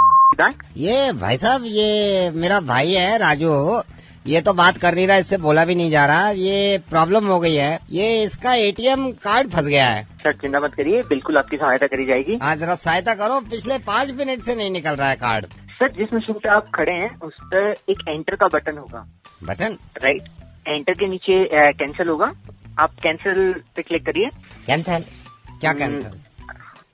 Speaker 3: ये भाई साहब, ये मेरा भाई है राजू, ये तो बात कर नहीं रहा, इससे बोला भी नहीं जा रहा। ये प्रॉब्लम हो गई है, ये इसका एटीएम कार्ड फंस गया है।
Speaker 6: सर चिंता मत करिए, बिल्कुल आपकी सहायता करी जाएगी।
Speaker 3: हाँ जरा सहायता करो, पिछले 5 मिनट से नहीं निकल रहा है कार्ड।
Speaker 6: सर जिस मशीन पे आप खड़े हैं उस पर एक एंटर का बटन होगा।
Speaker 3: बटन?
Speaker 6: राइट, एंटर के नीचे कैंसिल होगा, आप कैंसिल पे क्लिक करिए।
Speaker 3: कैंसिल? क्या कैंसिल?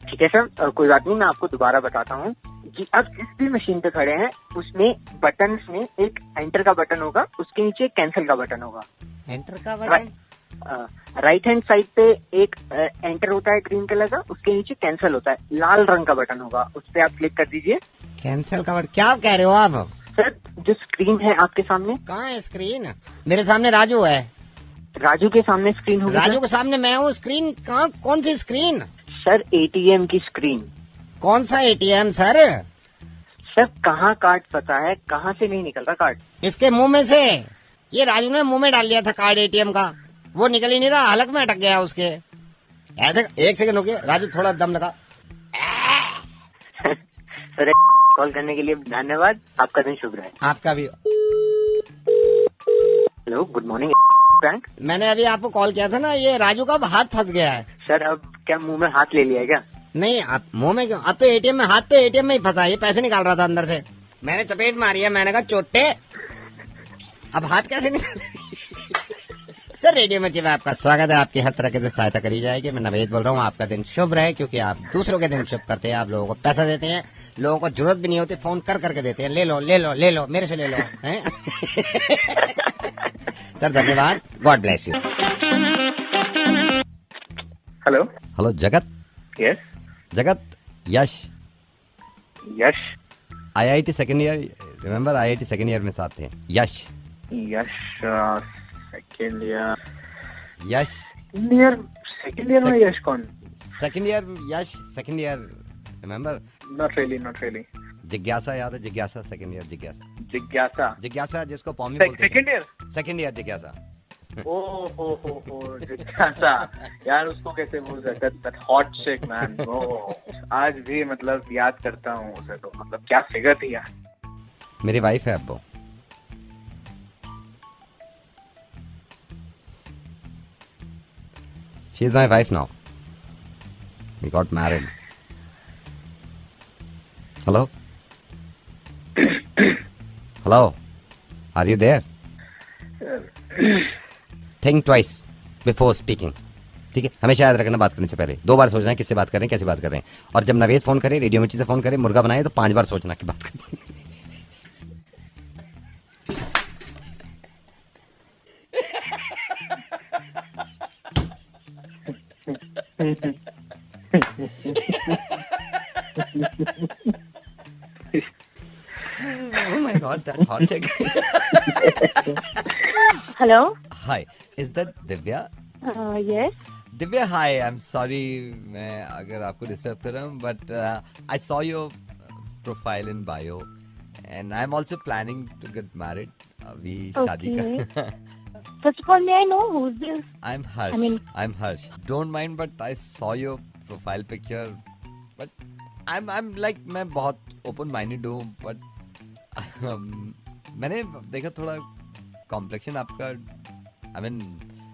Speaker 6: ठीक है सर, कोई बात नहीं, मैं आपको दोबारा बताता हूँ जी। आप जिस भी मशीन पे खड़े हैं उसमें बटन्स में एक एंटर का बटन होगा, उसके नीचे कैंसिल का बटन होगा।
Speaker 3: एंटर का बटन?
Speaker 6: राइट हैंड साइड पे एक एंटर होता है ग्रीन कलर का, उसके नीचे कैंसिल होता है, लाल रंग का बटन होगा, उस पर आप क्लिक कर दीजिए।
Speaker 3: कैंसिल का बटन? क्या कह रहे हो आप
Speaker 6: सर? जो स्क्रीन है आपके सामने।
Speaker 3: कहाँ है स्क्रीन? मेरे सामने राजू है।
Speaker 6: राजू के सामने स्क्रीन होगी।
Speaker 3: राजू के सामने मैं हूँ। स्क्रीन कहाँ? कौन सी स्क्रीन?
Speaker 6: सर एटीएम की स्क्रीन।
Speaker 3: कौन सा एटीएम सर?
Speaker 6: सर कहाँ कार्ड पता है, कहाँ से नहीं निकल रहा कार्ड?
Speaker 3: इसके मुंह में से। ये राजू ने मुंह में डाल लिया था कार्ड एटीएम का, वो निकल ही नहीं रहा, हलक में अटक गया उसके। ऐसे 1 सेकंड रुकिए राजू, थोड़ा दम लगा।
Speaker 6: सर कॉल करने के लिए धन्यवाद, आपका दिन शुभ रहे।
Speaker 3: आपका भी।
Speaker 6: Hello, good morning bank.
Speaker 3: मैंने अभी आपको कॉल किया था ना, ये राजू का हाथ फंस गया है।
Speaker 6: सर अब क्या मुंह में हाथ ले लिया क्या?
Speaker 3: नहीं, मुंह में क्यों? अब तो एटीएम में, हाथ तो एटीएम में ही फंसा, ये पैसे निकाल रहा था अंदर से, मैंने चपेट मारी है, मैंने कहा चोटे अब हाथ कैसे निकाल। सर रेडियो मिर्ची में आपका स्वागत है, आपकी हर तरह से सहायता करी जाएगी। मैं नवेद बोल रहा हूँ, आपका दिन शुभ रहे, क्योंकि आप दूसरों के दिन शुभ करते हैं, आप लोगों को पैसा देते हैं, लोगों को जरूरत भी नहीं होती, फोन कर करके देते हैं, ले लो ले लो ले लो, मेरे से ले लो हैं? सर धन्यवाद, God bless you.
Speaker 6: Hello
Speaker 12: hello जगत।
Speaker 6: यस
Speaker 12: जगत, यश।
Speaker 6: यश
Speaker 12: IIT second year, remember IIT second year में साथ थे। यश
Speaker 6: सेकेंड ईयर।
Speaker 12: यश
Speaker 6: सेकेंड ईयर में यश कौन?
Speaker 12: Second year Yash, second year remember?
Speaker 6: Not really.
Speaker 12: जिज्ञासा याद है? जिज्ञासा सेकेंड ईयर। जिज्ञासा जिसको पॉमी बोलते हैं। सेकेंड ईयर जिज्ञासा।
Speaker 6: ओहो जिज्ञासा यार, उसको कैसे भूल सकता? दैट हॉट चिक मैन, आज भी मतलब याद करता हूँ उसे, तो मतलब क्या फिगर थी यार।
Speaker 12: मेरी वाइफ है अब वो। She is my wife now. We got married. Hello? Hello? Are you there? Think twice before speaking. ठीक है, हमेशा याद रखना बात करने से पहले 2 बार सोचना है किससे बात कर रहे हैं, कैसे बात कर रहे हैं। और जब नवेद फोन करे, रेडियो मिर्ची से फोन करे, मुर्गा बनाए, तो 5 बार सोचना कि बात करनी है। Oh my God, that hot chick.
Speaker 1: Hello.
Speaker 12: Hi, is that Divya?
Speaker 1: Yes.
Speaker 12: Divya, hi. I'm sorry, मैं अगर आपको डिस्टर्ब कर रहा हूँ, but I saw your profile in bio, and I'm also planning to get married. अभी शादी का।
Speaker 1: First of all, may I know who's this?
Speaker 12: I'm Harsh. I'm Harsh. Don't mind, but I saw your profile picture, but I'm like, मैं बहुत open minded हूँ, but मैंने देखा थोड़ा complexion आपका, I mean,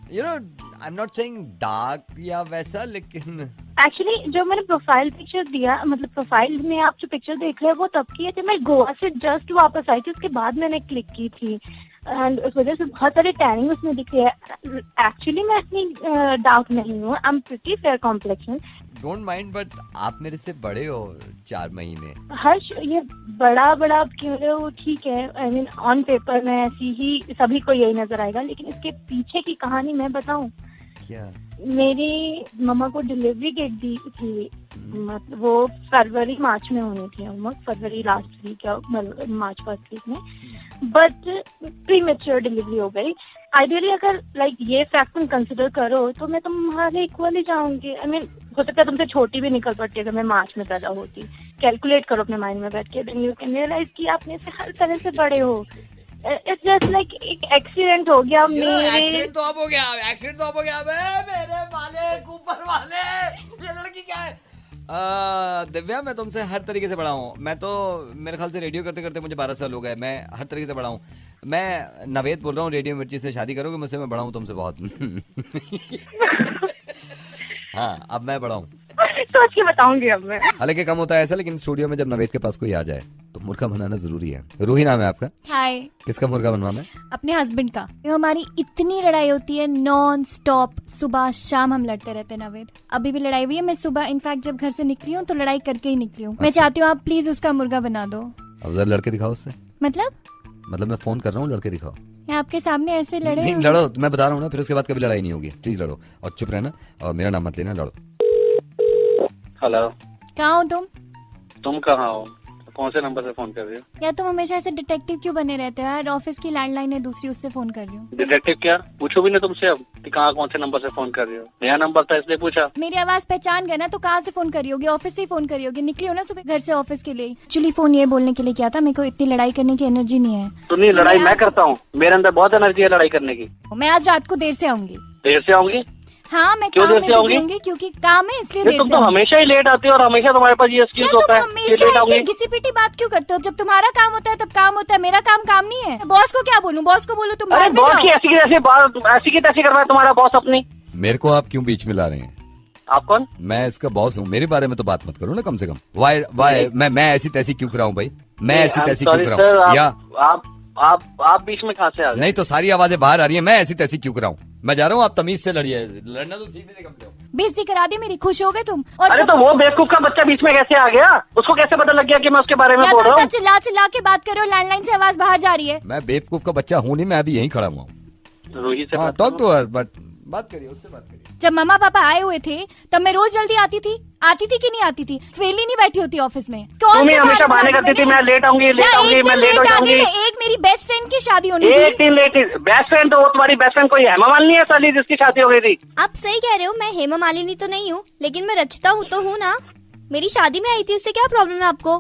Speaker 12: you know, I'm not saying dark या वैसा, लेकिन
Speaker 1: एक्चुअली जो मैंने प्रोफाइल पिक्चर दिया, मतलब प्रोफाइल में आप जो पिक्चर देख रहे हैं वो तब की है जब मैं गोवा से जस्ट वापस आई थी, उसके बाद मैंने क्लिक की थी, एंड उस वजह से बहुत सारी टैनिंग उसमें दिख रही है। एक्चुअली मैं इतनी डार्क नहीं हूँ, I am pretty fair complexion.
Speaker 12: Don't mind, but आप मेरे से बड़े हो 4 महीने।
Speaker 1: हर्ष, ये बड़ा आप क्यों रहे हो? ठीक है, आई मीन ऑन पेपर में ऐसी ही सभी को यही नजर आएगा, लेकिन इसके पीछे की कहानी मैं बताऊं
Speaker 12: क्या?
Speaker 1: मेरी मम्मा को डिलीवरी डेट दी थी, मतलब वो फरवरी मार्च में होनी थी, फरवरी लास्ट वीक या मार्च फर्स्ट वीक में, बट प्री मेच्योर डिलीवरी हो गई। आइडियली अगर लाइक ये फैक्ट तुम कंसिडर करो तो मैं तुम्हारे इक्वल ही जाऊंगी। आई मीन हो सकता है तुमसे छोटी भी निकल पड़ती अगर मैं मार्च में पैदा होती। कैलकुलेट करो अपने माइंड में बैठ के, देन यू कैन रियलाइज कि आप मेरे से हर तरह से बड़े हो। इट्स जस्ट लाइक एक एक्सीडेंट हो गया मेरे।
Speaker 2: एक्सीडेंट तो अब हो गया मेरे मालिक, ऊपर वाले, ये लड़की क्या है?
Speaker 12: दिव्या, मैं तुमसे हर तरीके से बड़ा हूँ। मैं तो मेरे ख्याल से रेडियो करते करते मुझे 12 साल हो गए, मैं हर तरीके से बड़ा हूँ। मैं नवेद बोल रहा हूँ, रेडियो मिर्ची से शादी करोगे मुझसे? मैं बड़ा हूँ तुमसे बहुत। हाँ, अब मैं बड़ा हूँ,
Speaker 1: सोच के बताऊंगी अब मैं।
Speaker 12: हालांकि कम होता है ऐसा, लेकिन स्टूडियो में जब नवेद के पास कोई आ जाए तो मुर्गा बनाना जरूरी है। रूही नाम है आपका?
Speaker 17: हाय।
Speaker 12: किसका मुर्गा बनवाना है?
Speaker 17: अपने हस्बैंड का। हमारी इतनी लड़ाई होती है नॉन स्टॉप, सुबह शाम हम लड़ते रहते हैं नवेद। अभी भी लड़ाई हुई है। मैं सुबह इनफैक्ट जब घर से निकली हूँ तो लड़ाई करके ही निकली हूँ। मैं चाहती हूँ आप प्लीज उसका मुर्गा बना दो।
Speaker 12: अब जरा लड़के दिखाओ उससे।
Speaker 17: मतलब
Speaker 12: मैं फोन कर रहा हूँ, लड़के दिखाओ।
Speaker 17: यहाँ आपके सामने ऐसे लड़े
Speaker 2: नहीं
Speaker 17: हो।
Speaker 2: लड़ो, मैं बता रहा हूँ ना, फिर उसके बाद कभी लड़ाई नहीं होगी। प्लीज लड़ो और चुप रहना और मेरा नाम मत लेना, लड़ो।
Speaker 5: हेलो,
Speaker 17: कहाँ हो
Speaker 5: तुम कहाँ हो? कौन से नंबर से फोन कर रही हो?
Speaker 17: या तुम हमेशा ऐसे डिटेक्टिव क्यों बने रहते हो यार? ऑफिस की लैंडलाइन है दूसरी, उससे फोन कर रही हूँ।
Speaker 5: डिटेक्टिव क्या? पूछो भी ना तुमसे अब कि कहाँ कौन से नंबर से फोन कर रही हो। नया नंबर था इसलिए पूछा।
Speaker 17: मेरी आवाज पहचान गए ना, तो कहाँ से फोन करी होगी? ऑफिस से ही फोन करी होगी। निकली हो ना सुबह घर से ऑफिस के लिए। एक्चुअली फोन ये बोलने के लिए किया था, मेरे को इतनी लड़ाई करने की एनर्जी नहीं है।
Speaker 5: तो नहीं, लड़ाई मैं करता हूँ, मेरे अंदर बहुत एनर्जी है लड़ाई करने की।
Speaker 17: मैं आज रात को देर से आऊंगी।
Speaker 5: देर से आऊंगी?
Speaker 17: हाँ, मैं
Speaker 5: क्यों
Speaker 17: काम
Speaker 5: देर
Speaker 17: में
Speaker 5: से
Speaker 17: busy
Speaker 5: आऊंगी?
Speaker 17: होंगी क्योंकि काम है इसलिए
Speaker 5: ये
Speaker 17: देर
Speaker 5: तुम
Speaker 17: से
Speaker 5: तो
Speaker 17: आऊंगी।
Speaker 5: हमेशा ही लेट आती हो और हमेशा तुम्हारे पास ये एक्सक्यूज होता है
Speaker 17: तुम
Speaker 5: कि
Speaker 17: हमेशा
Speaker 5: लेट आऊंगी।
Speaker 17: घिसी पिटी बात क्यों करते हो? जब तुम्हारा काम होता है तब काम होता है, मेरा काम नहीं है। बॉस को क्या बोलूं? बॉस को बोलूं तुम
Speaker 5: अरे
Speaker 17: बाहर में
Speaker 5: बॉस
Speaker 17: जाओ।
Speaker 5: की ऐसी की तैसी बात, ऐसी की तैसी कर रहा है तुम्हारा बॉस अपनी।
Speaker 2: मेरे को आप क्यों बीच में ला रहे हैं?
Speaker 5: आप कौन?
Speaker 2: मैं इसका बॉस हूँ, मेरे बारे में तो बात मत करो ना कम से कम। वाई मैं ऐसी तैसी क्यों कराऊं भाई? मैं ऐसी तैसी क्यों कराऊं? या
Speaker 5: आप बीच में कहाँ से आ गए?
Speaker 2: नहीं तो सारी आवाजें बाहर आ रही है, मैं ऐसी तैसी क्यों कराऊं? मैं जा रहा हूँ, आप तमीज से लड़िए। लड़ना तो सीखने से कम से कम।
Speaker 17: बेइज्जती करा दी मेरी, खुश हो गए तुम? और
Speaker 5: अरे तो वो बेवकूफ का बच्चा बीच में कैसे आ गया? उसको कैसे पता लग गया कि मैं उसके बारे में
Speaker 17: या
Speaker 5: बोल
Speaker 17: तो
Speaker 5: रहा
Speaker 17: इतना
Speaker 5: हूँ?
Speaker 17: चिल्ला चिल्ला के बात करो, लैंडलाइन से आवाज बाहर जा रही है।
Speaker 2: मैं बेवकूफ का बच्चा हूँ नहीं, मैं अभी यहीं खड़ा हुआ हूँ।
Speaker 5: रूही से
Speaker 2: हाँ, टॉक टू हर, बट बात करिए, उससे बात करिए।
Speaker 17: जब मम्मा पापा आए हुए थे तब मैं रोज जल्दी आती थी कि नहीं आती थी? फेली नहीं बैठी होती ऑफिस में।
Speaker 5: तुम ही हमेशा बहाने करती थी, मैं लेट आऊंगी, मैं लेट हो जाऊंगी।
Speaker 17: एक मेरी बेस्ट फ्रेंड की शादी होनी थी।
Speaker 5: एक दिन लेट। बेस्ट फ्रेंड तो वो तुम्हारी बेस्ट फ्रेंड कोई हेमा मालिनी है साली, जिसकी शादी हो गई थी।
Speaker 18: आप सही कह रहे हो, मैं हेमा मालिनी तो नहीं हूँ, लेकिन मैं रचिता हूँ तो हूँ ना। मेरी शादी में आई थी, उससे क्या प्रॉब्लम है आपको?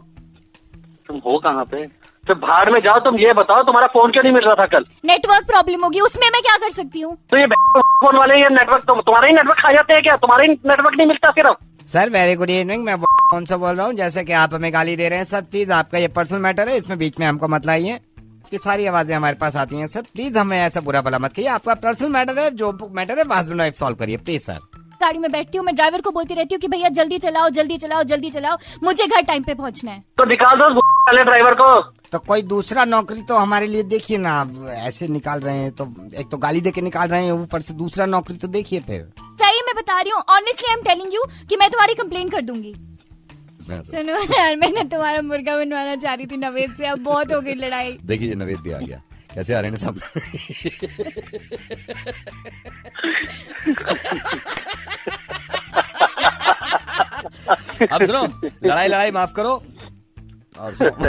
Speaker 5: तुम हो कहाँ पे? तो बाहर में जाओ। तुम ये बताओ तुम्हारा फोन क्यों नहीं मिल रहा था कल?
Speaker 17: नेटवर्क प्रॉब्लम होगी, उसमें मैं क्या कर सकती हूँ?
Speaker 5: तो ये फोन वाले ये नेटवर्क, तो तुम्हारा ही नेटवर्क खा जाते हैं क्या? तुम्हारा ही नेटवर्क नहीं मिलता सिर्फ?
Speaker 3: सर वेरी गुड इवनिंग, मैं कौन सा बोल रहा हूँ? जैसे कि आप हमें गाली दे रहे हैं सर, प्लीज आपका ये पर्सनल मैटर है, इसमें बीच में हमको मत लाइए। आपकी सारी आवाजें हमारे पास आती हैं सर, प्लीज हमें ऐसा बुरा भला मत कहिए। आपका पर्सनल मैटर है, जो मैटर है हस्बैंड वाइफ सॉल्व करिए प्लीज सर।
Speaker 17: गाड़ी में बैठती हूँ, मैं ड्राइवर को बोलती रहती हूँ कि भैया जल्दी चलाओ जल्दी चलाओ जल्दी चलाओ, मुझे घर टाइम पे पहुँचना है।
Speaker 5: तो निकाल दो वाले ड्राइवर को।
Speaker 3: तो कोई दूसरा नौकरी तो हमारे लिए देखिए ना। आप ऐसे निकाल रहे हैं तो एक तो गाली देके निकाल रहे हैं, ऊपर से दूसरा नौकरी तो देखिए फिर।
Speaker 17: सही मैं बता रही हूँ, honestly I am telling you कि मैं तुम्हारी कंप्लेन कर दूंगी। सुनो यार, मैंने तुम्हारा मुर्गा बनवाना चाह रही थी नवेद से, अब बहुत हो गई लड़ाई।
Speaker 2: देखिए नवेद भी आ गया, कैसे आ रहे हैं सब। अब सुनो, लड़ाई माफ करो और सुनो।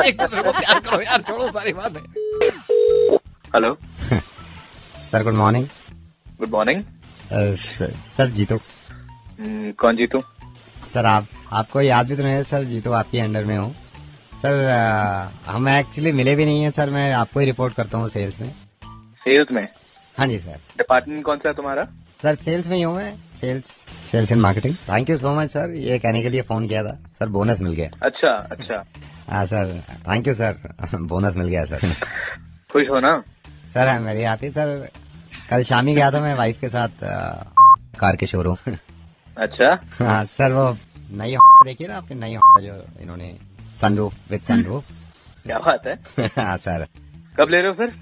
Speaker 2: एक दूसरे को प्यार करो यार, छोड़ो सारी बात है।
Speaker 5: Hello
Speaker 3: sir good morning.
Speaker 5: Good morning.
Speaker 3: Sir जीतो।
Speaker 5: कौन जीतू?
Speaker 3: सर आपको याद भी तो नहीं है सर, जीतो आपके अंडर में हूँ सर। हम एक्चुअली मिले भी नहीं है सर, मैं आपको ही रिपोर्ट करता हूँ सेल्स में।
Speaker 5: सेल्स में?
Speaker 3: हाँ जी सर।
Speaker 5: डिपार्टमेंट कौन सा है तुम्हारा?
Speaker 3: सर सेल्स में ही हूँ मैं, sales and marketing. Thank you so much sir, ये कहने के लिए फोन किया था सर, बोनस मिल गया।
Speaker 5: अच्छा।
Speaker 3: हाँ sir, thank you sir, bonus मिल गया सर।
Speaker 5: खुश हो ना?
Speaker 3: सर मेरी आप ही सर, कल शाम ही गया था मैं वाइफ के साथ कार के शोरूम।
Speaker 5: अच्छा।
Speaker 3: हाँ सर, वो नई देखिए ना आपने, नई जो इन्होंने सनरूफ विद सनरूफ।
Speaker 5: क्या बात है।
Speaker 3: हाँ सर।
Speaker 5: कब ले रहे हो फिर?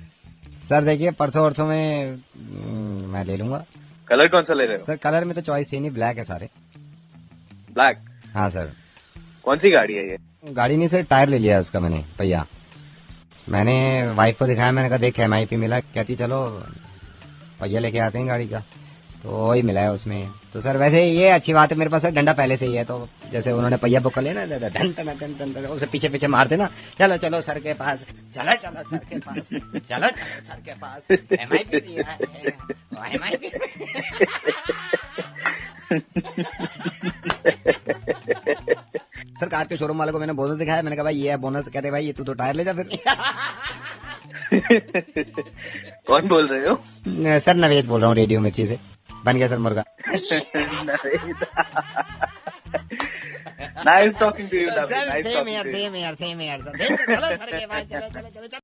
Speaker 3: सर देखिए परसों वरसों में मैं ले लूंगा।
Speaker 5: कलर कौन सा ले रहे हो?
Speaker 3: सर कलर में तो चॉइस ही नहीं, ब्लैक है सारे।
Speaker 5: ब्लैक?
Speaker 3: हाँ सर।
Speaker 5: कौन सी गाड़ी है ये?
Speaker 3: गाड़ी नहीं सर, टायर ले लिया है उसका मैंने, पहिया। मैंने वाइफ को दिखाया, मैंने कहा देख MIP मिला, कहती चलो पहिया लेके आते हैं गाड़ी का, तो वही मिला है उसमें। तो सर वैसे ये अच्छी बात है, मेरे पास सर डंडा पहले से ही है, तो जैसे उन्होंने पहिया बुक कर लिया ना, धन धन धन धन धन, उसे पीछे पीछे मारते ना, चलो चलो सर के पास, चलो चलो सर के पास, चलो चलो सर के पास, MIP दिया है, MIP। सर कार के शोरूम वाले को मैंने बोनस दिखाया, मैंने कहा भाई ये है बोनस, कहते भाई ये तू तो टायर ले जा फिर।
Speaker 5: कौन बोल रहे हो?
Speaker 3: सर नवेद बोल रहा हूँ, रेडियो मिर्ची से। बन गया सर मुर्गा।
Speaker 5: Nice talking to you.
Speaker 3: Sir same यार सर। चलो सर के पास, चलो चलो चलो।